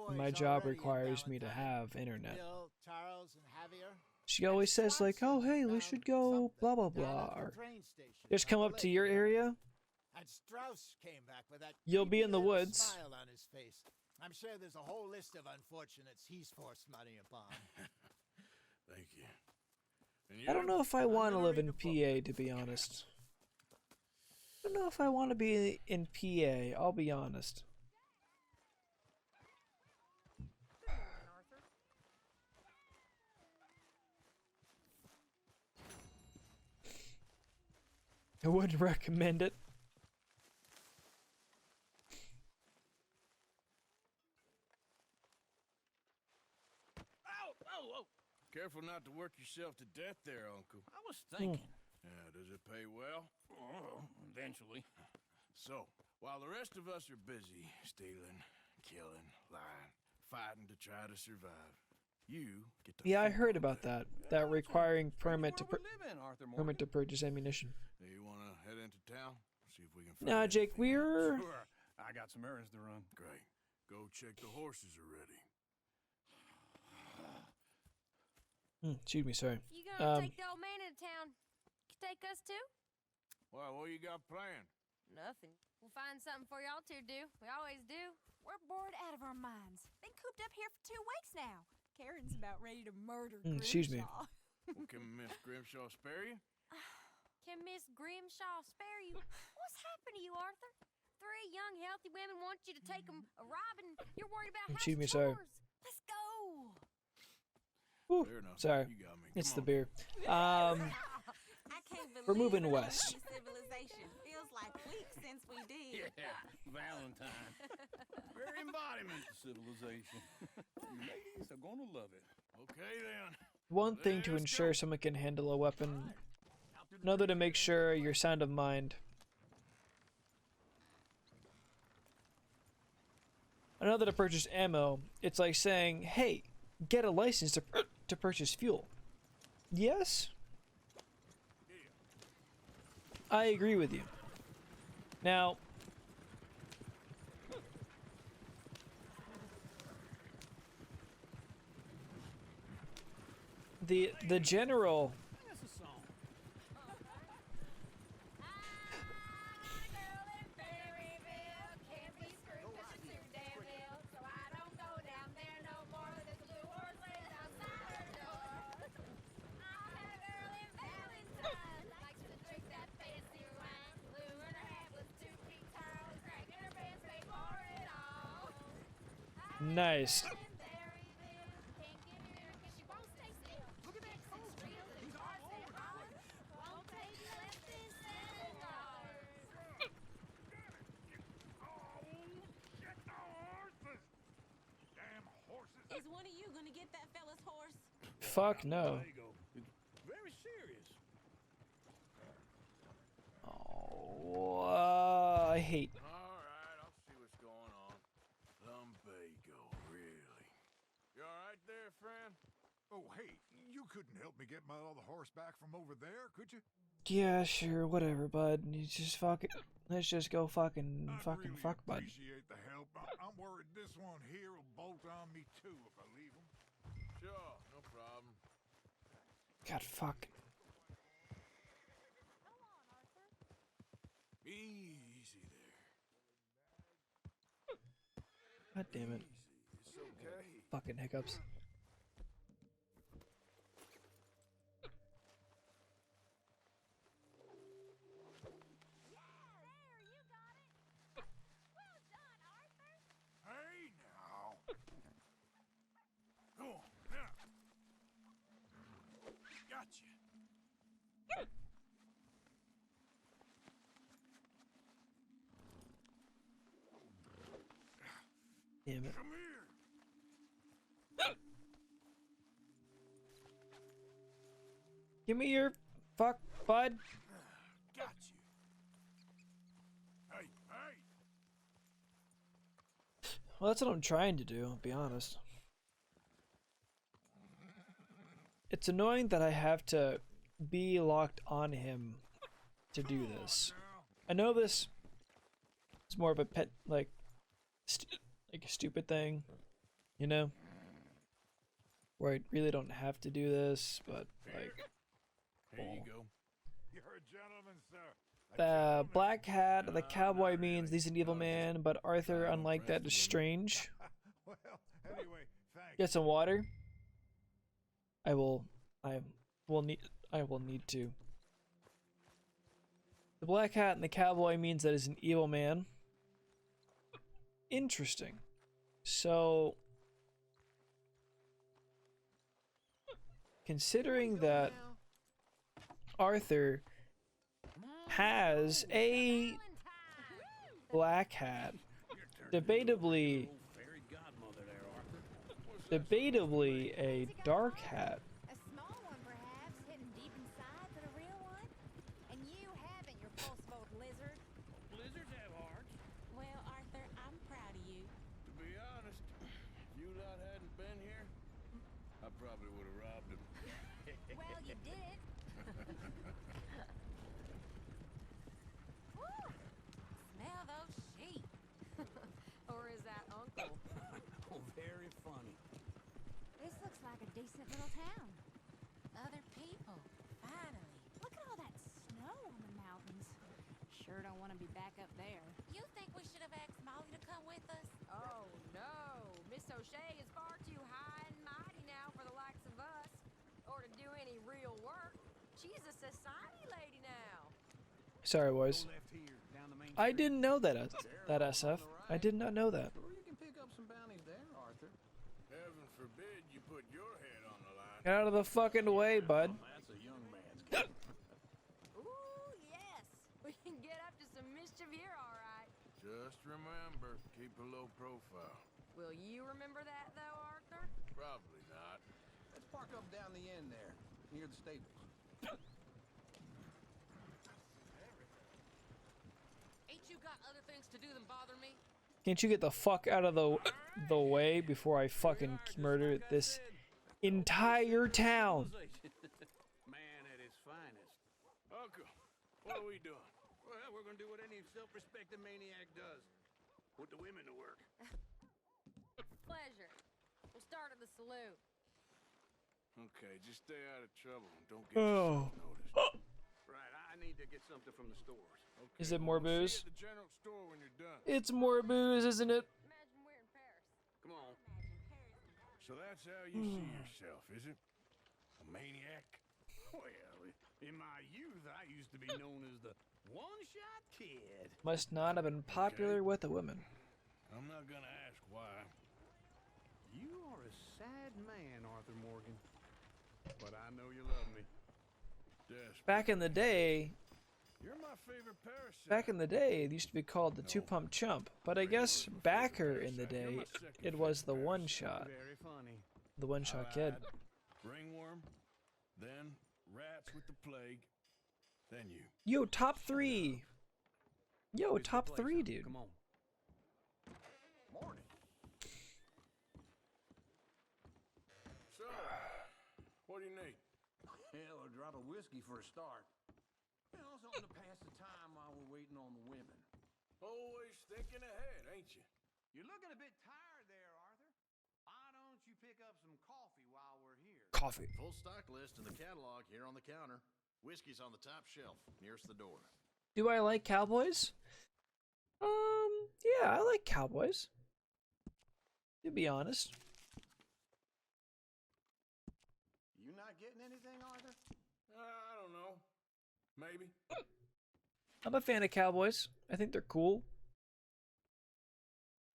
and my job requires me to have internet. Bill, Charles, and Javier. She always says like, oh hey, we should go blah blah blah, or just come up to your area. And Strauss came back with that You'll be in the creepy little woods. smile on his face. I'm sure there's a whole list of unfortunates he's forced money upon. Thank you. And I don't know if I want to live in PA, to be honest. I don't know if I want to be in PA, I'll be honest. I wouldn't recommend it. Careful not to work yourself to death there, Uncle. I was thinking. Yeah, does it pay well? Oh, eventually. So, while the rest of us are busy stealing, killing, lying, fighting to try to survive, you get to Yeah, I think heard on about that. That requiring permit to permit to purchase ammunition. Do you want to head into town? See if we can find Nah, Jake, anything we're Sure. I got some errands to run. Great. Go check the horses are ready. excuse me, sorry. You gonna Um, take the old man into town? Take us too? Well, what you got planned? Nothing. We'll find something for y'all to do. We always do. We're bored out of our minds. Been cooped up here for 2 weeks now. Karen's about ready to murder excuse me. Grimshaw. Well, can Miss Grimshaw spare you? Can Miss Grimshaw spare you? What's happened to you, Arthur? 3 young, healthy women want you to take them a robbing. You're worried about Excuse me, house sorry. chores. Let's go. Whew, Fair enough. sorry, You got me. it's Come the on. beer. I can't believe We're moving it. west. Civilization feels like weeks since we did. Yeah, Valentine. Very embodiment of civilization. You ladies are gonna love it. Okay, then. One thing to ensure someone can handle a weapon, another to make sure you're sound of mind. Another to purchase ammo. It's like saying, hey, get a license to purchase fuel. Yes? I agree with you. Now, the general That's a song. nice. Is one of you gonna get that fella's horse? Fuck no. There you go. It's very serious. Oh, I hate. All right, I'll see what's going on. Lumbago, really? You all right there, friend? Oh, hey, you couldn't help me get my other horse back from over there, could you? Yeah, sure, whatever, bud. You just fuck it. Let's just go fuck, bud. Appreciate the help. I'm worried this one here will bolt on me too if I leave him. Sure, no problem. God, fuck. Easy there. God damn it. Easy. It's okay. Fucking hiccups. Damn it. Come here. Give me your fuck, bud. Got you. Hey, hey. Well, that's what I'm trying to do, I'll be honest. It's annoying that I have to be locked on him to do this. I know this is more of a pet, like a stupid thing, you know? Where I really don't have to do this, but like... Here you go. You're a gentleman, sir. The black hat, the cowboy means he's an evil man, but Arthur, unlike that, is strange. Well, anyway, thanks. Get some water. I will need to. The black hat and the cowboy means that he's an evil man. Interesting. So, considering that Arthur has a black hat, debatably a dark hat. A small one, perhaps, hidden deep inside, but a real one? And you haven't, your pulse boat lizard. Lizards have hearts. Well, Arthur, I'm proud of you. To be honest, if you lot hadn't been here, I probably would have robbed him. Well, you did. Woo! Smell those sheep. Or is that Uncle? Oh, very funny. This looks like a decent little town. Other people. Finally. Look at all that snow on the mountains. Sure don't want to be back up there. You think we should have asked Molly to come with us? Oh no, Miss O'Shea is far too high and mighty now for the likes of us, or to do any real work. She's a society lady now. Sorry, boys. I didn't know that SF. I did not know that. Sure, you can pick up some bounties there, Arthur. Heaven forbid you put your head on the line. Get out of the fucking way, bud. That's a young man's game. Ooh, yes, we can get up to some mischief here, all right. Just remember, keep a low profile. Will you remember that, though, Arthur? Probably not. Let's park up down the end there, near the stables. Ain't you got other things to do than bother me? Can't you get the fuck out of the way before I fucking murder this entire town? Man at his finest. Uncle, what are we doing? Well, we're gonna do what any self-respecting maniac does. Put the women to work. Pleasure. We'll start at the saloon. Okay, just stay out of trouble and don't get Oh. yourself noticed. Right, I need to get something from the stores. Okay, Is it more well, we'll booze? see you at the general store when you're done. It's more booze, isn't it? Imagine we're in Paris. Come on. So that's how you see yourself, is it? A maniac? Well, in my youth, I used to be known as the one-shot kid. Must not have been popular with the women. I'm not gonna ask why. You are a sad man, Arthur Morgan. But I know you love me. Desperate. Back in the day, You're my favorite parasite. Back in the day, it used to be called the two-pump chump, but I guess backer in the day, it was the one-shot. Very funny. The one-shot kid. Ringworm, then rats with the plague, then you. Yo, top 3! Yo, Here's the top place, 3, huh? dude. Come on. Morning. So, what do you need? Hell, a drop of whiskey for a start. You know, something to pass the time while we're waiting on the women. Always thinking ahead, ain't you? You're looking a bit tired there, Arthur. Why don't you pick up some coffee while we're here? Coffee. Full stock list in the catalog here on the counter. Whiskey's on the top shelf, nearest the door. Do I like cowboys? Yeah, I like cowboys. To be honest. You not getting anything, Arthur? I don't know. Maybe. I'm a fan of cowboys. I think they're cool.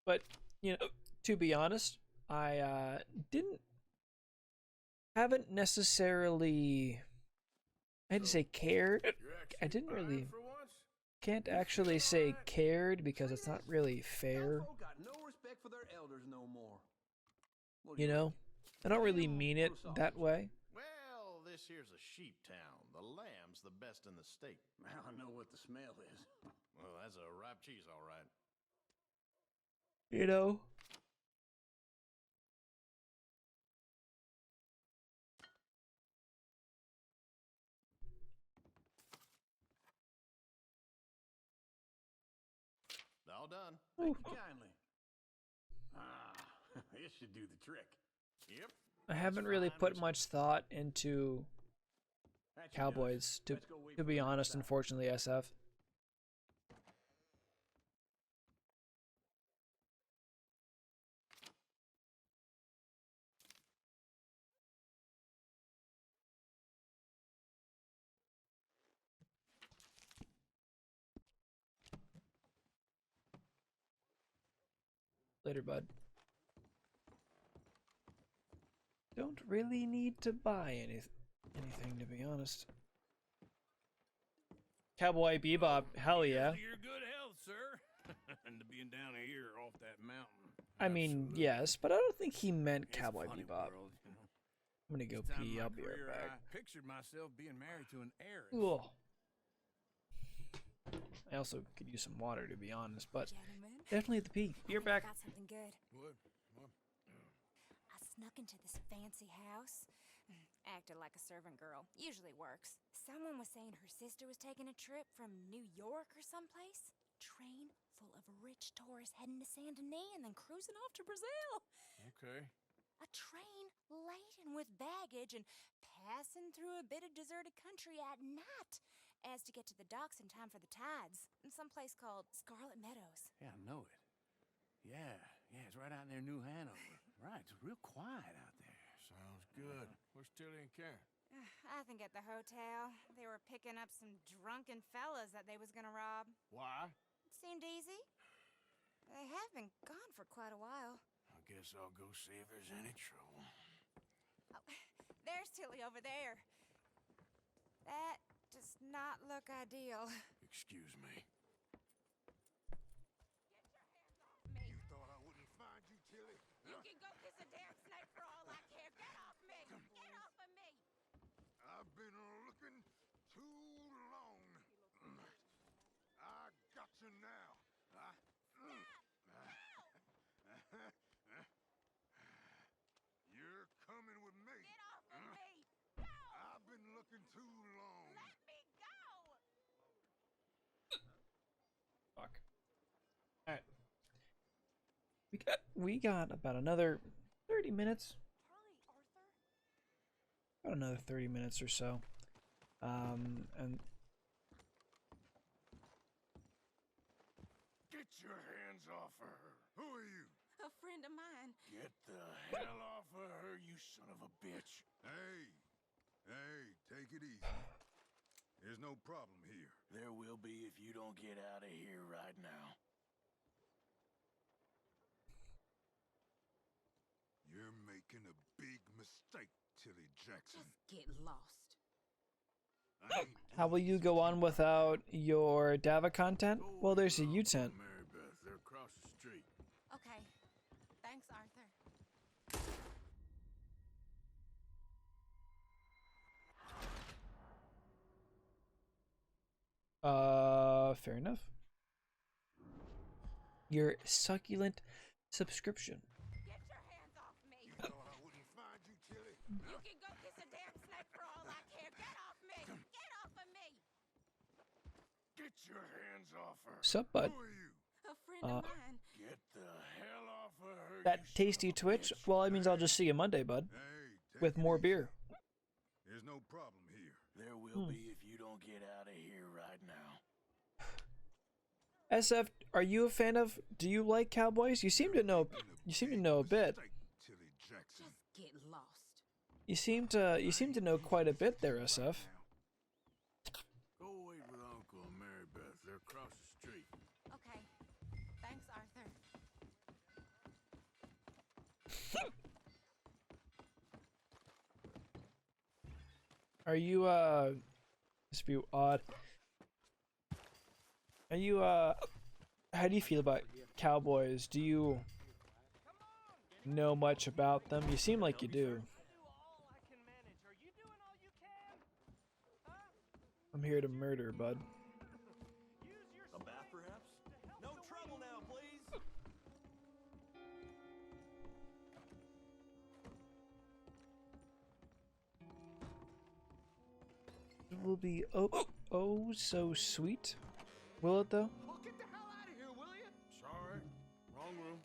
But, you know, to be honest, I haven't necessarily, I had to say cared. I didn't really, For once? can't actually say cared because it's not really fair. Got no respect respect for their elders no more. What do You know, I don't really mean it that way. Well, this here's a sheep town. The lamb's the best in the state. I know what the smell is. Well, that's a ripe cheese, all right. You know? All done. Thank you kindly. This should do the trick. Yep. I haven't really put much thought into Cowboys, to be honest, unfortunately, SF. Later, bud. Don't really need to buy anything, to be honest. Cowboy Bebop, hell yeah. To your good health, sir. And to being down here off that mountain. I mean, yes, but I don't think he meant It's a Cowboy funny Bebop. world, you know. I'm gonna go This time in pee. my I'll be right career, back. I pictured myself being married to an heiress. Ugh. I also could use some water, to be honest, but Gentlemen, definitely the pee. Be right back. got something good. What? I snuck into this fancy house. Acted like a servant girl. Usually works. Someone was saying her sister was taking a trip from New York or someplace. Train full of rich tourists heading to Saint Denis and then cruising off to Brazil. Okay. A train laden with baggage and passing through a bit of deserted country at night as to get to the docks in time for the tides in some place called Scarlet Meadows. Yeah, I know it. Yeah, it's right out near New Hanover. Right, it's real quiet out there. Sounds good. Where's Tilly and Karen? I think at the hotel. They were picking up some drunken fellas that they was gonna rob. Why? It seemed easy. They have been gone for quite a while. I guess I'll go see if there's any trouble. Oh, there's Tilly over there. That does not look ideal. Excuse me. You thought I wouldn't find you, Tilly? You can go kiss a damn snake for all I care. Get off me! Get off of me! I've been looking too long. I got you now. You're coming with me. Get off of me! Go! I've been looking too long. Let me go! Fuck. Alright. We got about another 30 minutes. Hurry, Arthur. About another 30 minutes or so. And Get your hands off of her. Who are you? A friend of mine. Get the hell off of her, you son of a bitch. Hey, take it easy. There's no problem here. There will be if you don't get out of here right now. You're making a big mistake, Tilly Jackson. Just get lost. I ain't how will you go on without your Dava content? Well, there's a U-tent. Mary Beth, they're across the street. Okay. Thanks, Arthur. Fair enough. Your succulent subscription. Get your hands off me! You thought I wouldn't find you, Tilly? You can go kiss a damn snake for all I care. Get off me! Get off of me! Get your hands off her. Sup, bud? Who are you? A friend of mine. Get the hell off of her. That you son tasty of a Twitch? bitch. Well, that means I'll just see you Monday, bud. Hey, take With it more easy. beer. There's no problem here. There will be if you don't get out of here right now. SF, are you a fan of? Do you like Cowboys? You seem to know. You seem to know a bit. Mistake, Tilly Jackson. Just get lost. You seem to. You seem to know quite a bit there, SF. Go wait with Uncle and Mary Beth. They're across the street. Okay. Thanks, Arthur. Are you this be odd. Are you how do you feel about Cowboys? Do you know much about them. You seem like you do. I'm here to murder, bud. A bath, perhaps? No trouble now, please. It will be oh so sweet. Will it though? Well, get the hell out of here, will you? Sorry, wrong room.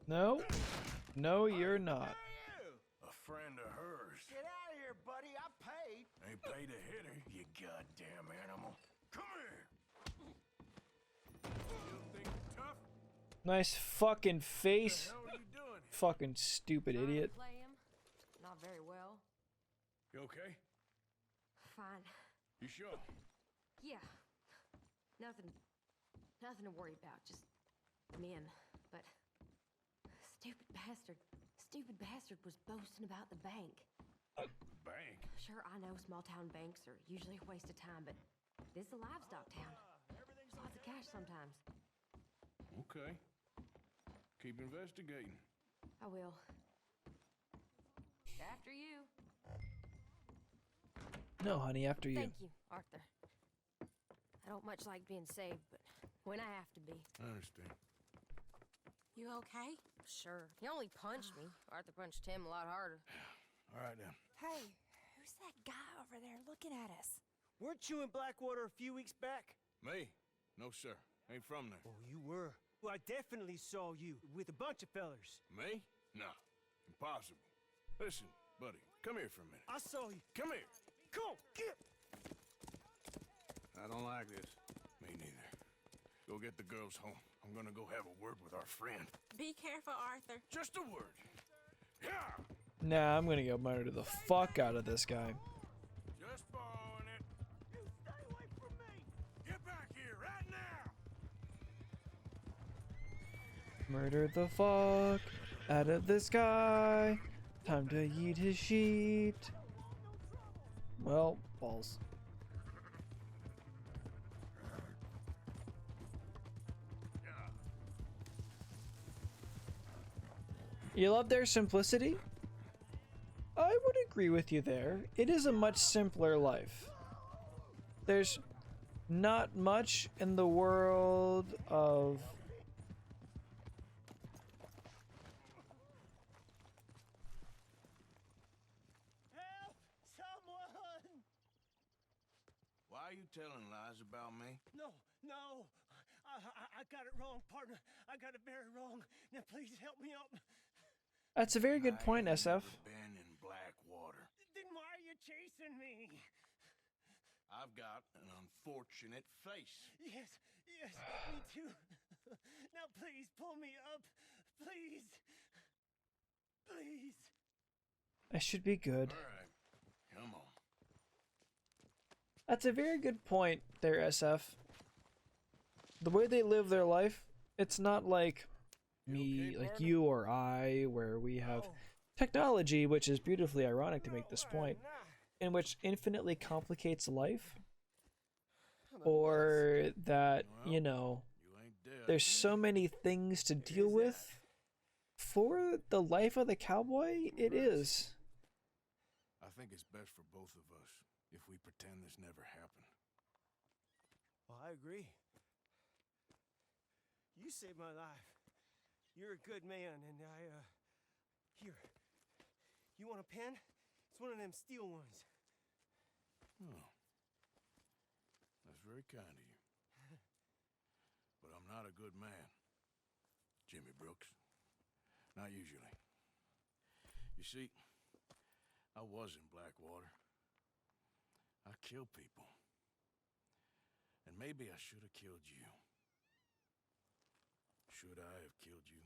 No? No, you're not. A friend of hers. Get out of here, buddy. I paid. Ain't paid to hit her, you goddamn animal. Come here. You think you're tough? Nice fucking face. What the hell are you doing? Fucking stupid Trying to idiot. play him. Not very well. You okay? Fine. You sure? Yeah. Nothing to worry about. Just men. But stupid bastard was boasting about the bank. Bank? Sure, I know small town banks are usually a waste of time, but this is a livestock town. There's lots of cash sometimes. Okay. Keep investigating. I will. After you. No, honey, after you. Thank you, Arthur. I don't much like being saved, but when I have to be. I understand. You okay? Sure. He only punched me. Arthur punched him a lot harder. All right, then. Hey, who's that guy over there looking at us? Weren't you in Blackwater a few weeks back? Me? No, sir. Ain't from there. Oh, you were. Well, I definitely saw you with a bunch of fellers. Me? No. Impossible. Listen, buddy, come here for a minute. I saw you. Come here. Come on, get! I don't like this. Me neither. Go get the girls home. I'm gonna go have a word with our friend. Be careful, Arthur. Just a word. Yeah! Nah, I'm gonna go murder the fuck out of this guy. Just borrowing it. You stay away from me! Get back here right now! Murder the fuck out of this guy. Time to eat his sheet. Well, balls. You love their simplicity? I would agree with you there. It is a much simpler life. There's not much in the world of Help! Someone! Why are you telling lies about me? No. I got it wrong, partner. I got it very wrong. Now please help me up. That's a very good point, I ain't SF. never been in Blackwater. Then why are you chasing me? I've got an unfortunate face. Yes, me too. Now please pull me up. Please. Please. I should be good. All right, come on. That's a very good point there, SF. The way they live their life, it's not like me, like you or I, where we have technology, which is beautifully ironic to make this point, in which infinitely complicates life, or that, you know, there's so many things to deal with. For the life of the cowboy, it is. I think it's best for both of us if we pretend this never happened. Well, I agree. You saved my life. You're a good man, and here. You want a pen? It's one of them steel ones. Oh. That's very kind of you. But I'm not a good man, Jimmy Brooks. Not usually. You see, I was in Blackwater. I killed people. And maybe I should have killed you. Should I have killed you,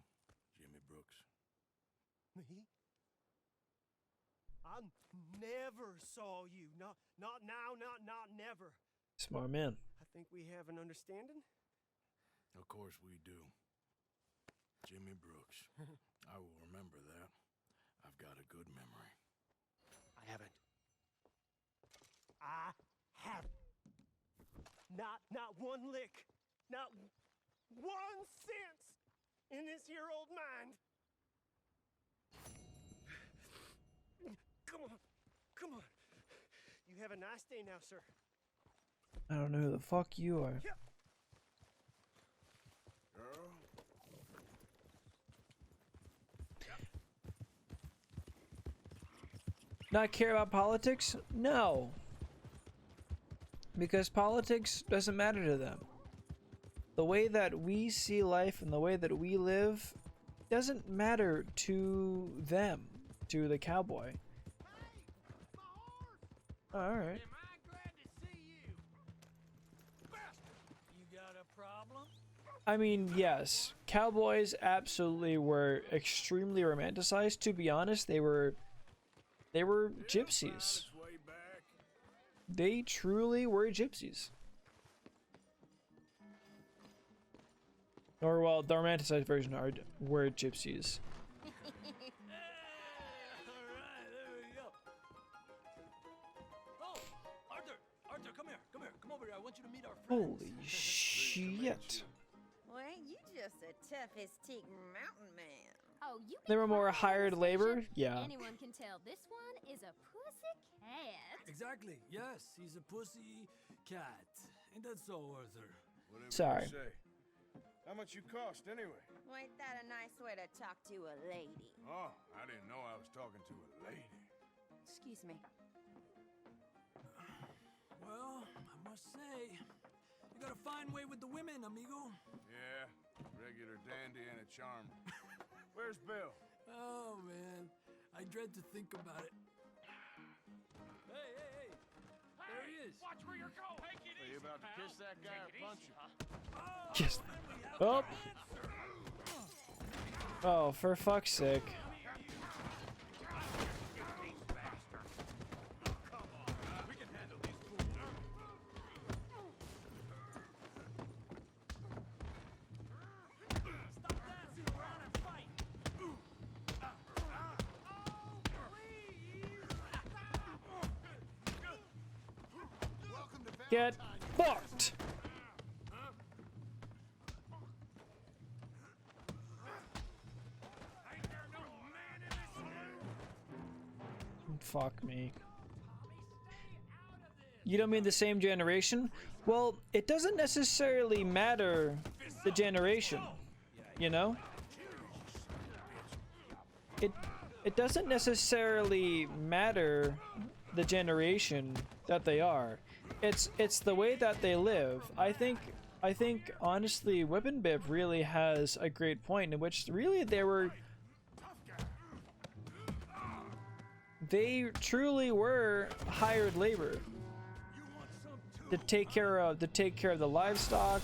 Jimmy Brooks? Me? I never saw you. Not now, not never. Smart man. I think we have an understanding. Of course we do. Jimmy Brooks. I will remember that. I've got a good memory. I haven't. I have not one lick, not 1 cent in this here old mine. Come on. You have a nice day now, sir. I don't know who the fuck you are. Girl. Not care about politics? No. Because politics doesn't matter to them. The way that we see life and the way that we live doesn't matter to them, to the cowboy. Alright. Am I glad to see you? Bastard! You got a problem? I mean, yes, cowboys absolutely were extremely romanticized. To be honest, they were gypsies. They truly were gypsies. Or, well, the romanticized version were gypsies. Alright, there we go. Oh, Arthur, come here. Come over here. I want you to meet our friends. Holy shit. Well, ain't you just the toughest teak mountain man? Oh, you They were more hired labor? Yeah. Anyone can tell this one is a pussy cat. Exactly. Yes, he's a pussy cat. Ain't that so, Arthur? Whatever Sorry. you say. How much you cost anyway? Well, ain't that a nice way to talk to a lady? Oh, I didn't know I was talking to a lady. Excuse me. Well, I must say, you got a fine way with the women, amigo. Yeah, regular dandy and a charm. Where's Bill? Oh, man. I dread to think about it. Hey! There he is. Watch where you're going. Take it Are you about to kiss that guy or punch him? Just. Oh! Oh, for fuck's sake. Get fucked! Fuck me. You don't mean the same generation? Well, it doesn't necessarily matter the generation, you know? It doesn't necessarily matter the generation that they are. It's the way that they live. I think honestly Whip and Bib really has a great point in which really they truly were hired labor to take care of the livestock,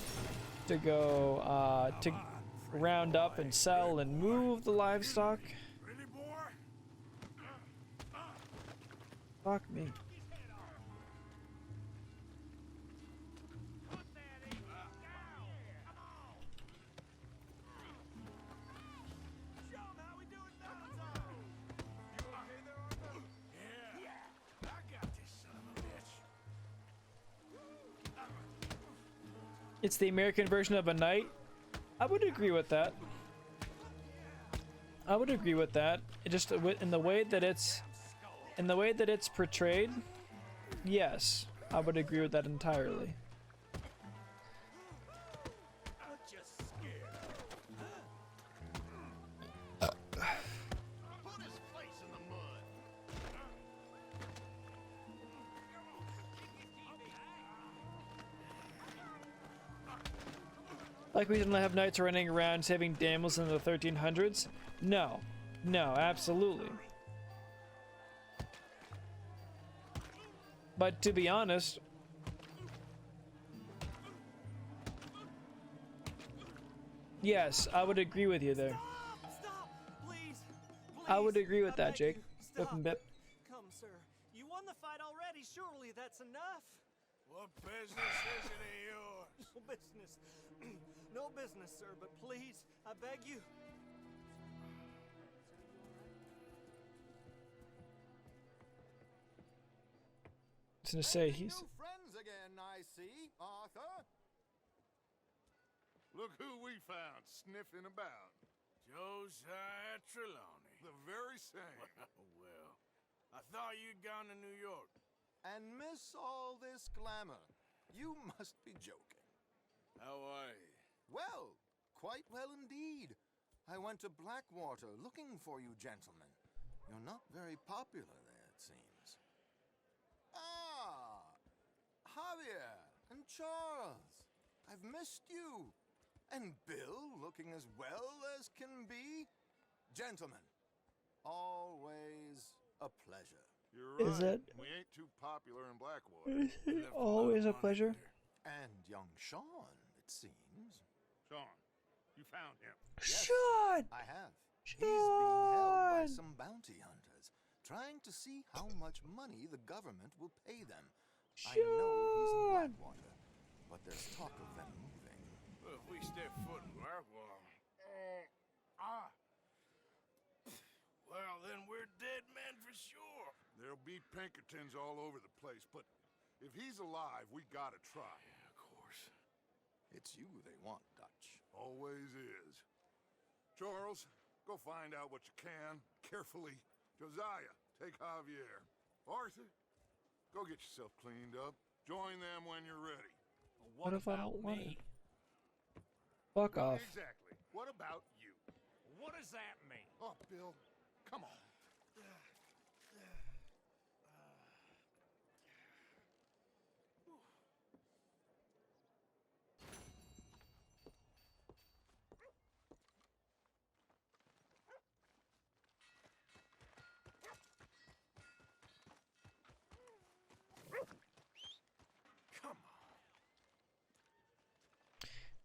to go to round up and sell and move the livestock. Fuck me. It's the American version of a knight. I would agree with that. I would agree with that. It just in the way that it's portrayed. Yes, I would agree with that entirely. Like we didn't have knights running around saving damsels in the 1300s? No. No, absolutely. But to be honest, yes, I would agree with you there. Stop! Please! I would agree with that, Jake. Stop. Whip and Bip. Come, sir. You won the fight already. Surely that's enough. What business is it of yours? No business. No business, sir, but please, I beg you. was gonna say Making he's. new friends again, I see, Arthur. Look who we found sniffing about. Josiah Trelawney. The very same. Well, I thought you'd gone to New York. And miss all this glamour. You must be joking. How are you? Well, quite well indeed. I went to Blackwater looking for you gentlemen. You're not very popular there, it seems. Ah! Javier and Charles. I've missed you. And Bill looking as well as can be. Gentlemen, always a pleasure. You're right. Is it? We ain't too popular in Blackwater. Always a pleasure. And young Sean, it seems. Sean, you found him. Yes, Sean! I have. He's being held by Sean! some bounty hunters, trying to see how much money the government will pay them. I know he's in Blackwater, but there's talk of them moving. Well, if we step foot in Blackwater... Well, then we're dead men for sure. There'll be Pinkertons all over the place, but if he's alive, we gotta try. Yeah, of course. It's you they want, Dutch. Always is. Charles, go find out what you can, carefully. Josiah, take Javier. Arthur, go get yourself cleaned up. Join them when you're ready. What if I don't want it? Fuck Not off. exactly. What about you? What does that mean? Oh, Bill, come on. Come on.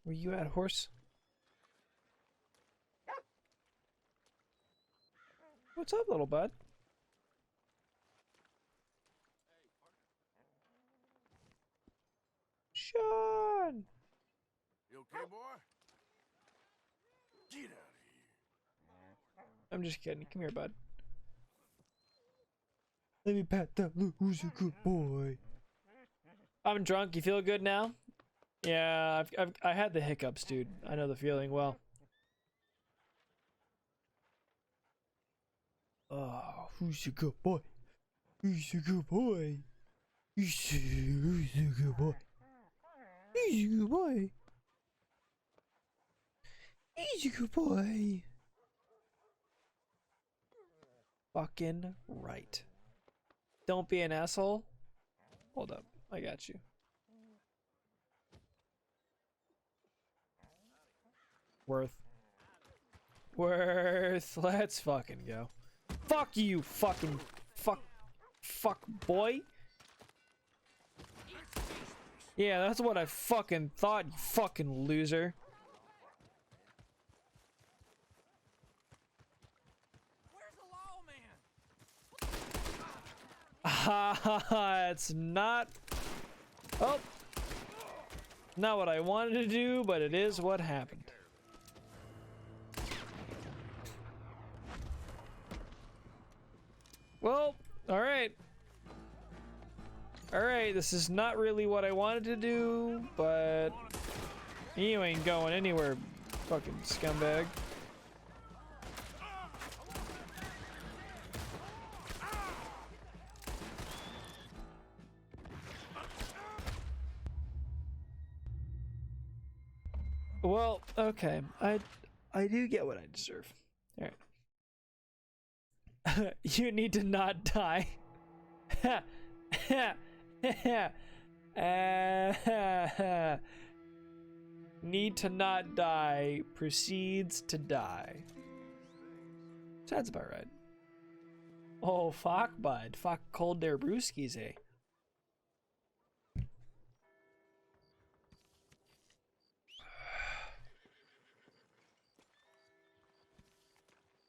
Were you at, horse? What's up, little bud? Sean! You okay, boy? Get out of here. I'm just kidding. Come here, bud. Let me pat that. Look, who's a good boy? I'm drunk. You feel good now? Yeah, I had the hiccups, dude. I know the feeling well. Oh, who's a good boy? Who's a good boy? Who's a good boy? He's a good boy. He's a good boy. Fucking right. Don't be an asshole. Hold up. I got you. Worth. Let's fucking go. Fuck you, fucking fuck boy. Yeah, that's what I fucking thought, you fucking loser. Where's the lawman? Ha ha ha, it's not. Oh. Not what I wanted to do, but it is what happened. Well, alright. Alright, this is not really what I wanted to do, but you ain't going anywhere, fucking scumbag. Well, okay. I do get what I deserve. Alright. You need to not die. Need to not die. Proceeds to die. Sounds about right. Oh, fuck, bud. Fuck cold there brewskis, eh?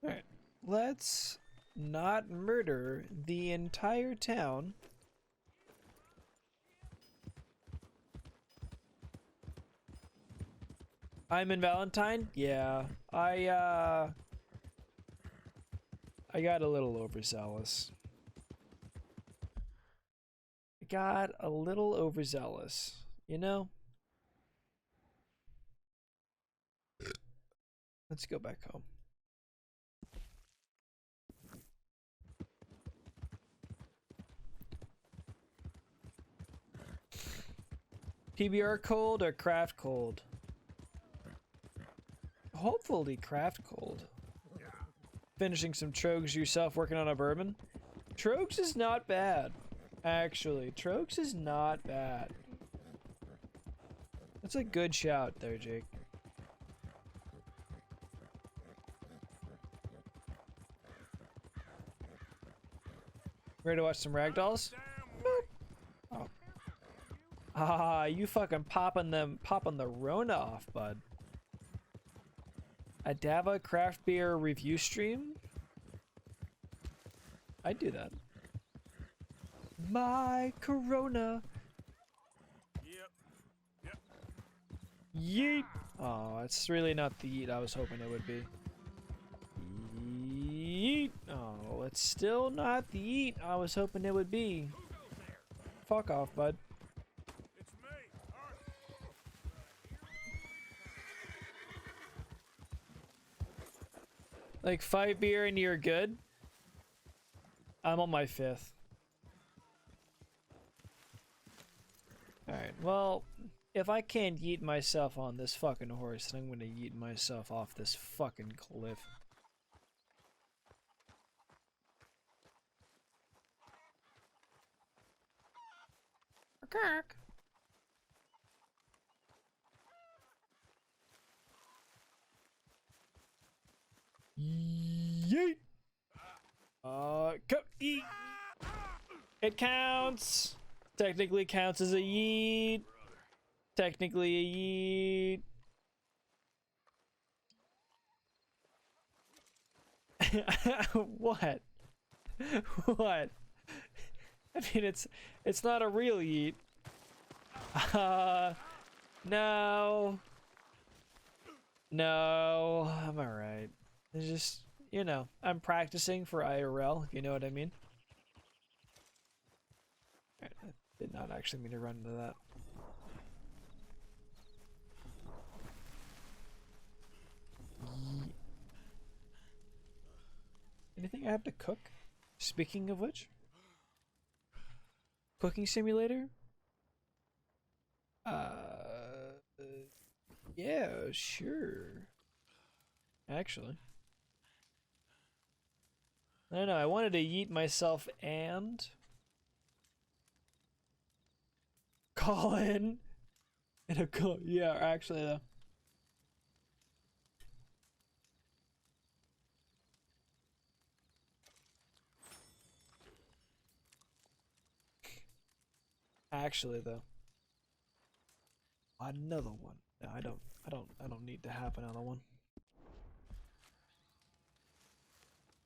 Alright. Let's not murder the entire town. I'm in Valentine? Yeah. I got a little overzealous. got a little overzealous, you know? Let's go back home. PBR cold or craft cold? Hopefully craft cold. Finishing some Trogs yourself working on a bourbon? Trogs is not bad. Actually, Trogs is not bad. That's a good shout there, Jake. Ready to watch some ragdolls? Oh. Ah, you fucking popping the Rona off, bud. A Dava craft beer review stream? I'd do that. My Corona. Yep. Yeet. Oh, it's really not the yeet I was hoping it would be. Yeet. Oh, it's still not the yeet I was hoping it would be. Fuck off, bud. It's me. Like 5 beer and you're good? I'm on my 5th. Alright, well, if I can't yeet myself on this fucking horse, then I'm gonna yeet myself off this fucking cliff. Kirk. Yeet. Eat. It counts. Technically counts as a yeet. Technically a yeet. What? What? I mean, it's not a real yeet. No. No, I'm alright. It's just, you know, I'm practicing for IRL, if you know what I mean. I did not actually mean to run into that. Anything I have to cook? Speaking of which, cooking simulator? Yeah, sure. Actually. I don't know, I wanted to yeet myself and call in a call. Yeah, actually though. Actually though. Another one. No, I don't need to have another one.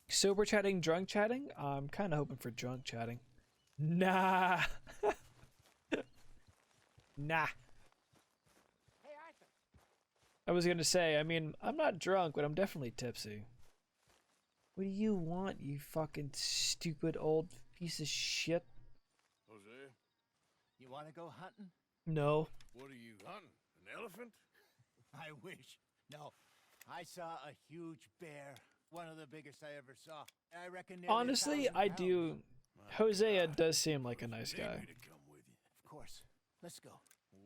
Sober chatting, drunk chatting? I'm kind of hoping for drunk chatting. Nah. Nah. I was gonna say, I mean, I'm not drunk, but I'm definitely tipsy. What do you want, you fucking stupid old piece of shit? Jose? You want to go hunting? No. What are you hunting? An elephant? I wish. No. I saw a huge bear. One of the biggest I ever saw. I reckon. Honestly, I do. Hosea does seem like a nice guy. To come with you. Of course. Let's go.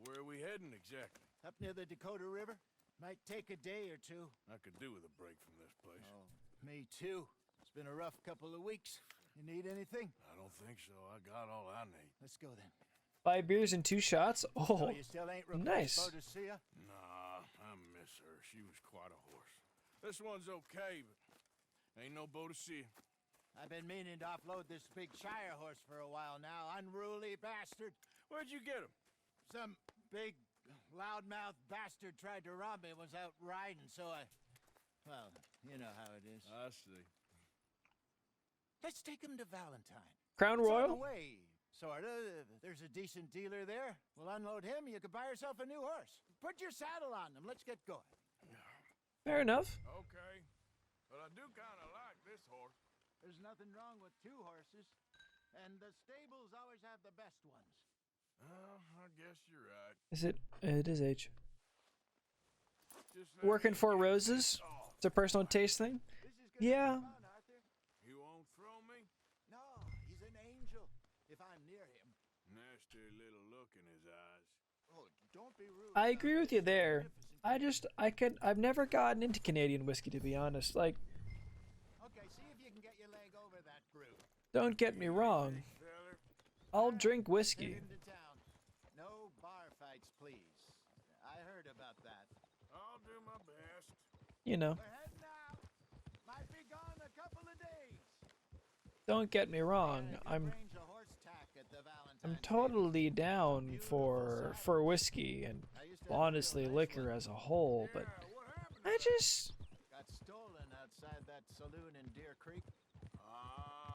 Where are we heading exactly? Up near the Dakota River. Might take a day or two. I could do with a break from this place. Oh, me too. It's been a rough couple of weeks. You need anything? I don't think so. I got all I need. Let's go then. 5 beers and 2 shots? Oh, So you still ain't nice. Boadicea? Nah, I miss her. She was quite a horse. This one's okay, but ain't no Boadicea. I've been meaning to offload this big Shire horse for a while now. Unruly bastard. Where'd you get him? Some big, loudmouth bastard tried to rob me. Was out riding, so I... Well, you know how it is. I see. Let's take him to Valentine. Crown It's on Royal? the way, sorta. There's a decent dealer there. We'll unload him. You can buy yourself a new horse. Put your saddle on him. Let's get going. Fair enough. Okay. But I do kind of like this horse. There's nothing wrong with 2 horses. And the stables always have the best ones. I guess you're right. Is it? It is H. Just let Working me for get Roses? this off. It's a personal taste thing? This is gonna Yeah. be fun, Arthur. You won't throw me? No, he's an angel. If I'm near him. Nasty little look in his eyes. Oh, don't be rude. I agree with you there. I've never gotten into Canadian whiskey, to be honest. Like, Okay, see if you can get your leg over that brute. don't get me wrong. Feller, I'll drink Head whiskey. into town. No bar fights, please. I heard about that. I'll do my best. You know, We're heading out. Might be gone a couple of days. don't get me wrong. Yeah, I'm arrange a horse tack at the Valentine's totally down for whiskey and I used to have a real honestly nice liquor one. as a whole, but What happened? I just Got stolen outside that saloon in Deer Creek.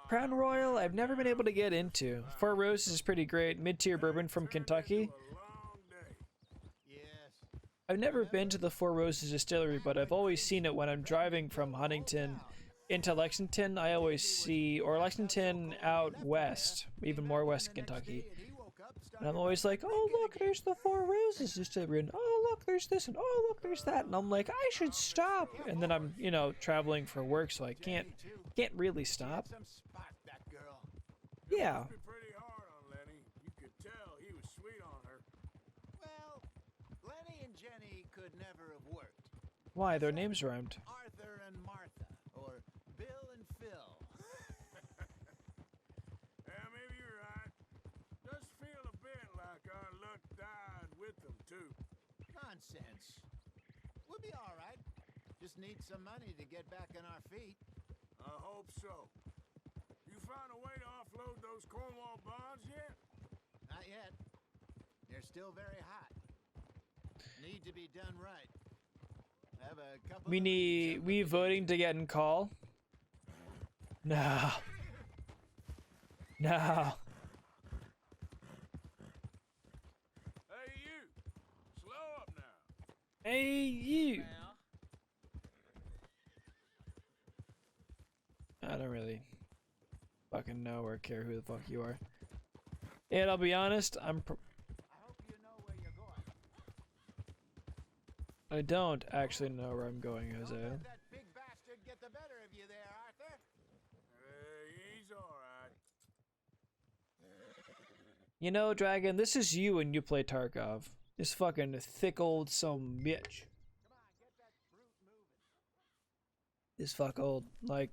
Crown Royal I've never been able to get into. Four Roses is pretty great, mid-tier bourbon from Kentucky. A long day. Yes. I've never been to the Four Roses distillery, but I've always seen it when I'm driving from Huntington into Lexington. I always see, or Lexington out west, even more west Kentucky. And I'm always like, oh look, there's the Four Roses distillery, and oh look, there's this, and oh look, there's that, and I'm like, I should stop. And then I'm, you know, traveling for work, so I can't really stop. Some spark, that girl. Yeah. Must be pretty hard on Lenny. You could tell he was sweet on her. Well, Lenny and Jenny could never have worked. Why? Their names rhymed. Arthur and Martha, or Bill and Phil. Yeah, maybe you're right. Does feel a bit like our luck died with them, too. Nonsense. We'll be all right. Just need some money to get back on our feet. I hope so. You found a way to offload those Cornwall bonds yet? Not yet. They're still very hot. Need to be done right. Have a couple. We voting to get in call? No. No. Hey, you! Slow up now. Hey, you. I don't really fucking know or care who the fuck you are. And I'll be honest, I hope you know where you're going. I don't actually know where I'm going, Jose. Don't let that big bastard get the better of you there, Arthur. He's alright. You know, Dragon, this is you when you play Tarkov. This fucking thick old some bitch. Come on, get that brute moving. This fuck old, like...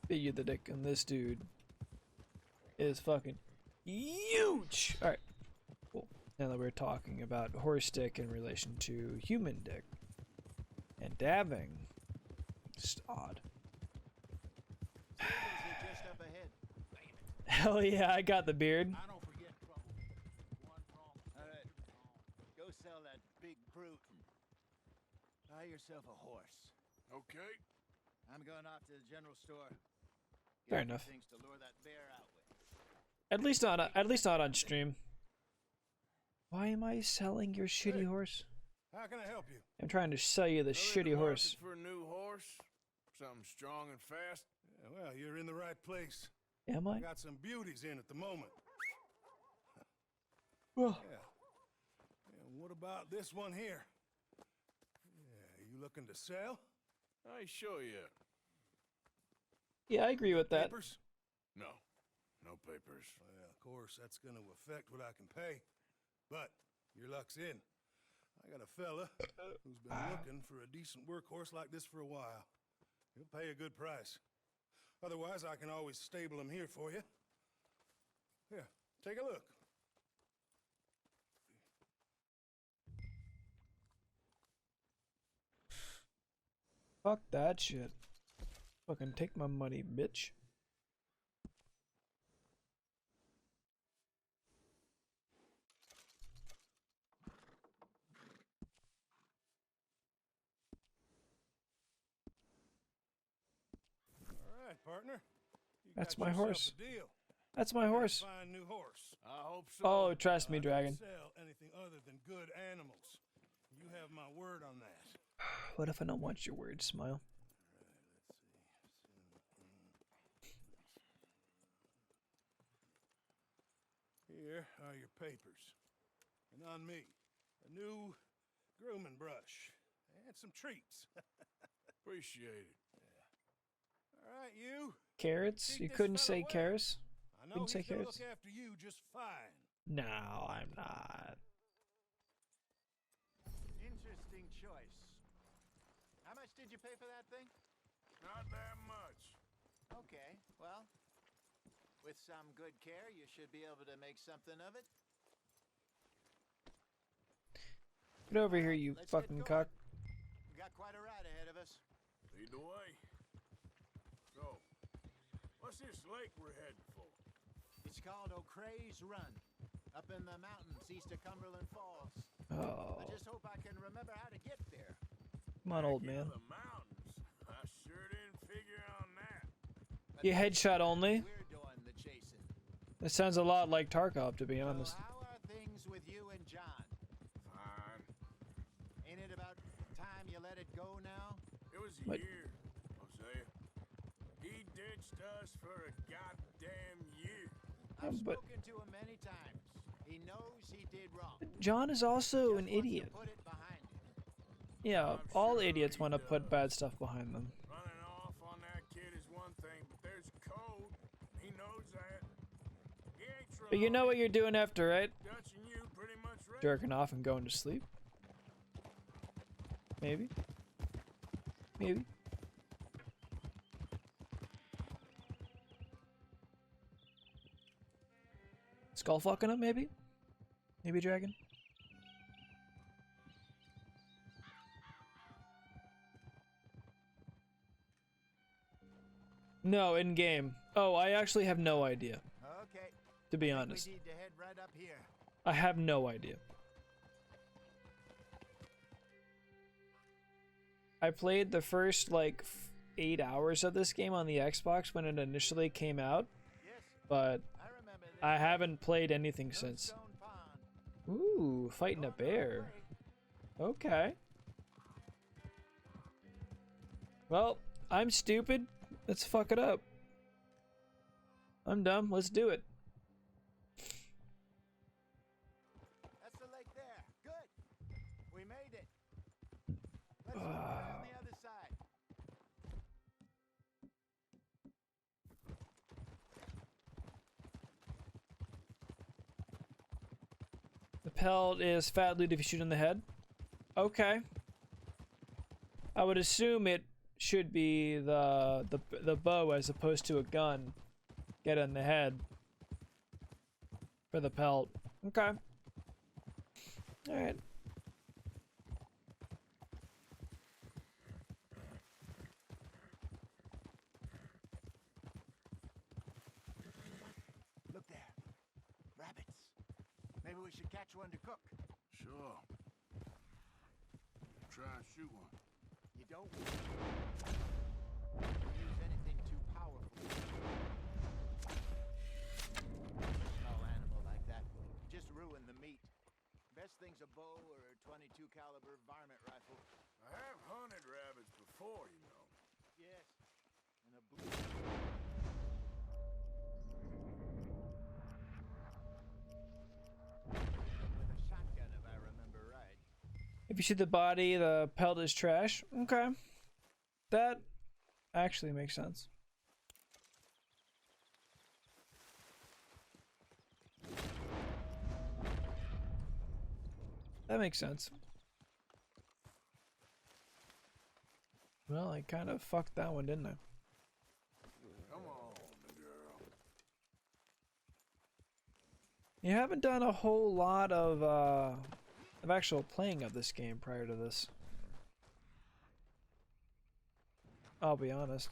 you the dick, and this dude is fucking huge. All right, cool. Now that we're talking about horse dick in relation to human dick and dabbing, just odd. Stables are just up ahead. Hell yeah, I got the beard. I don't forget trouble. One wrong. All right, go sell that big brute and buy yourself a horse. Okay. I'm going off to the general store. Fair Get a few enough. Things to lure that bear out with. At least not on stream. Why am I selling your shitty horse? How can I help you? I'm trying to sell you the shitty horse. For a new horse? Something strong and fast? Yeah, well, you're in the right place. Am I? Got some beauties in at the moment. Well, Yeah. And what about this one here? Yeah, you looking to sell? I show you. yeah, I agree with that. Papers? No. No papers. Well, of course, that's going to affect what I can pay. But your luck's in. I got a fella who's been looking for a decent workhorse like this for a while. He'll pay a good price. Otherwise, I can always stable him here for you. Here, take a look. Fuck that shit. Fucking take my money, bitch. All right, partner. You That's got my yourself horse. a deal. That's my horse. Fine new horse. I hope so. Oh, trust me, I don't Dragon. sell anything other than good animals. You have my word on that. What if I don't want your word, Smile? Here are your papers. And on me, a new grooming brush. And some treats. Appreciate it. Yeah. All right, you. Carrots? You couldn't say carrots? I know Couldn't say he's gonna carrots? look after you just fine. No, I'm not. Interesting choice. How much did you pay for that thing? Not that much. Okay, well, with some good care, you should be able to make something of it. Get over here, you Let's fucking get cock. We got quite a ride ahead of us. Lead the way. So, what's this lake we're heading for? It's called O'Creagh's Run, up in the mountains east of Cumberland Falls. Oh. I just hope I can remember how to get there. Come on, old man. The mountains. I sure didn't figure on that. You headshot only? We're doing the chasing. That sounds a lot like Tarkov, to be honest. So how are things with you and John? Fine. Ain't it about time you let it go now? It was a What? year, Hosea. He ditched us for a goddamn year. I've but- spoken to him many times. He knows he did wrong. John is also an Just wants to idiot. put it behind him. Yeah, I'm all sure idiots he want to put does. bad stuff behind them. Running off on that kid is one thing, but there's code. He knows that. He ain't But you know what you're doing after, right? Dutching you pretty much right. Jerking off and going to sleep? Maybe? Maybe? Skull fucking him, maybe? Maybe dragon? No, in game. Oh, I actually have no idea. Okay. To be I think honest. we need to head right up here. I have no idea. I played the first like 8 hours of this game on the Xbox when it initially came out, Yes, but I remember this. I haven't played anything since. Stone Pond. Ooh, fighting a Going the wrong bear. way. Okay. Well, I'm stupid. Let's fuck it up. I'm dumb. Let's do it. That's the lake there. Good. We made it. Let's go around the other side. The pelt is fat loot if you shoot in the head. Okay. I would assume it should be the bow as opposed to a gun. Get in the head for the pelt. Okay. All right. Look there. Rabbits. Maybe we should catch one to cook. Sure. Try and shoot one. You don't use anything too powerful. Small animal like that just ruin the meat. Best thing's a bow or a 22 caliber varmint rifle. I have hunted rabbits before, you know. Yes. And a blue. With a shotgun, if I remember right. If you shoot the body, the pelt is trash. Okay. That actually makes sense. That makes sense. Well, I kind of fucked that one, didn't I? Come on, girl. You haven't done a whole lot of actual playing of this game prior to this. I'll be honest.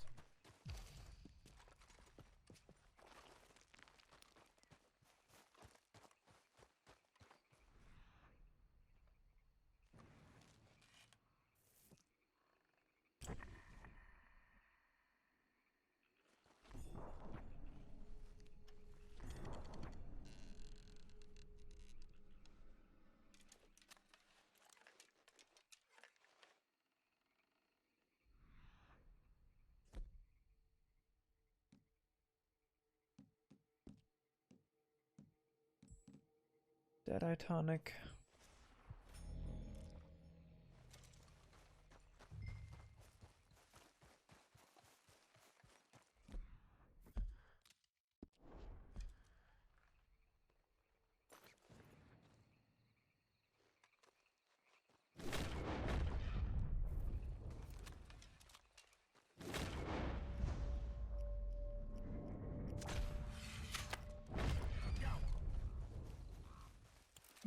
Deadeye tonic.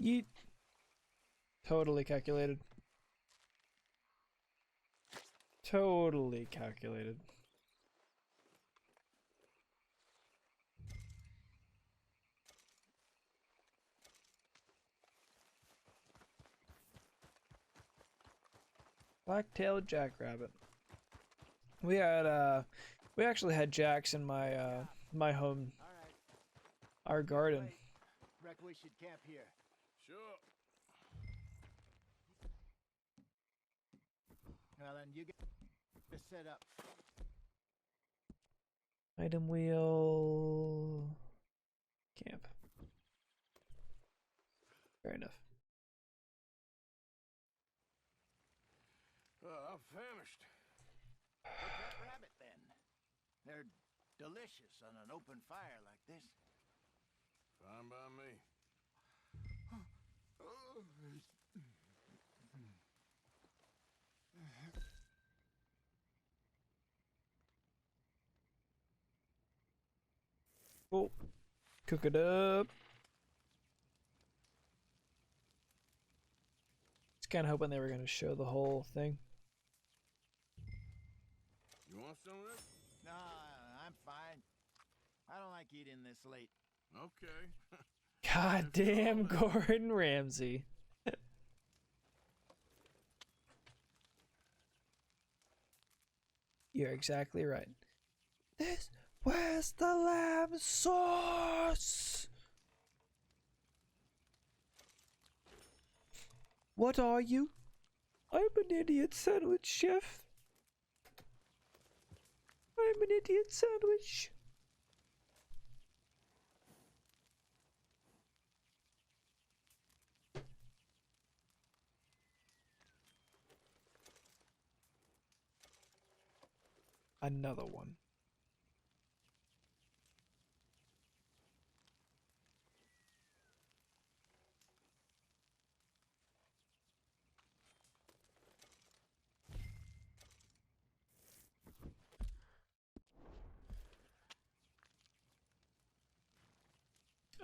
Yeet. Totally calculated. Totally calculated. Black-tailed jackrabbit. We actually had jacks in my my home, our garden. Reckon we should camp here. Sure. Well, then you get this set up. Item wheel. Camp. Fair enough. I'm famished. Cook that rabbit then. They're delicious on an open fire like this. Fine by me. Oh, cook it up. Just kind of hoping they were going to show the whole thing. You want some of this? No, I'm fine. I don't like eating this late. Okay. Goddamn Gordon Ramsay. You're exactly right. Where's the lamb sauce? What are you? I'm an idiot sandwich, chef. I'm an idiot sandwich. Another one.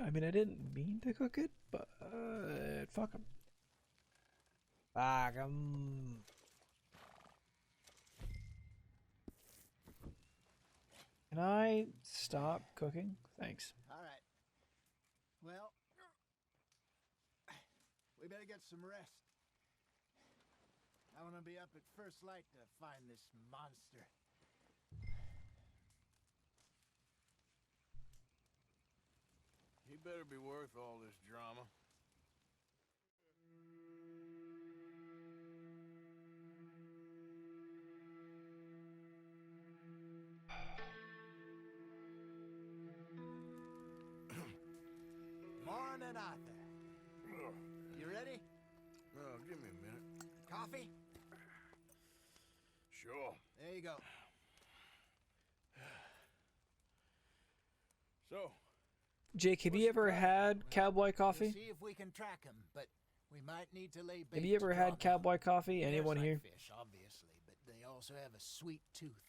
I mean, I didn't mean to cook it, but fuck 'em. Fuck 'em. Can I stop cooking? Thanks. All right. Well, we better get some rest. I want to be up at first light to find this monster. He better be worth all this drama. Morning, Arthur. You ready? Oh, give me a minute. Coffee? Sure. There you go. So, Jake, have you ever had cowboy coffee? We'll see if we can track him, but we might need to lay bait. Have you ever had cowboy coffee? Anyone like here? Fish, obviously, but they also have a sweet tooth.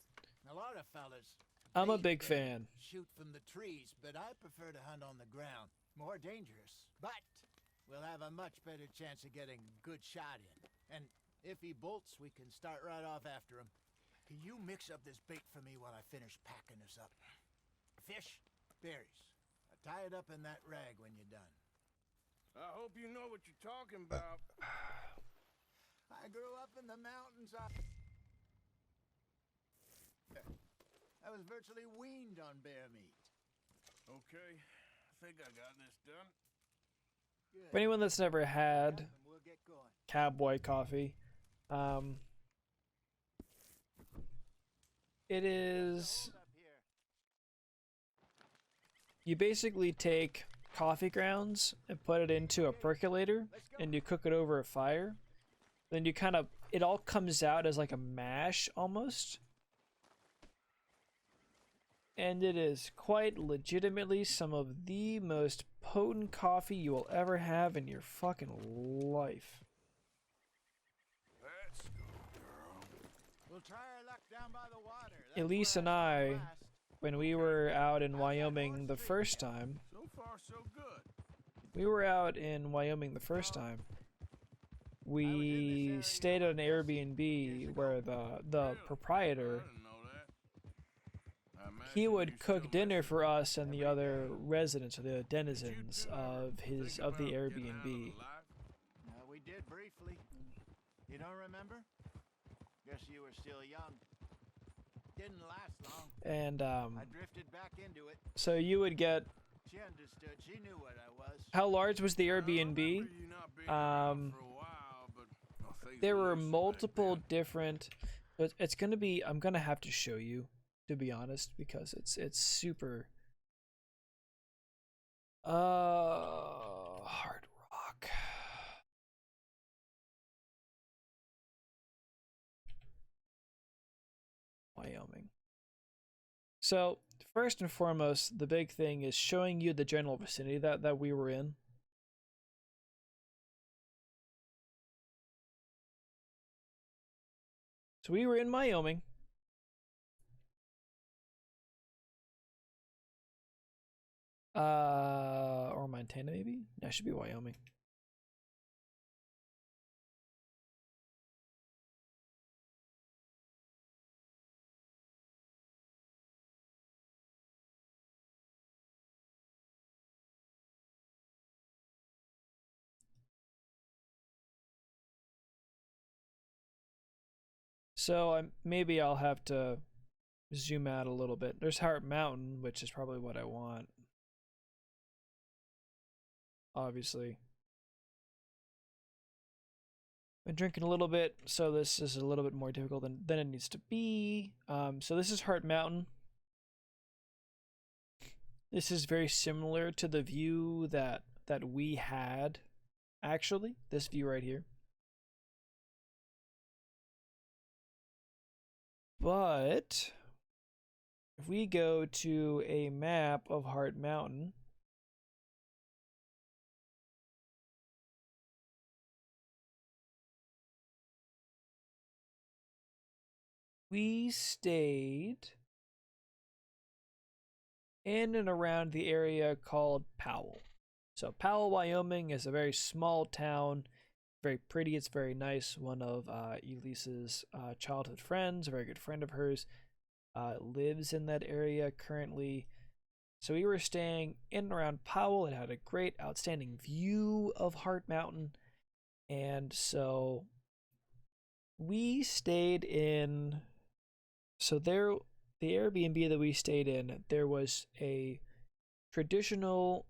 A lot of fellas. I'm a bait big them, fan. Shoot from the trees, but I prefer to hunt on the ground. More dangerous, but we'll have a much better chance of getting a good shot in. And if he bolts, we can start right off after him. Can you mix up this bait for me while I finish packing this up? Fish, berries. Tie it up in that rag when you're done. I hope you know what you're talking about. I grew up in the mountains. I was virtually weaned on bear meat. Okay, I think I got this done. For anyone that's never had We'll get going. cowboy coffee, it is, you basically take coffee grounds and put it into a percolator and you cook it over a fire. Then you kind of, it all comes out as like a mash almost. And it is quite legitimately some of the most potent coffee you will ever have in your fucking life. Let's go, girl. We'll try our luck down by the water. Elise and I, when we were out in Wyoming the first time, So far, so good. we stayed at an Airbnb where the proprietor, he would cook dinner for us and the other residents or the denizens of the Airbnb. We did briefly. You don't remember? Guess you were still young. Didn't last long. And I drifted back into it. so you would get. She understood. She knew what I was. How large was the Airbnb? There were multiple different. It's gonna be. I'm gonna have to show you, to be honest, because it's super. Hard rock. Wyoming. So first and foremost, the big thing is showing you the general vicinity that we were in. So we were in Wyoming. Or Montana maybe? That should be Wyoming. So maybe I'll have to zoom out a little bit. There's Heart Mountain, which is probably what I want. Obviously. Been drinking a little bit, so this is a little bit more difficult than it needs to be. So this is Heart Mountain. This is very similar to the view that we had, actually. This view right here. But if we go to a map of Heart Mountain, we stayed in and around the area called Powell. So Powell, Wyoming is a very small town, very pretty, it's very nice. One of Elise's childhood friends, a very good friend of hers, lives in that area currently. So we were staying in and around Powell. It had a great, outstanding view of Heart Mountain. And so we stayed in, so there, the Airbnb that we stayed in, there was a traditional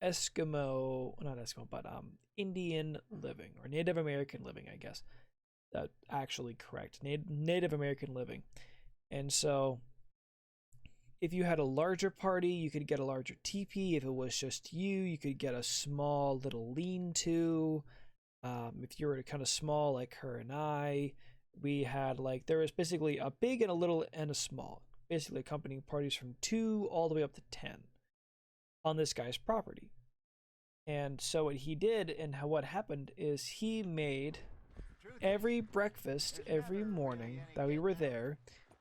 Eskimo, not Eskimo, but Indian living, or Native American living, I guess. That's actually correct. Native American living. And so if you had a larger party, you could get a larger teepee. If it was just you could get a small little lean-to. If you were kind of small like her and I, we had like, there was basically a big and a little and a small, basically accompanying parties from 2 all the way up to 10 on this guy's property. And so what he did and what happened is he made every breakfast every morning that we were there.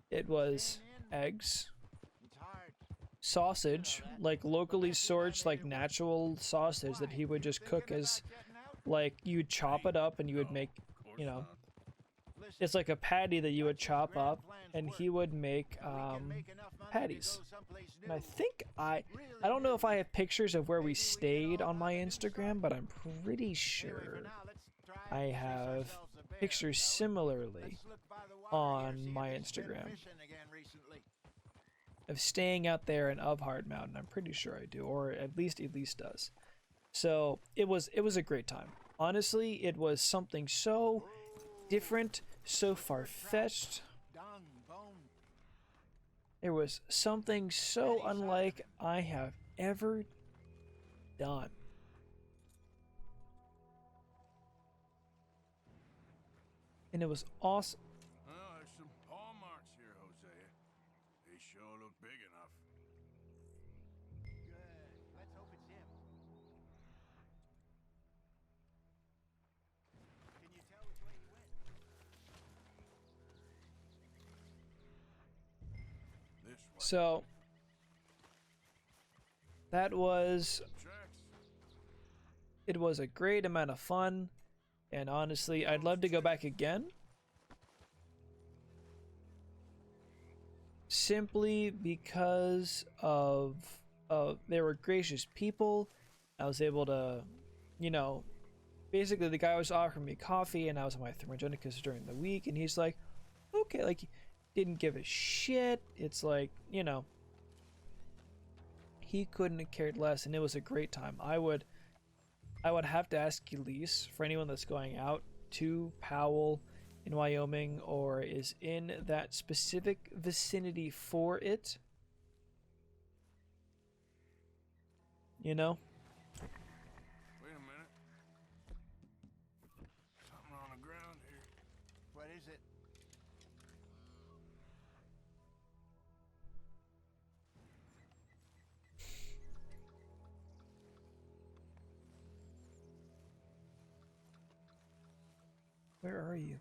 It was eggs, sausage, like locally sourced, like natural sausage that he would just cook as, like, you'd chop it up and you would make, you know, it's like a patty that you would chop up, and he would make patties. And I think I don't know if I have pictures of where we stayed on my Instagram, but I'm pretty sure I have pictures similarly on my Instagram of staying out there and of Heart Mountain. I'm pretty sure I do, or at least Elise does. So it was a great time. Honestly, it was something so different, so far-fetched. It was something so unlike I have ever done. And it was awesome. Oh, there's some paw marks here, Hosea. They sure look big enough. Good. Let's hope it's him. Can you tell which way he went? This way. So that was, it was a great amount of fun, and honestly, I'd love to go back again. Simply because of they were gracious people. I was able to, you know, basically the guy was offering me coffee, and I was on my thermogenicus during the week, and he's like, okay, like, didn't give a shit. It's like, you know, he couldn't have cared less, and it was a great time. I would have to ask Elise, for anyone that's going out to Powell in Wyoming or is in that specific vicinity for it, you know? Wait a minute. Something on the ground here. What is it? Where are you?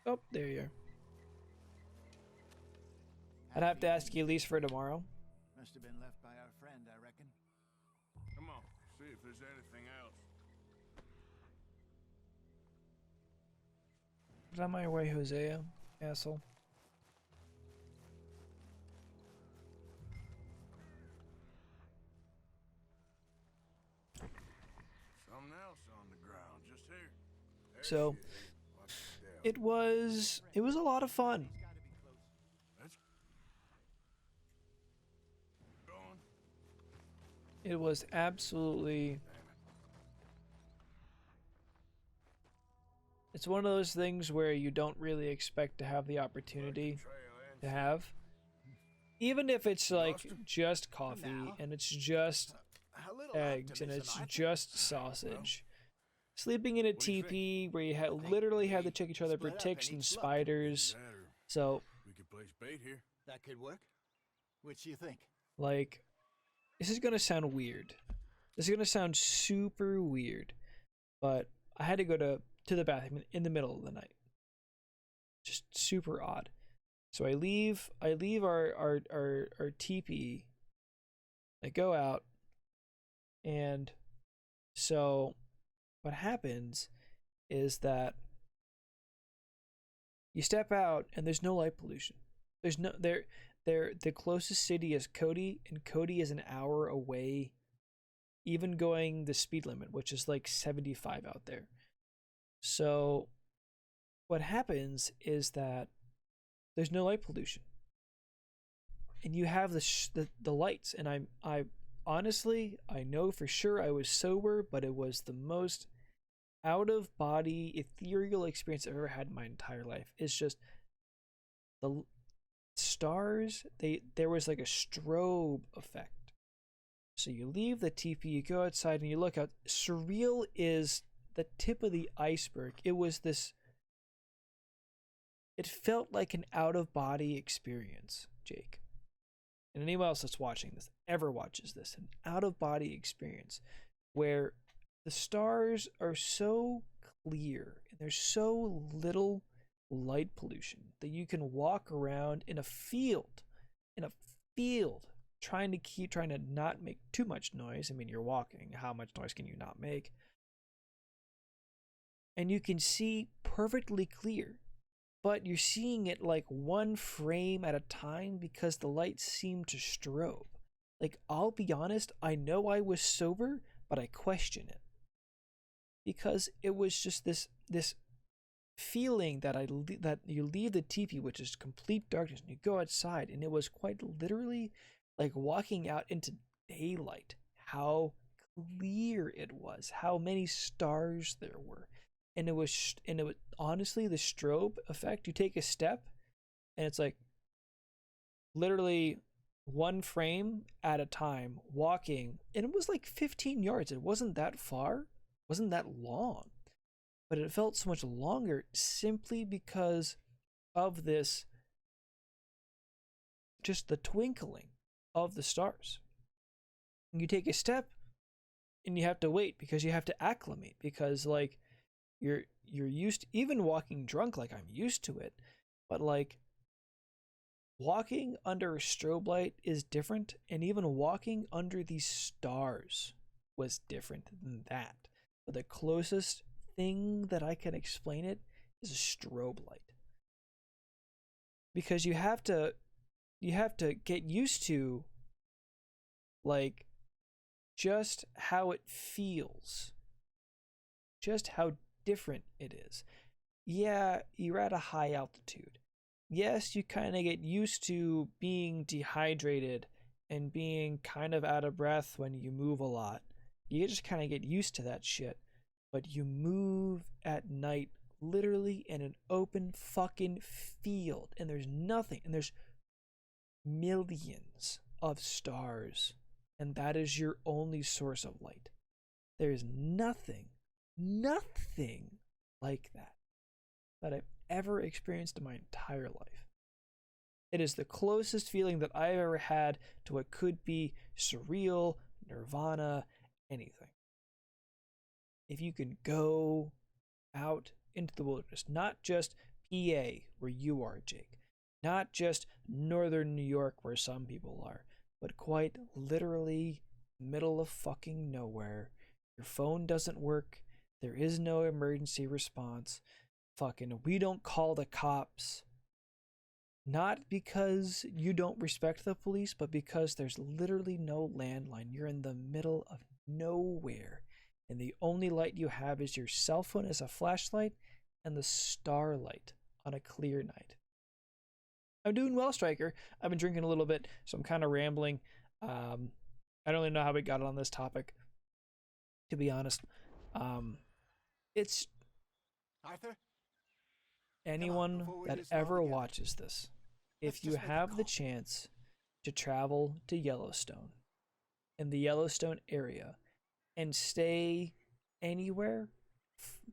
Oh, there you are. I'd have to ask Elise for tomorrow. Must have been left by our friend, I reckon. Come on, see if there's anything else. Get on my way, Hosea, asshole. Something else on the ground, just here. There So she is. Watch the step. it was a lot of fun. Let's go on. It was absolutely, it's one of those things where you don't really expect to have the opportunity to have. Even if it's like just coffee and it's just eggs and it's just sausage. Sleeping in a teepee where you literally had to check each other for ticks and spiders. So, We could place bait here. That could work. Which do you think? like, this is gonna sound weird. This is gonna sound super weird. But I had to go to the bathroom in the middle of the night. Just super odd. So I leave our teepee. I go out, and so what happens is that you step out and there's no light pollution. There's no the closest city is Cody, and Cody is an hour away, even going the speed limit, which is like 75 out there. So what happens is that there's no light pollution, and you have the lights. And I honestly, I know for sure I was sober, but it was the most out of body ethereal experience I've ever had in my entire life. It's just the stars. There was like a strobe effect. So you leave the teepee, you go outside, and you look out. Surreal is the tip of the iceberg. It was this. It felt like an out-of-body experience, Jake. And anyone else that's watching this, ever watches this, an out-of-body experience where the stars are so clear and there's so little light pollution that you can walk around in a field, trying to not make too much noise. I mean, you're walking. How much noise can you not make? And you can see perfectly clear. But you're seeing it like one frame at a time because the lights seem to strobe. Like, I'll be honest, I know I was sober, but I question it. Because it was just this feeling that that you leave the teepee, which is complete darkness, and you go outside, and it was quite literally like walking out into daylight. How clear it was, how many stars there were. And it was honestly the strobe effect. You take a step, and it's like literally one frame at a time, walking, and it was like 15 yards. It wasn't that far, wasn't that long, but it felt so much longer simply because of this, just the twinkling of the stars. You take a step and you have to wait because you have to acclimate, because like you're used to, even walking drunk, like I'm used to it, but like walking under a strobe light is different, and even walking under these stars was different than that. But the closest thing that I can explain it is a strobe light, because you have to get used to like just how it feels, just how different it is. Yeah, you're at a high altitude. Yes, you kind of get used to being dehydrated and being kind of out of breath when you move a lot. You just kind of get used to that shit. But you move at night, literally in an open fucking field, and there's nothing, and there's millions of stars, and that is your only source of light. There's nothing like that I've ever experienced in my entire life. It is the closest feeling that I've ever had to what could be surreal, nirvana, anything. If you can go out into the wilderness, not just PA where you are, Jake, not just northern New York where some people are, but quite literally middle of fucking nowhere. Your phone doesn't work. There is no emergency response. Fucking, we don't call the cops. Not because you don't respect the police, but because there's literally no landline. You're in the middle of nowhere, and the only light you have is your cell phone as a flashlight and the starlight on a clear night. I'm doing well, Striker. I've been drinking a little bit, so I'm kind of rambling. I don't really know how we got on this topic, to be honest. It's Arthur? anyone that ever watches this, if you have the chance to travel to Yellowstone, in the Yellowstone area, and stay anywhere,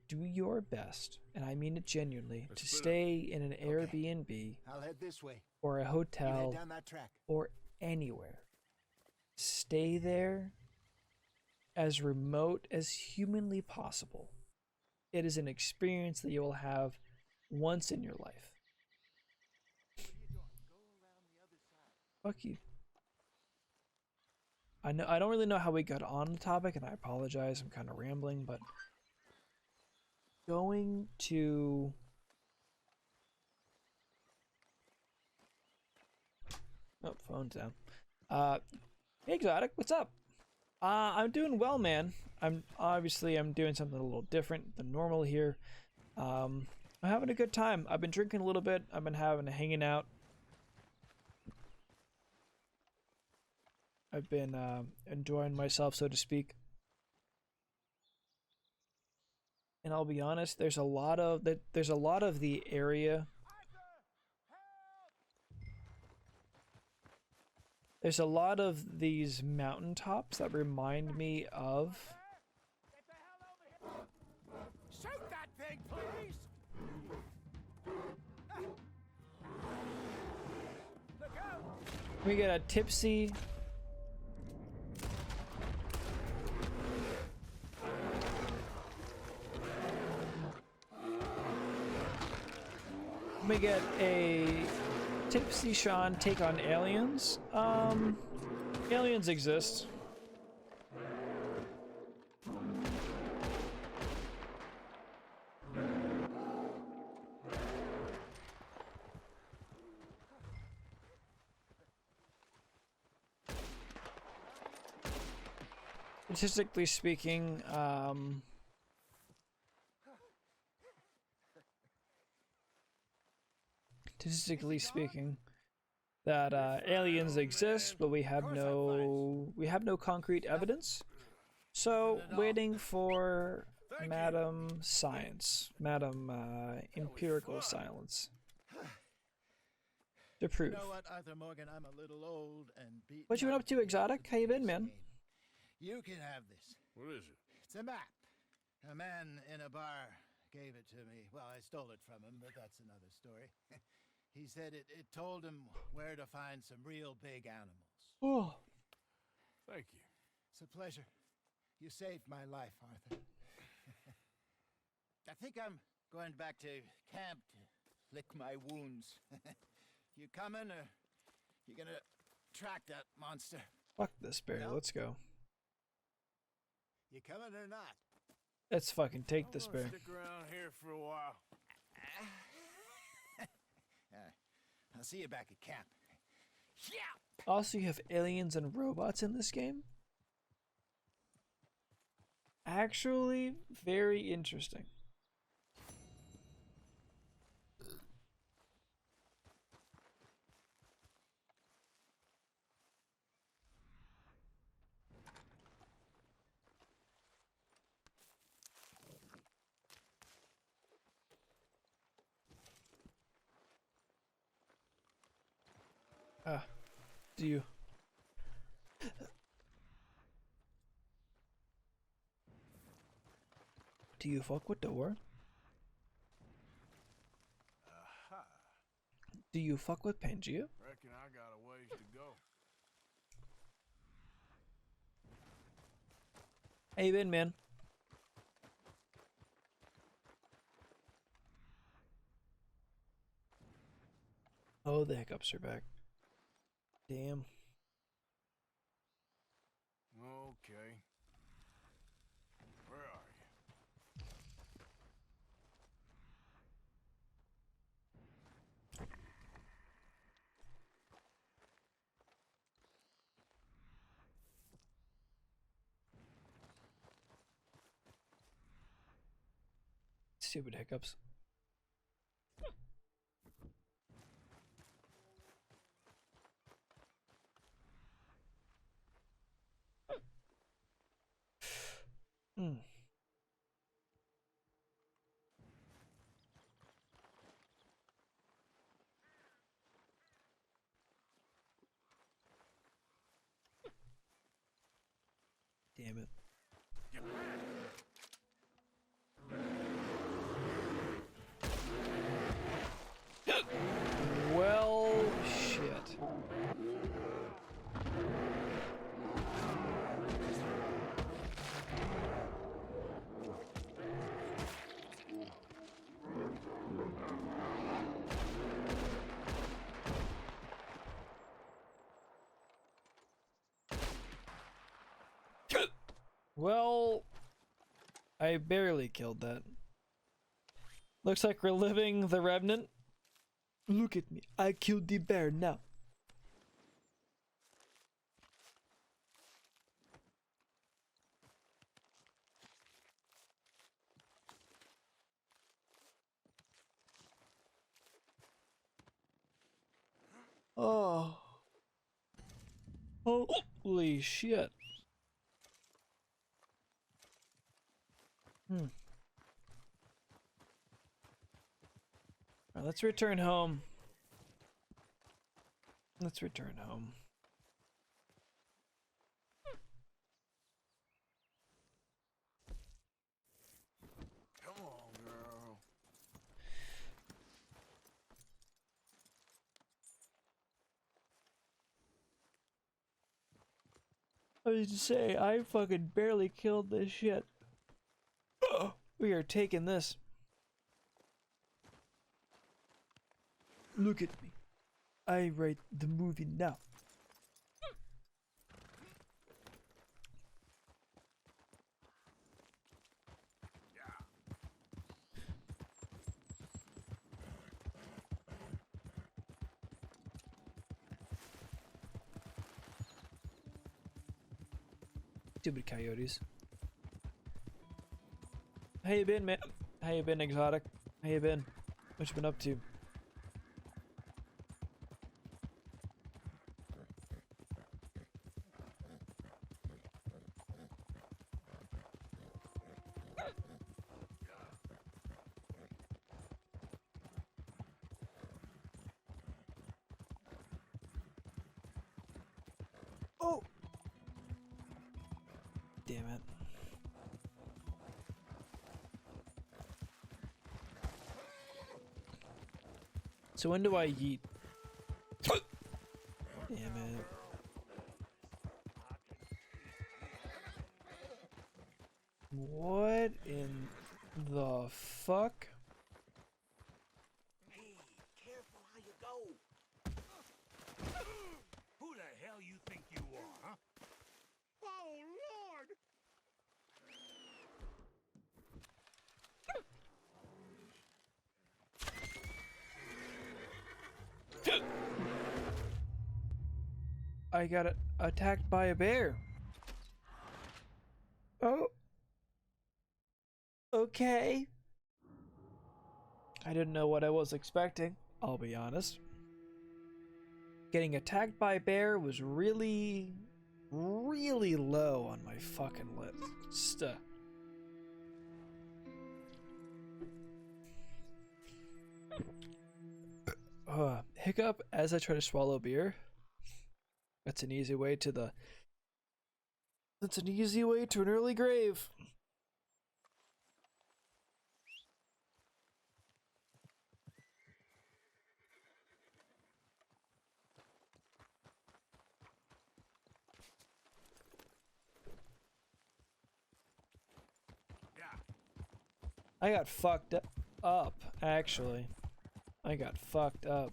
do your best, and I mean it genuinely, to stay in an Airbnb I'll head this way. or a hotel You head down that track. or anywhere. Stay there as remote as humanly possible. It is an experience that you will have once in your life. Fuck you. I don't really know how we got on the topic, and I apologize. I'm kind of rambling, but going to phone's down. Hey Exotic, what's up? I'm doing well, man. I'm doing something a little different than normal here. I'm having a good time. I've been drinking a little bit. I've been hanging out. I've been enjoying myself, so to speak. And I'll be honest, there's a lot of the area. There's a lot of these mountaintops that remind me of. Shoot that thing, please! Look out! We get a tipsy. We get a Tipsy Sean take on aliens. Aliens exist. Statistically speaking, that aliens exist, but we have no concrete evidence. So waiting for Madam Science, Madam Empirical Silence. to prove. You know what, Arthur Morgan? I'm a little old and beat. What you been up to, Exotic? How you been, man? You can have this. What is it? It's a map. A man in a bar gave it to me. Well, I stole it from him, but that's another story. He said it told him where to find some real big animals. Oh. Thank you. It's a pleasure. You saved my life, Arthur. I think I'm going back to camp to lick my wounds. You coming, or you gonna track that monster? Fuck this bear. No? Let's go. You coming or not? Let's fucking take this bear. Stick around here for a while. I'll see you back at camp. Yeah. Also, you have aliens and robots in this game. Actually, very interesting. Do you? Do you fuck with the war? Do you fuck with Pangea? Reckon I got a ways to go. How you been, man? Oh, the hiccups are back. Damn. Okay. Where are you? Stupid hiccups. Hmm. Damn it. Well, shit. Well, I barely killed that. Looks like we're living the Revenant. Look at me. I killed the bear now. Oh. Holy shit. Alright, let's return home. Let's return home. Come on, girl. I was to say, I fucking barely killed this shit. We are taking this. Look at me. I write the movie now. Stupid coyotes. How you been, man? How you been, Exotic? How you been? What you been up to? Oh! Damn it. So when do I yeet? Damn it. What in the fuck? Hey, careful how you go. Who the hell you think you are, huh? Oh, Lord! I got attacked by a bear. Oh. Okay. I didn't know what I was expecting, I'll be honest. Getting attacked by a bear was really, really low on my fucking list. Hiccup as I try to swallow beer. That's an easy way to the... That's an easy way to an early grave. I got fucked up, actually. I got fucked up.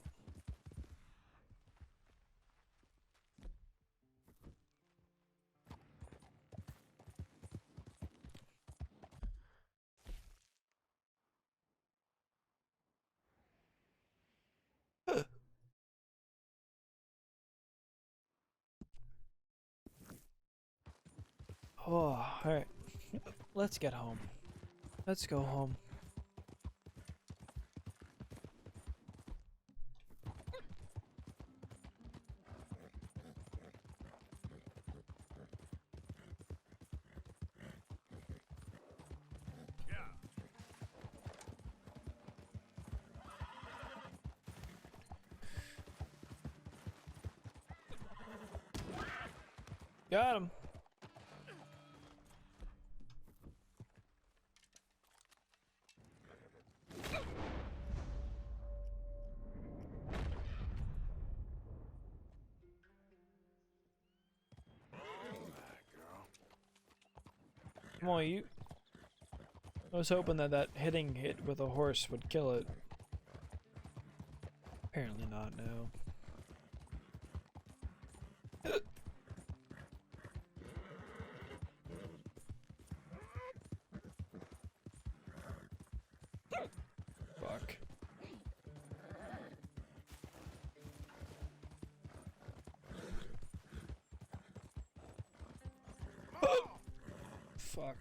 Oh, alright. Let's get home. Let's go home. Got him. Come on, you. I was hoping that hitting hit with a horse would kill it. Apparently not, no. Fuck. Fuck.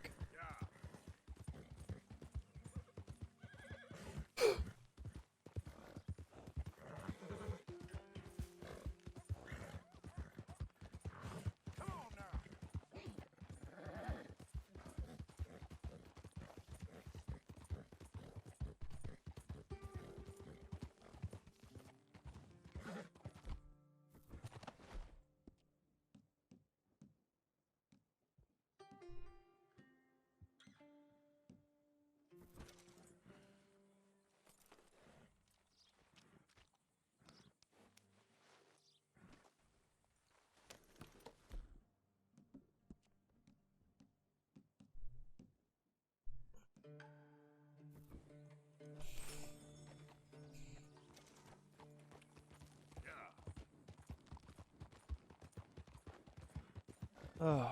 Oh.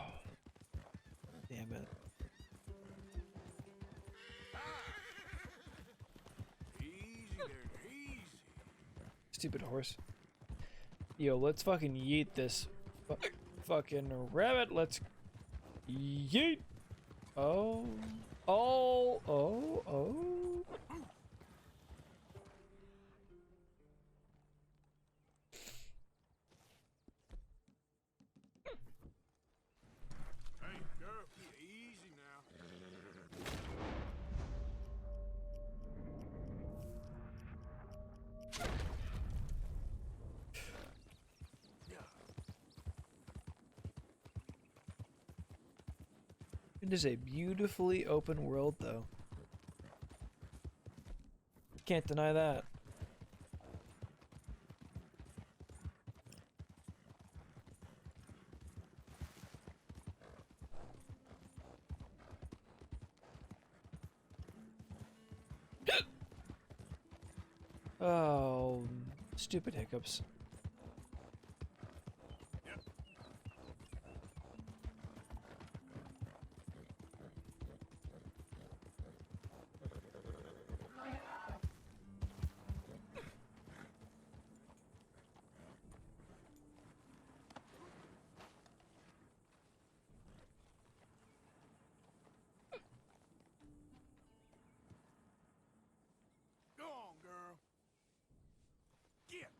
Damn it. Easy there, easy. Stupid horse. Yo, let's fucking yeet this fucking rabbit. Let's yeet. Oh. Oh. Oh. Oh. Hey, girl, easy now. It is a beautifully open world, though. Can't deny that. Oh, stupid hiccups. Go on, girl. Get.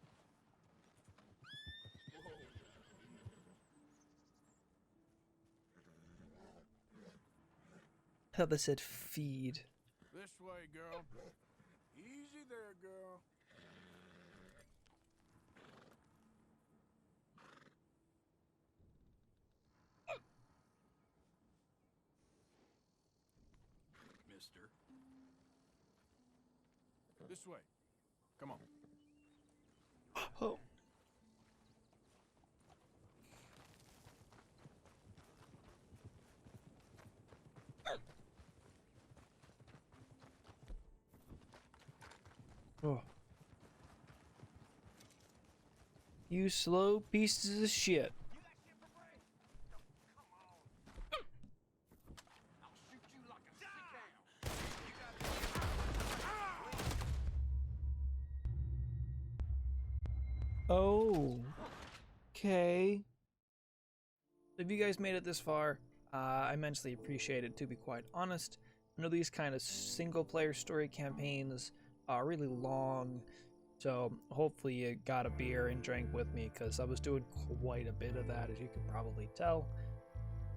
I thought they said feed. This way, girl. Easy there, girl. Mister. This way. Come on. Oh. Oh. You slow pieces of shit. Oh. Okay. If you guys made it this far, I immensely appreciate it, to be quite honest. I know these kind of single-player story campaigns are really long, so hopefully you got a beer and drank with me, because I was doing quite a bit of that, as you can probably tell.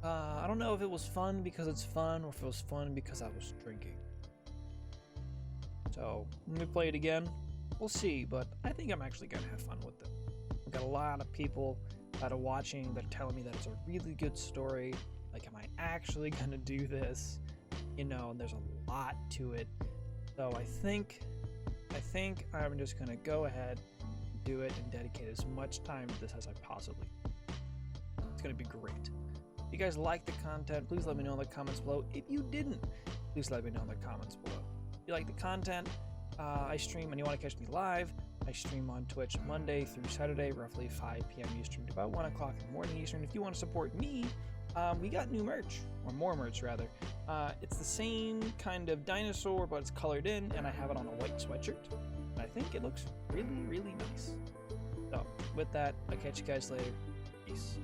I don't know if it was fun because it's fun, or if it was fun because I was drinking. So, when we play it again, we'll see, but I think I'm actually going to have fun with it. I've got a lot of people that are watching that are telling me that it's a really good story. Like, am I actually going to do this? You know, and there's a lot to it. So I think I'm just going to go ahead, do it, and dedicate as much time to this as I possibly can. It's going to be great. If you guys like the content, please let me know in the comments below. If you didn't, please let me know in the comments below. If you like the content, I stream, and you want to catch me live, I stream on Twitch Monday through Saturday, roughly 5 p.m. Eastern to about 1 o'clock in the morning Eastern. If you want to support me, we got new merch, or more merch rather. It's the same kind of dinosaur, but it's colored in, and I have it on a white sweatshirt. And I think it looks really, really nice. So, with that, I'll catch you guys later. Peace.